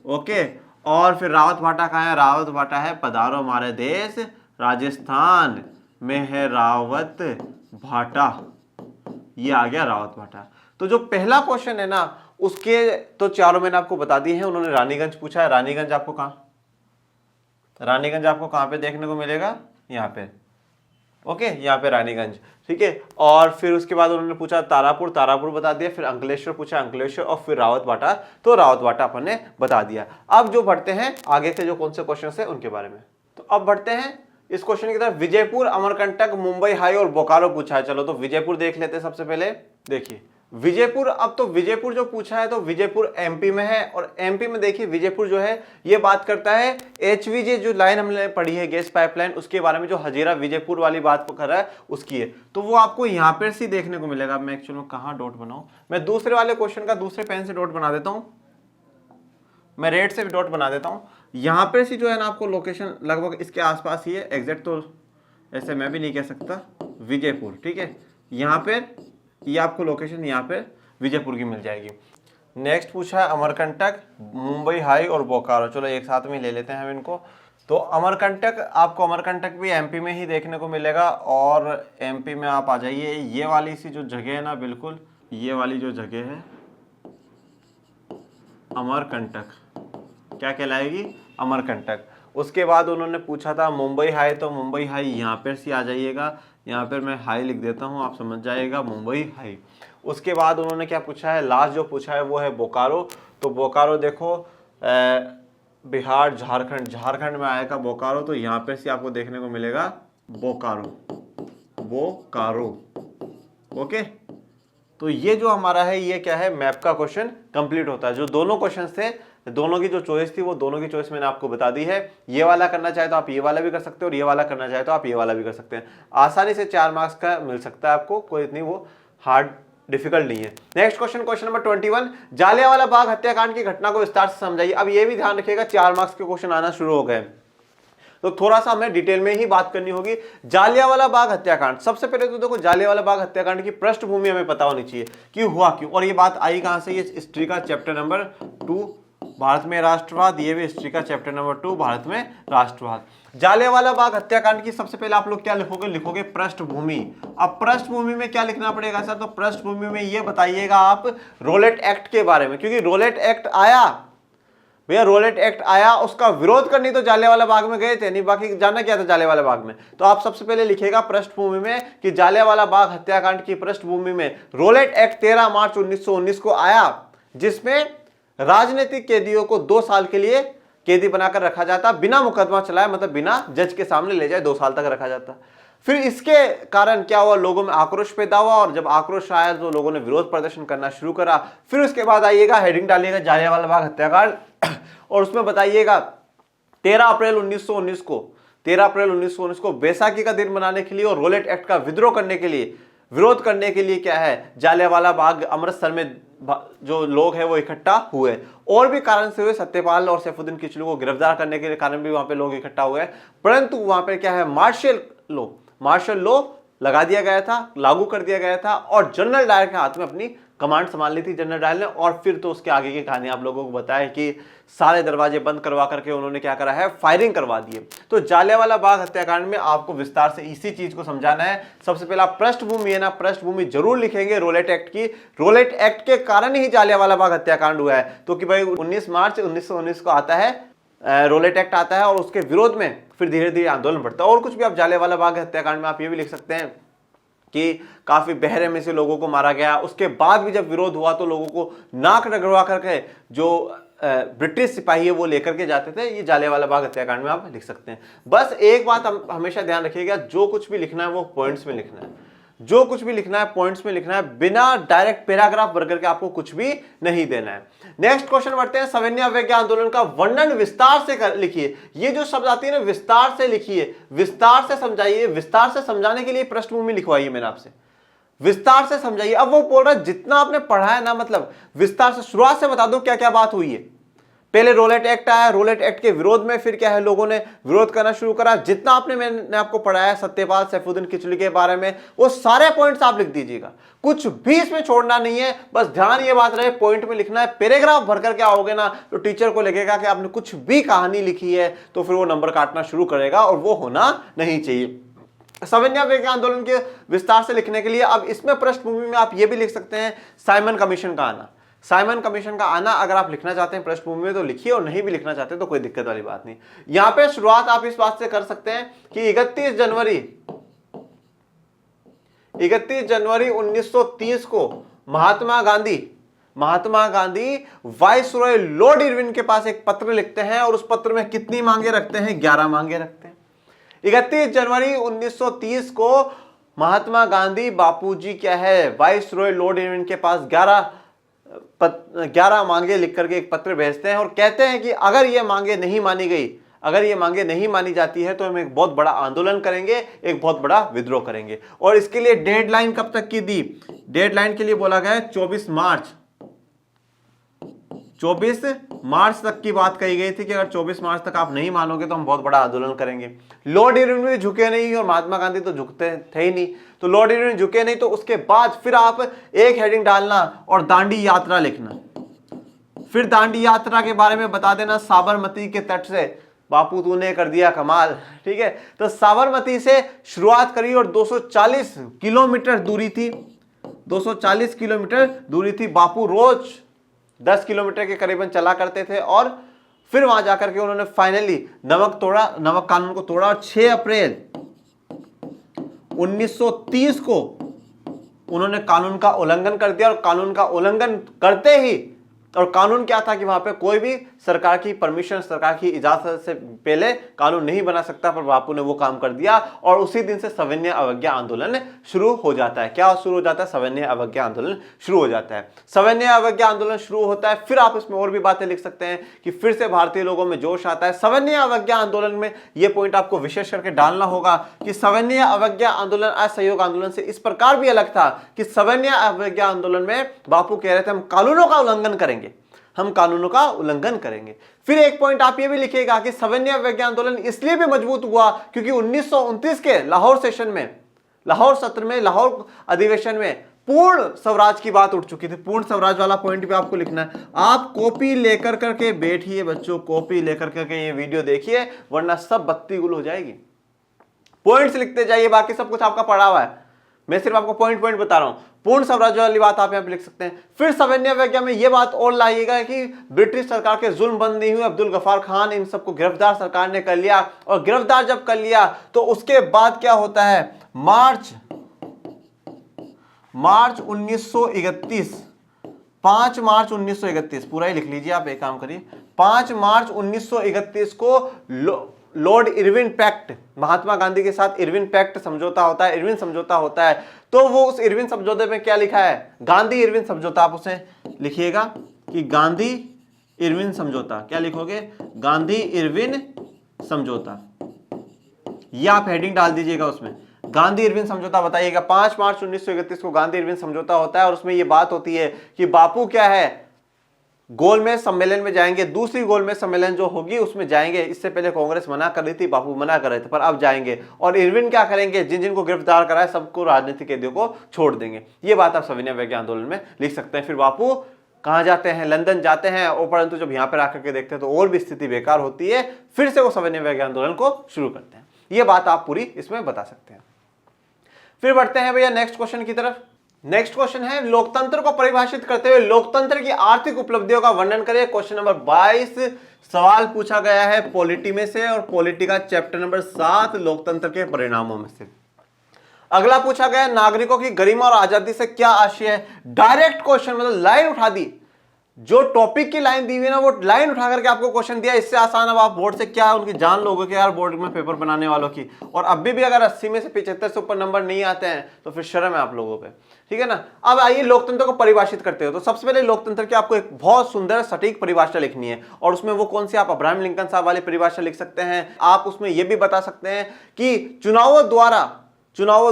ओके, और फिर रावतभाटा कहाँ है? रावतभाटा है पधारो हमारे देश राजस्थान में है रावत भाटा। ये आ गया रावतभाटा। तो जो पहला क्वेश्चन है ना, उसके तो चारों मैंने आपको बता दिए हैं। उन्होंने रानीगंज पूछा है। रानीगंज आपको कहाँ? रानीगंज आपको कहाँ पे देखने को मिलेगा? यहाँ पे। ओके, यहाँ पे रानीगंज, ठीक है। और फिर उसके बाद उन्होंने पूछा तारापुर, तारापुर बता दिया। फिर अंकलेश्वर पूछा, अंकलेश्वर, और फिर रावतभाटा, तो रावतभाटा अपन ने बता दिया। अब जो बढ़ते हैं आगे के जो कौन से क्वेश्चन है उनके बारे में। तो अब बढ़ते हैं इस क्वेश्चन की तरफ। विजयपुर, अमरकंटक, मुंबई हाई और बोकारो पूछा है। चलो तो विजयपुर देख लेते हैं सबसे पहले। देखिए विजयपुर, अब तो विजयपुर जो पूछा है तो विजयपुर एमपी में है, और एमपी में देखिए विजयपुर जो है ये बात करता है एचवीजे जो लाइन हमने पढ़ी है गैस पाइपलाइन, उसके बारे में जो हजीरा विजयपुर वाली बात कर रहा है उसकी है। तो वो आपको यहाँ पर से देखने को मिलेगा। मैं एक्चुअली में कहाँ डॉट बनाऊं? मैं दूसरे वाले क्वेश्चन का दूसरे पेन से डॉट बना देता हूँ। मैं रेड से भी डॉट बना देता हूँ। यहाँ पर से जो है ना आपको लोकेशन लगभग इसके आसपास ही है। एग्जैक्ट तो ऐसे मैं भी नहीं कह सकता। विजयपुर, ठीक है। यहाँ पर ये आपको लोकेशन यहाँ पे विजयपुर की मिल जाएगी। नेक्स्ट पूछा है अमरकंटक, मुंबई हाई और बोकारो। चलो एक साथ में ले लेते हैं हम इनको। तो अमरकंटक, आपको अमरकंटक भी एमपी में ही देखने को मिलेगा। और एमपी में आप आ जाइए, ये वाली सी जो जगह है ना, बिल्कुल ये वाली जो जगह है अमरकंटक, क्या कहलाएगी? अमरकंटक। उसके बाद उन्होंने पूछा था मुंबई हाई, तो मुंबई हाई यहाँ पर से आ जाइएगा। यहाँ पर मैं हाई लिख देता हूँ, आप समझ जाइएगा, मुंबई हाई। उसके बाद उन्होंने क्या पूछा है? लास्ट जो पूछा है वो है बोकारो। तो बोकारो देखो बिहार, झारखंड, झारखंड में आएगा बोकारो। तो यहाँ पर से आपको देखने को मिलेगा बोकारो, बोकारो। ओके, तो ये जो हमारा है ये क्या है? मैप का क्वेश्चन कंप्लीट होता है। जो दोनों क्वेश्चन थे, दोनों की जो चॉइस थी वो दोनों की चॉइस मैंने आपको बता दी है। ये वाला करना चाहे तो आप ये वाला भी कर सकते हो, और ये वाला करना चाहे तो आप ये वाला भी कर सकते हैं। आसानी से 4 मार्क्स का मिल सकता है आपको, कोई इतनी वो हार्ड डिफिकल्ट नहीं है। Next question, question number 21, Jallianwala Bagh हत्याकांड की घटना को विस्तार से समझाइए। अब ये भी ध्यान रखिएगा 4 मार्क्स के क्वेश्चन आना शुरू हो गए, तो थोड़ा सा हमें डिटेल में ही बात करनी होगी। जालियांवाला बाग हत्याकांड, सबसे पहले तो देखो जालियांवाला बाग हत्याकांड की पृष्ठभूमि हमें पता होनी चाहिए कि हुआ क्यों, और ये बात आई कहां से? ये हिस्ट्री का चैप्टर नंबर 2 भारत में राष्ट्रवाद, ये भी हिस्ट्री का चैप्टर नंबर 2 भारत में राष्ट्रवाद। जालियांवाला बाग हत्याकांड की सबसे पहले आप लोग क्या लिखोगे? लिखोगे पृष्ठभूमि। अब पृष्ठभूमि में क्या लिखना पड़ेगा सर? तो पृष्ठभूमि में ये बताइएगा आप रोलेट एक्ट के बारे में, क्योंकि रोलेट एक्ट आया भैया, रोलेट एक्ट आया, उसका विरोध करनी तो जालियांवाला बाग में गए थे, नहीं बाकी जाना क्या था जालियांवाला बाग में। तो आप सबसे पहले लिखेगा पृष्ठभूमि में कि जालियांवाला बाग हत्याकांड की पृष्ठभूमि में रोलेट एक्ट 13 मार्च 1919 को आया, जिसमें राजनीतिक कैदियों को 2 साल के लिए कैदी बनाकर रखा जाता, बिना मुकदमा चलाए, मतलब बिना जज के सामने ले जाए 2 साल तक रखा जाता। फिर इसके कारण क्या हुआ, लोगों में आक्रोश पैदा हुआ, और जब आक्रोश आया तो लोगों ने विरोध प्रदर्शन करना शुरू करा। फिर उसके बाद आइएगा, हेडिंग डालिएगा जालियांवाला बाग हत्याकांड, और उसमें बताइएगा 13 अप्रैल 1919 को बैसाखी का दिन मनाने के लिए और रोलेट एक्ट का विरोध करने के लिए क्या है, जालियांवाला बाग अमृतसर में जो लोग हैं वो इकट्ठा हुए। और भी कारण से हुए, सत्यपाल और सैफुद्दीन किचलू को गिरफ्तार करने के कारण भी वहां पे लोग इकट्ठा हुए, परंतु वहां पे क्या है, मार्शल लॉ लगा दिया गया था, लागू कर दिया गया था, और जनरल डायर के हाथ में अपनी कमांड संभाल ली थी जनरल डायर ने। और फिर तो उसके आगे की कहानी आप लोगों को बताया कि सारे दरवाजे बंद करवा करके उन्होंने क्या करा है, फायरिंग करवा दिए। तो जालियांवाला बाग हत्याकांड में आपको विस्तार से इसी चीज को समझाना है। सबसे पहला पृष्ठभूमि है ना, पृष्ठभूमि जरूर लिखेंगे रोलेट एक्ट की। रोलेट एक्ट के कारण ही जालियांवाला बाग हत्याकांड हुआ है, तो कि भाई 19 मार्च 1919 को आता है रोलेट एक्ट आता है, और उसके विरोध में फिर धीरे धीरे आंदोलन बढ़ता है। और कुछ भी आप जालियांवाला बाग हत्याकांड में आप ये भी लिख सकते हैं कि काफी बहरे में से लोगों को मारा गया। उसके बाद भी जब विरोध हुआ तो लोगों को नाक रगड़वा करके जो ब्रिटिश सिपाही है वो लेकर के जाते थे। ये जालियांवाला बाग हत्याकांड में आप लिख सकते हैं। बस एक बात हम हमेशा ध्यान रखिएगा, जो कुछ भी लिखना है वो पॉइंट्स में लिखना है, जो कुछ भी लिखना है पॉइंट्स में लिखना है, बिना डायरेक्ट पैराग्राफ भर करके आपको कुछ भी नहीं देना है। नेक्स्ट क्वेश्चन बढ़ते हैं, सविनय अवज्ञा आंदोलन का वर्णन विस्तार से लिखिए। ये जो शब्द आती है ना, विस्तार से लिखिए, विस्तार से समझाइए। विस्तार से समझाने के लिए पृष्ठभूमि लिखवाइए मैंने आपसे, विस्तार से समझाइए। अब वो बोल रहा है जितना आपने पढ़ा है ना, मतलब विस्तार से, शुरुआत से बता दो क्या क्या बात हुई है। पहले रोलेट एक्ट आया, रोलेट एक्ट के विरोध में फिर क्या है, लोगों ने विरोध करना शुरू करा। जितना मैंने आपको पढ़ाया सत्यपाल सैफुद्दीन किचलू के बारे में, वो सारे पॉइंट्स आप लिख दीजिएगा, कुछ भी इसमें छोड़ना नहीं है। बस ध्यान ये बात रहे, पॉइंट में लिखना है। पैराग्राफ भरकर क्या आओगे ना, तो टीचर को लगेगा कि आपने कुछ भी कहानी लिखी है, तो फिर वो नंबर काटना शुरू करेगा, और वो होना नहीं चाहिए। सविनय अवज्ञा आंदोलन के विस्तार से लिखने के लिए अब इसमें पृष्ठभूमि में आप ये भी लिख सकते हैं, साइमन कमीशन का आना। साइमन कमीशन का आना अगर आप लिखना चाहते हैं पृष्ठभूमि में तो लिखिए, और नहीं भी लिखना चाहते तो कोई दिक्कत वाली बात नहीं। यहां पे शुरुआत आप इस बात से कर सकते हैं कि 31 जनवरी 1930 को Mahatma Gandhi viceroy Lord Irwin के पास एक पत्र लिखते हैं, और उस पत्र में कितनी मांगे रखते हैं, 11 मांगे रखते हैं। 31 जनवरी 1930 को महात्मा गांधी बापूजी क्या है, वाइसरॉय लॉर्ड इरविन के पास 11 मांगे लिख करके एक पत्र भेजते हैं, और कहते हैं कि अगर ये मांगे नहीं मानी जाती है तो हम एक बहुत बड़ा आंदोलन करेंगे, एक बहुत बड़ा विद्रोह करेंगे। और इसके लिए डेडलाइन कब तक की दी, डेडलाइन के लिए बोला गया है 24 मार्च तक की बात कही गई थी कि अगर 24 मार्च तक आप नहीं मानोगे तो हम बहुत बड़ा आंदोलन करेंगे। लॉर्ड इरविन भी झुके नहीं, और महात्मा गांधी तो झुकते थे ही नहीं, तो लॉर्ड इरविन झुके नहीं, तो उसके बाद फिर आप एक हेडिंग डालना और दांडी यात्रा लिखना। फिर दांडी यात्रा के बारे में बता देना, साबरमती के तट से बापू तूने कर दिया कमाल। ठीक है, तो साबरमती से शुरुआत करी और 240 किलोमीटर दूरी थी, 240 किलोमीटर दूरी थी। बापू रोज 10 किलोमीटर के करीबन चला करते थे, और फिर वहां जाकर के उन्होंने फाइनली नमक कानून को तोड़ा, और 6 अप्रैल 1930 को उन्होंने कानून का उल्लंघन कर दिया। और कानून का उल्लंघन करते ही, और कानून क्या था कि वहां पे कोई भी सरकार की परमिशन, सरकार की इजाजत से पहले कानून नहीं बना सकता, पर बापू ने वो काम कर दिया, और उसी दिन से सविनय अवज्ञा आंदोलन शुरू हो जाता है। क्या शुरू हो जाता है, सविनय अवज्ञा आंदोलन शुरू हो जाता है। सविनय अवज्ञा आंदोलन शुरू होता है, फिर आप इसमें और भी बातें लिख सकते हैं कि फिर से भारतीय लोगों में जोश आता है। सविनय अवज्ञा आंदोलन में यह पॉइंट आपको विशेष करके डालना होगा कि सविनय अवज्ञा आंदोलन असहयोग आंदोलन से इस प्रकार भी अलग था कि सविनय अवज्ञा आंदोलन में बापू कह रहे थे हम कानूनों का उल्लंघन करेंगे, हम कानूनों का उल्लंघन करेंगे। फिर एक पॉइंट आप ये भी लिखिएगा कि सविनय अवज्ञा आंदोलन इसलिए भी मजबूत हुआ क्योंकि 1929 के लाहौर सेशन में, लाहौर सत्र में, लाहौर अधिवेशन में पूर्ण स्वराज की बात उठ चुकी थी। पूर्ण स्वराज वाला पॉइंट भी आपको लिखना है। आप कॉपी लेकर करके बैठिए बच्चों, कॉपी लेकर करके ये वीडियो देखिए, वरना सब बत्ती गुल हो जाएगी। पॉइंट्स लिखते जाइए, बाकी सब कुछ आपका पढ़ा हुआ है, मैं सिर्फ आपको पॉइंट बता रहा हूं। पूर्ण स्वराज्य वाली बात आप यहां पे लिख सकते हैं। फिर सविनय अवज्ञा में यह बात और लाइएगा कि ब्रिटिश सरकार के जुल्म बंद नहीं हुए, अब्दुल गफ्फार खान इन सबको गिरफ्तार सरकार ने कर लिया, और गिरफ्तार जब कर लिया तो उसके बाद क्या होता है, मार्च 1931 5 मार्च 1931, पूरा ही लिख लीजिए आप, एक काम करिए, 5 मार्च 1931 को Lord Irwin pact, Mahatma Gandhi के साथ इरविन पैक्ट समझौता होता है, इरविन समझौता होता है। तो वो उस इरविन समझौते में क्या लिखा है, गांधी इरविन समझौता, आप उसे लिखिएगा कि गांधी इरविन समझौता, क्या लिखोगे, गांधी इरविन समझौता, ये आप हेडिंग डाल दीजिएगा उसमें, गांधी इरविन समझौता बताइएगा। 5 मार्च 1931 को गांधी इरविन समझौता होता है और उसमें ये बात होती है कि बापू क्या है, गोलमेज सम्मेलन में जाएंगे, दूसरी गोलमेज सम्मेलन जो होगी उसमें जाएंगे। इससे पहले कांग्रेस मना कर रही थी, बापू मना कर रहे थे, पर अब जाएंगे। और इरविन क्या करेंगे, जिन जिन को गिरफ्तार कराए सबको राजनीतिक कैदियों को छोड़ देंगे। ये बात आप सविनय अवज्ञा आंदोलन में लिख सकते हैं। फिर बापू कहाँ जाते हैं, लंदन जाते हैं, और परंतु जब यहाँ पर आकर के देखते हैं तो और भी स्थिति बेकार होती है, फिर से वो सविनय अवज्ञा आंदोलन को शुरू करते हैं। ये बात आप पूरी इसमें बता सकते हैं। फिर बढ़ते हैं भैया नेक्स्ट क्वेश्चन की तरफ। नेक्स्ट क्वेश्चन है, लोकतंत्र को परिभाषित करते हुए लोकतंत्र की आर्थिक उपलब्धियों का वर्णन करें। क्वेश्चन नंबर 22 सवाल पूछा गया है पॉलिटी में से, और पॉलिटी का चैप्टर नंबर 7 लोकतंत्र के परिणामों में से। अगला पूछा गया, नागरिकों की गरिमा और आजादी से क्या आशय है। डायरेक्ट क्वेश्चन, मतलब लाइन उठा दी, जो टॉपिक की लाइन दी हुई ना वो लाइन उठा करके आपको क्वेश्चन दिया। इससे आसान अब आप बोर्ड से क्या उनकी जान लोगे कि यार बोर्ड में पेपर बनाने वालों की। और अभी भी अगर 80 में से 75 से ऊपर नंबर नहीं आते हैं तो फिर शर्म है आप लोगों पे, ठीक है ना। अब आइए लोकतंत्र को परिभाषित करते हो। तो सबसे पहले लोकतंत्र की आपको एक बहुत सुंदर सटीक परिभाषा लिखनी है, और उसमें वो कौन सी, आप अब्राहम लिंकन साहब वाली परिभाषा लिख सकते हैं। आप उसमें यह भी बता सकते हैं कि चुनावों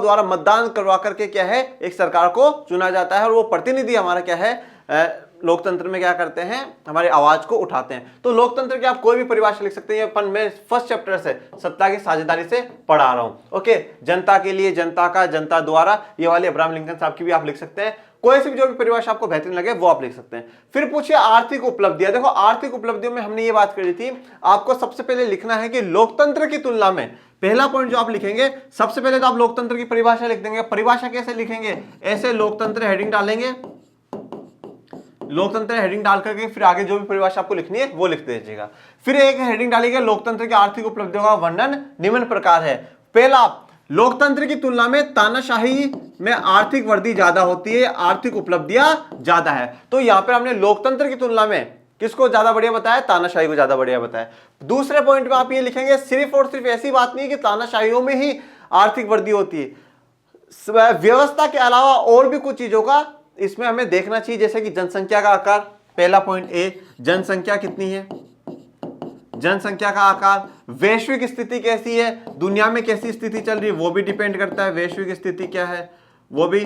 द्वारा मतदान करवा करके क्या है, एक सरकार को चुना जाता है, और वो प्रतिनिधि हमारा क्या है, लोकतंत्र में क्या करते हैं, हमारी आवाज को उठाते हैं। तो लोकतंत्र की आप कोई भी परिभाषा लिख सकते हैं। अपन मैं फर्स्ट चैप्टर से सत्ता की साझेदारी से पढ़ा रहा हूं। ओके, जनता के लिए, जनता का, जनता द्वारा, ये वाली अब्राहम लिंकन साहब की भी आप लिख सकते हैं। कोई सी भी जो भी परिभाषा आपको बेहतरीन लगे वो आप लिख सकते हैं। फिर पूछिए आर्थिक उपलब्धियां। देखो आर्थिक उपलब्धियों में हमने ये बात करी थी, आपको सबसे पहले लिखना है कि लोकतंत्र की तुलना में, पहला पॉइंट जो आप लिखेंगे, सबसे पहले तो आप लोकतंत्र की परिभाषा लिख देंगे। परिभाषा कैसे लिखेंगे, ऐसे लोकतंत्र हेडिंग डालेंगे, लोकतंत्र हेडिंग डाल करके फिर आगे जो भी परिभाषा आपको लिखनी है वो लिख दीजिएगा। फिर एक हेडिंग डालिएगा, लोकतंत्र की आर्थिक उपलब्धियों का वर्णन निम्न प्रकार है। पहला, लोकतंत्र की तुलना में तानाशाही में आर्थिक वृद्धि ज्यादा होती है, आर्थिक उपलब्धियां ज्यादा है। तो यहां पर हमने लोकतंत्र की तुलना में किसको ज्यादा बढ़िया बताया, तानाशाही को ज्यादा बढ़िया बताया। दूसरे पॉइंट में आप ये लिखेंगे, सिर्फ और सिर्फ ऐसी बात नहीं कि तानाशाहियों में ही आर्थिक वृद्धि होती है, व्यवस्था के अलावा और भी कुछ चीजों का इसमें हमें देखना चाहिए, जैसे कि जनसंख्या का आकार। पहला पॉइंट ए, जनसंख्या कितनी है, जनसंख्या का आकार, वैश्विक स्थिति कैसी है, दुनिया में कैसी स्थिति चल रही है वो भी डिपेंड करता है, वैश्विक स्थिति क्या है वो भी।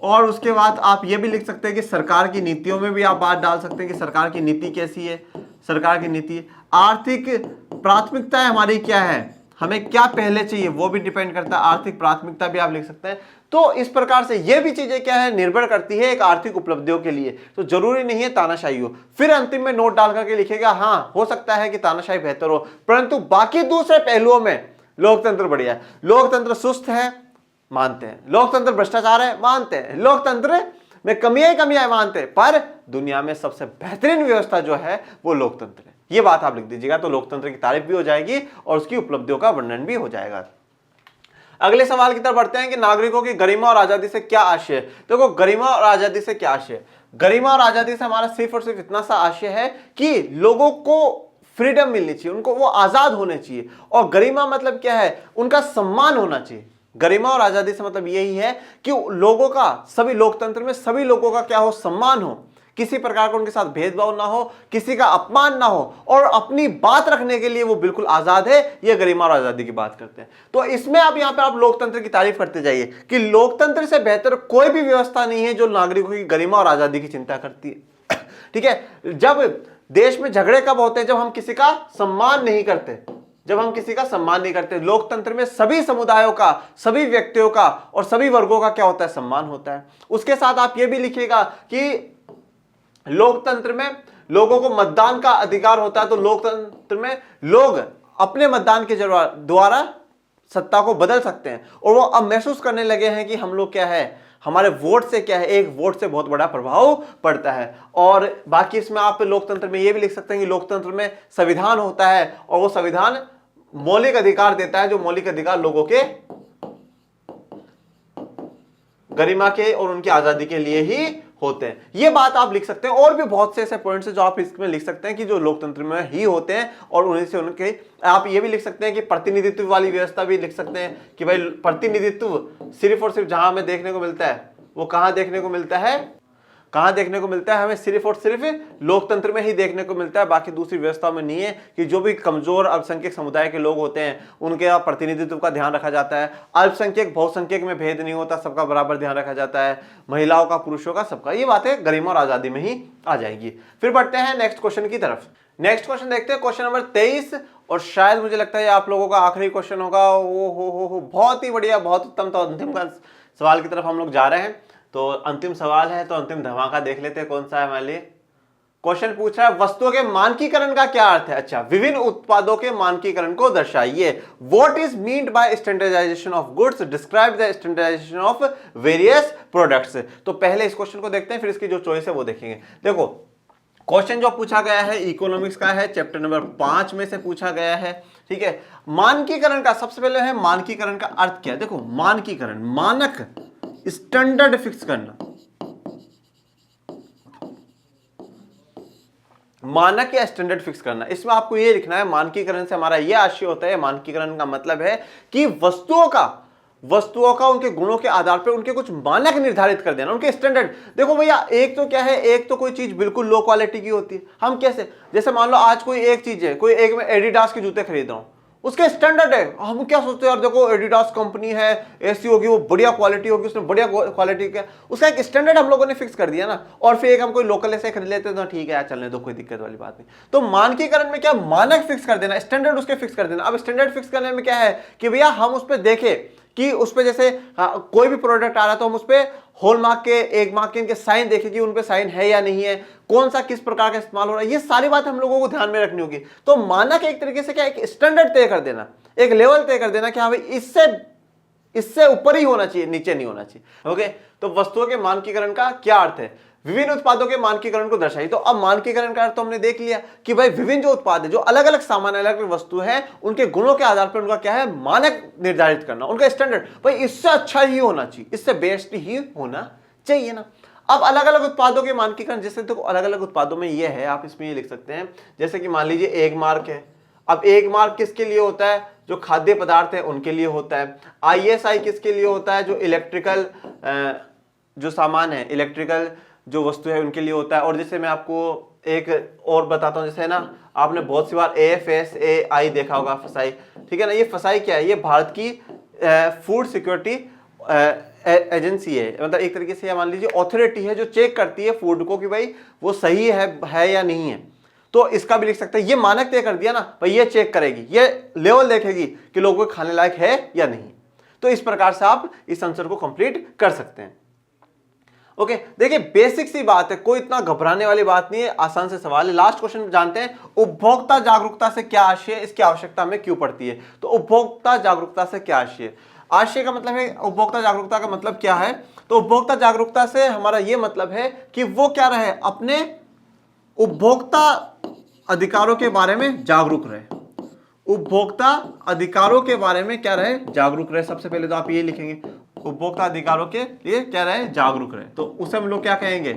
और उसके बाद आप ये भी लिख सकते हैं कि सरकार की नीतियों में भी आप बात डाल सकते हैं कि सरकार की नीति कैसी है, सरकार की नीति। आर्थिक प्राथमिकता हमारी क्या है, हमें क्या पहले चाहिए वो भी डिपेंड करता है, आर्थिक प्राथमिकता भी आप लिख सकते हैं। तो इस प्रकार से ये भी चीजें क्या है, निर्भर करती है एक आर्थिक उपलब्धियों के लिए। तो जरूरी नहीं है तानाशाही हो। फिर अंतिम में नोट डाल करके लिखेगा, हाँ हो सकता है कि तानाशाही बेहतर हो, परंतु बाकी दूसरे पहलुओं में लोकतंत्र बढ़िया है। लोकतंत्र सुस्त है, मानते हैं। लोकतंत्र भ्रष्टाचार है, मानते हैं। लोकतंत्र में कमियां मानते हैं, पर दुनिया में सबसे बेहतरीन व्यवस्था जो है वो लोकतंत्र है। ये बात आप लिख दीजिएगा, तो लोकतंत्र की तारीफ भी हो जाएगी और उसकी उपलब्धियों का वर्णन भी हो जाएगा। अगले सवाल की तरफ बढ़ते हैं कि नागरिकों की गरिमा और आजादी से क्या आशय है। देखो गरिमा और आजादी से क्या आशय है, गरिमा और आजादी से हमारा सिर्फ और सिर्फ इतना सा आशय है कि लोगों को फ्रीडम मिलनी चाहिए, उनको वो आजाद होने चाहिए। और गरिमा मतलब क्या है, उनका सम्मान होना चाहिए। गरिमा और आजादी से मतलब यही है कि लोगों का, सभी लोकतंत्र में सभी लोगों का क्या हो, सम्मान हो, किसी प्रकार का उनके साथ भेदभाव ना हो, किसी का अपमान ना हो, और अपनी बात रखने के लिए वो बिल्कुल आजाद है। ये गरिमा और आजादी की बात करते हैं। तो इसमें आप यहां पे आप लोकतंत्र की तारीफ करते जाइए कि लोकतंत्र से बेहतर कोई भी व्यवस्था नहीं है जो नागरिकों की गरिमा और आजादी की चिंता करती है। ठीक है, जब देश में झगड़े कब होते हैं, जब हम किसी का सम्मान नहीं करते, जब हम किसी का सम्मान नहीं करते। लोकतंत्र में सभी समुदायों का, सभी व्यक्तियों का और सभी वर्गों का क्या होता है, सम्मान होता है। उसके साथ आप ये भी लिखिएगा कि लोकतंत्र में लोगों को मतदान का अधिकार होता है। तो लोकतंत्र में लोग अपने मतदान के द्वारा सत्ता को बदल सकते हैं, और वो अब महसूस करने लगे हैं कि हम लोग क्या है, हमारे वोट से क्या है, एक वोट से बहुत बड़ा प्रभाव पड़ता है। और बाकी इसमें आप लोकतंत्र में ये भी लिख सकते हैं कि लोकतंत्र में संविधान होता है, और वो संविधान मौलिक अधिकार देता है, जो मौलिक अधिकार लोगों के गरिमा के और उनकी आजादी के लिए ही होते हैं। ये बात आप लिख सकते हैं। और भी बहुत से ऐसे पॉइंट्स हैं जो आप इसमें लिख सकते हैं कि जो लोकतंत्र में ही होते हैं, और उन्हीं से उनके आप ये भी लिख सकते हैं कि प्रतिनिधित्व वाली व्यवस्था भी लिख सकते हैं कि भाई प्रतिनिधित्व सिर्फ और सिर्फ जहां हमें देखने को मिलता है वो कहां देखने को मिलता है, कहां देखने को मिलता है, हमें सिर्फ और सिर्फ लोकतंत्र में ही देखने को मिलता है, बाकी दूसरी व्यवस्था में नहीं है। कि जो भी कमजोर अल्पसंख्यक समुदाय के लोग होते हैं उनके प्रतिनिधित्व का ध्यान रखा जाता है। अल्पसंख्यक बहुसंख्यक में भेद नहीं होता, सबका बराबर ध्यान रखा जाता है, महिलाओं का पुरुषों का सबका। ये बातें गरिमा और आजादी में ही आ जाएगी। फिर बढ़ते हैं नेक्स्ट क्वेश्चन की तरफ। नेक्स्ट क्वेश्चन देखते हैं, क्वेश्चन नंबर 23, और शायद मुझे लगता है आप लोगों का आखिरी क्वेश्चन होगा। हो बहुत ही बढ़िया, बहुत उत्तम। तो अंतिम का सवाल की तरफ हम लोग जा रहे हैं। तो अंतिम सवाल है, तो अंतिम धमाका देख लेते हैं कौन सा है हमारे लिए। क्वेश्चन पूछ रहा है वस्तुओं के मानकीकरण का क्या अर्थ है। अच्छा, विभिन्न उत्पादों के मानकीकरण को दर्शाइए। What is meant by standardisation of goods, describe the standardisation of various products. तो पहले इस क्वेश्चन को देखते हैं, फिर इसकी जो चॉइस है वो देखेंगे। देखो क्वेश्चन जो पूछा गया है इकोनॉमिक्स का है, चैप्टर नंबर 5 में से पूछा गया है। ठीक है, मानकीकरण का सबसे पहले है मानकीकरण का अर्थ क्या है। देखो मानकीकरण, मानक, स्टैंडर्ड फिक्स करना, मानक या स्टैंडर्ड फिक्स करना। इसमें आपको ये लिखना है मानकीकरण से हमारा ये आशय होता है, मानकीकरण का मतलब है कि वस्तुओं का उनके गुणों के आधार पर उनके कुछ मानक निर्धारित कर देना, उनके स्टैंडर्ड। देखो भैया एक तो क्या है, एक तो कोई चीज बिल्कुल लो क्वालिटी की होती है। हम कैसे, जैसे मान लो आज कोई एक चीज है, कोई एक मैं एडिडास के जूते खरीद रहा हूं, उसके स्टैंडर्ड है। हम क्या सोचते हैं यार देखो एडिडास कंपनी है, ऐसी होगी, वो बढ़िया क्वालिटी होगी, उसने बढ़िया क्वालिटी का उसका एक स्टैंडर्ड हम लोगों ने फिक्स कर दिया ना। और फिर एक हम कोई लोकल ऐसे खरीद लेते हैं तो ठीक है यार चलने दो, कोई दिक्कत वाली बात नहीं। तो मानकीकरण में क्या, मानक फिक्स कर देना, स्टैंडर्ड उसके फिक्स कर देना। अब स्टैंडर्ड फिक्स करने में क्या है कि भैया हम उस पर देखें कि उस पे जैसे कोई भी प्रोडक्ट आ रहा है तो हम उस पे हॉलमार्क के, एक मार्क के इनके साइन देखें कि उन पे साइन है या नहीं है, कौन सा किस प्रकार का इस्तेमाल हो रहा है। ये सारी बात हम लोगों को ध्यान में रखनी होगी। तो मानक एक तरीके से क्या, एक स्टैंडर्ड तय कर देना, एक लेवल तय कर देना कि हाँ भाई इससे ऊपर ही होना चाहिए, नीचे नहीं होना चाहिए। ओके, तो वस्तुओं के मानकीकरण का क्या अर्थ है, विभिन्न उत्पादों के मानकीकरण को दर्शाइए। तो अब मानकीकरण का अर्थ तो हमने देख लिया कि भाई विभिन्न जो उत्पाद है, जो अलग अलग सामान, अलग अलग वस्तु है, उनके गुणों के आधार पर उनका क्या है, मानक निर्धारित करना, उनका स्टैंडर्ड। भाई इससे अच्छा ही होना चाहिए, इससे बेस्ट ही होना चाहिए ना। अब अलग अलग उत्पादों के मानकीकरण, जैसे तो अलग अलग उत्पादों में ये है, आप इसमें ये लिख सकते हैं, जैसे कि मान लीजिए एक मार्क है। अब एक मार्क किसके लिए होता है, जो खाद्य पदार्थ है उनके लिए होता है। ISI किसके लिए होता है, जो इलेक्ट्रिकल जो सामान है, इलेक्ट्रिकल जो वस्तु है उनके लिए होता है। और जैसे मैं आपको एक और बताता हूं, जैसे है ना आपने बहुत सी बार FSAI देखा होगा, फसाई। ठीक है ना, ये फसाई क्या है, ये भारत की फूड सिक्योरिटी एजेंसी है, मतलब एक तरीके से मान लीजिए अथॉरिटी है जो चेक करती है फूड को कि भाई वो सही है या नहीं है। तो इसका भी लिख सकते हैं, ये मानक तय कर दिया ना भाई, ये चेक करेगी, ये लेवल देखेगी कि लोगों को खाने लायक है या नहीं। तो इस प्रकार से आप इस आंसर को कंप्लीट कर सकते हैं। ओके, देखिए बेसिक सी बात है, कोई इतना घबराने वाली बात नहीं है, आसान से सवाल है। लास्ट क्वेश्चन जानते हैं, उपभोक्ता जागरूकता से क्या आशय है, इसकी आवश्यकता हमें क्यों पड़ती है। तो उपभोक्ता जागरूकता से क्या आशय है, आशय का मतलब है, उपभोक्ता जागरूकता का मतलब क्या है। तो उपभोक्ता जागरूकता से हमारा यह मतलब है कि वो क्या रहे, अपने उपभोक्ता अधिकारों के बारे में जागरूक रहे, उपभोक्ता अधिकारों के बारे में क्या रहे, जागरूक रहे। सबसे पहले तो आप ये लिखेंगे, उपभोक्ता अधिकारों के लिए क्या रहे, जागरूक रहे। तो उसे हम लोग क्या कहेंगे,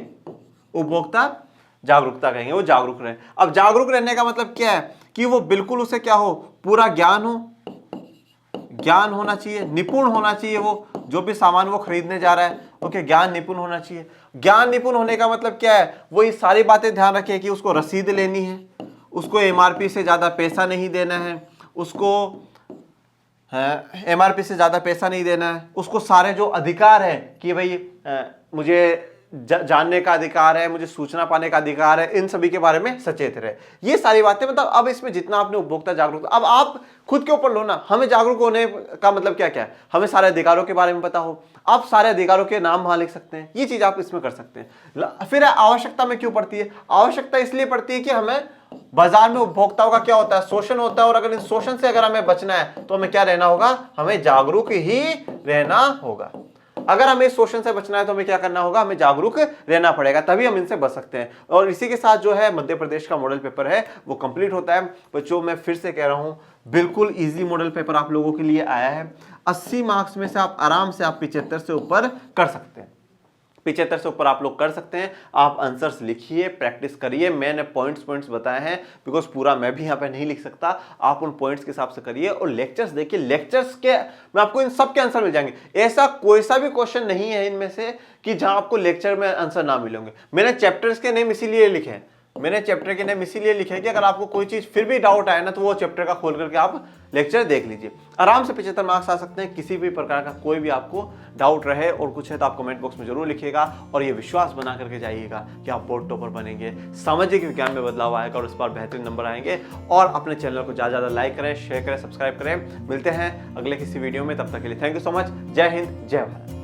उपभोक्ता जागरूकता कहेंगे, वो जागरूक रहे। अब जागरूक रहने का मतलब क्या है कि वो बिल्कुल उसे क्या हो, पूरा ज्ञान हो, ज्ञान होना चाहिए, निपुण होना चाहिए, वो जो भी सामान वो खरीदने जा रहा है, ओके, ज्ञान निपुण होना चाहिए। ज्ञान निपुण होने का मतलब क्या है, वो ये सारी बातें ध्यान रखे कि उसको रसीद लेनी है, उसको MRP से ज्यादा पैसा नहीं देना है, उसको MRP से ज्यादा पैसा नहीं देना है, उसको सारे जो अधिकार है कि भाई मुझे जानने का अधिकार है, मुझे सूचना पाने का अधिकार है, इन सभी के बारे में सचेत रहे। ये सारी बातें, मतलब अब इसमें जितना आपने उपभोक्ता जागरूक, अब आप खुद के ऊपर लो ना, हमें जागरूक होने का मतलब क्या क्या है, हमें सारे अधिकारों के बारे में पता हो, आप सारे अधिकारों के नाम वहां लिख सकते हैं, ये चीज आप इसमें कर सकते हैं। फिर आवश्यकता में क्यों पड़ती है, आवश्यकता इसलिए पड़ती है कि हमें बाजार में उपभोक्ताओं का क्या होता है, शोषण होता है, और अगर इस शोषण से अगर हमें बचना है तो हमें क्या रहना होगा, हमें जागरूक ही रहना होगा। अगर हमें शोषण से बचना है तो हमें क्या करना होगा, हमें जागरूक रहना पड़ेगा, तभी हम इनसे बच सकते हैं। और इसी के साथ जो है मध्य प्रदेश का मॉडल पेपर है वो कंप्लीट होता है। बच्चों मैं फिर से कह रहा हूं, बिल्कुल इजी मॉडल पेपर आप लोगों के लिए आया है। 80 मार्क्स में से आप आराम से आप 75 से ऊपर कर सकते हैं। 75 से ऊपर आप लोग कर सकते हैं। आप आंसर्स लिखिए, प्रैक्टिस करिए। मैंने पॉइंट्स बताए हैं बिकॉज पूरा मैं भी यहाँ पे नहीं लिख सकता। आप उन पॉइंट्स के हिसाब से करिए और लेक्चर्स देखिए। लेक्चर्स के में आपको इन सब के आंसर मिल जाएंगे। ऐसा कोई सा भी क्वेश्चन नहीं है इनमें से कि जहां आपको लेक्चर में आंसर ना मिलेंगे। मैंने चैप्टर्स के नेम इसीलिए लिखे हैं, मैंने चैप्टर के नेम इसीलिए लिखे कि अगर आपको कोई चीज फिर भी डाउट आए ना तो वो चैप्टर का खोल करके आप लेक्चर देख लीजिए। आराम से 75 मार्क्स आ सकते हैं। किसी भी प्रकार का कोई भी आपको डाउट रहे और कुछ है तो आप कमेंट बॉक्स में जरूर लिखिएगा और ये विश्वास बना करके जाइएगा कि आप बोर्ड टॉपर बनेंगे, सामाजिक विज्ञान में बदलाव आएगा और इस बार बेहतरीन नंबर आएंगे। और अपने चैनल को ज़्यादा लाइक करें, शेयर करें, सब्सक्राइब करें। मिलते हैं अगले किसी वीडियो में, तब तक के लिए थैंक यू सो मच। जय हिंद, जय भारत।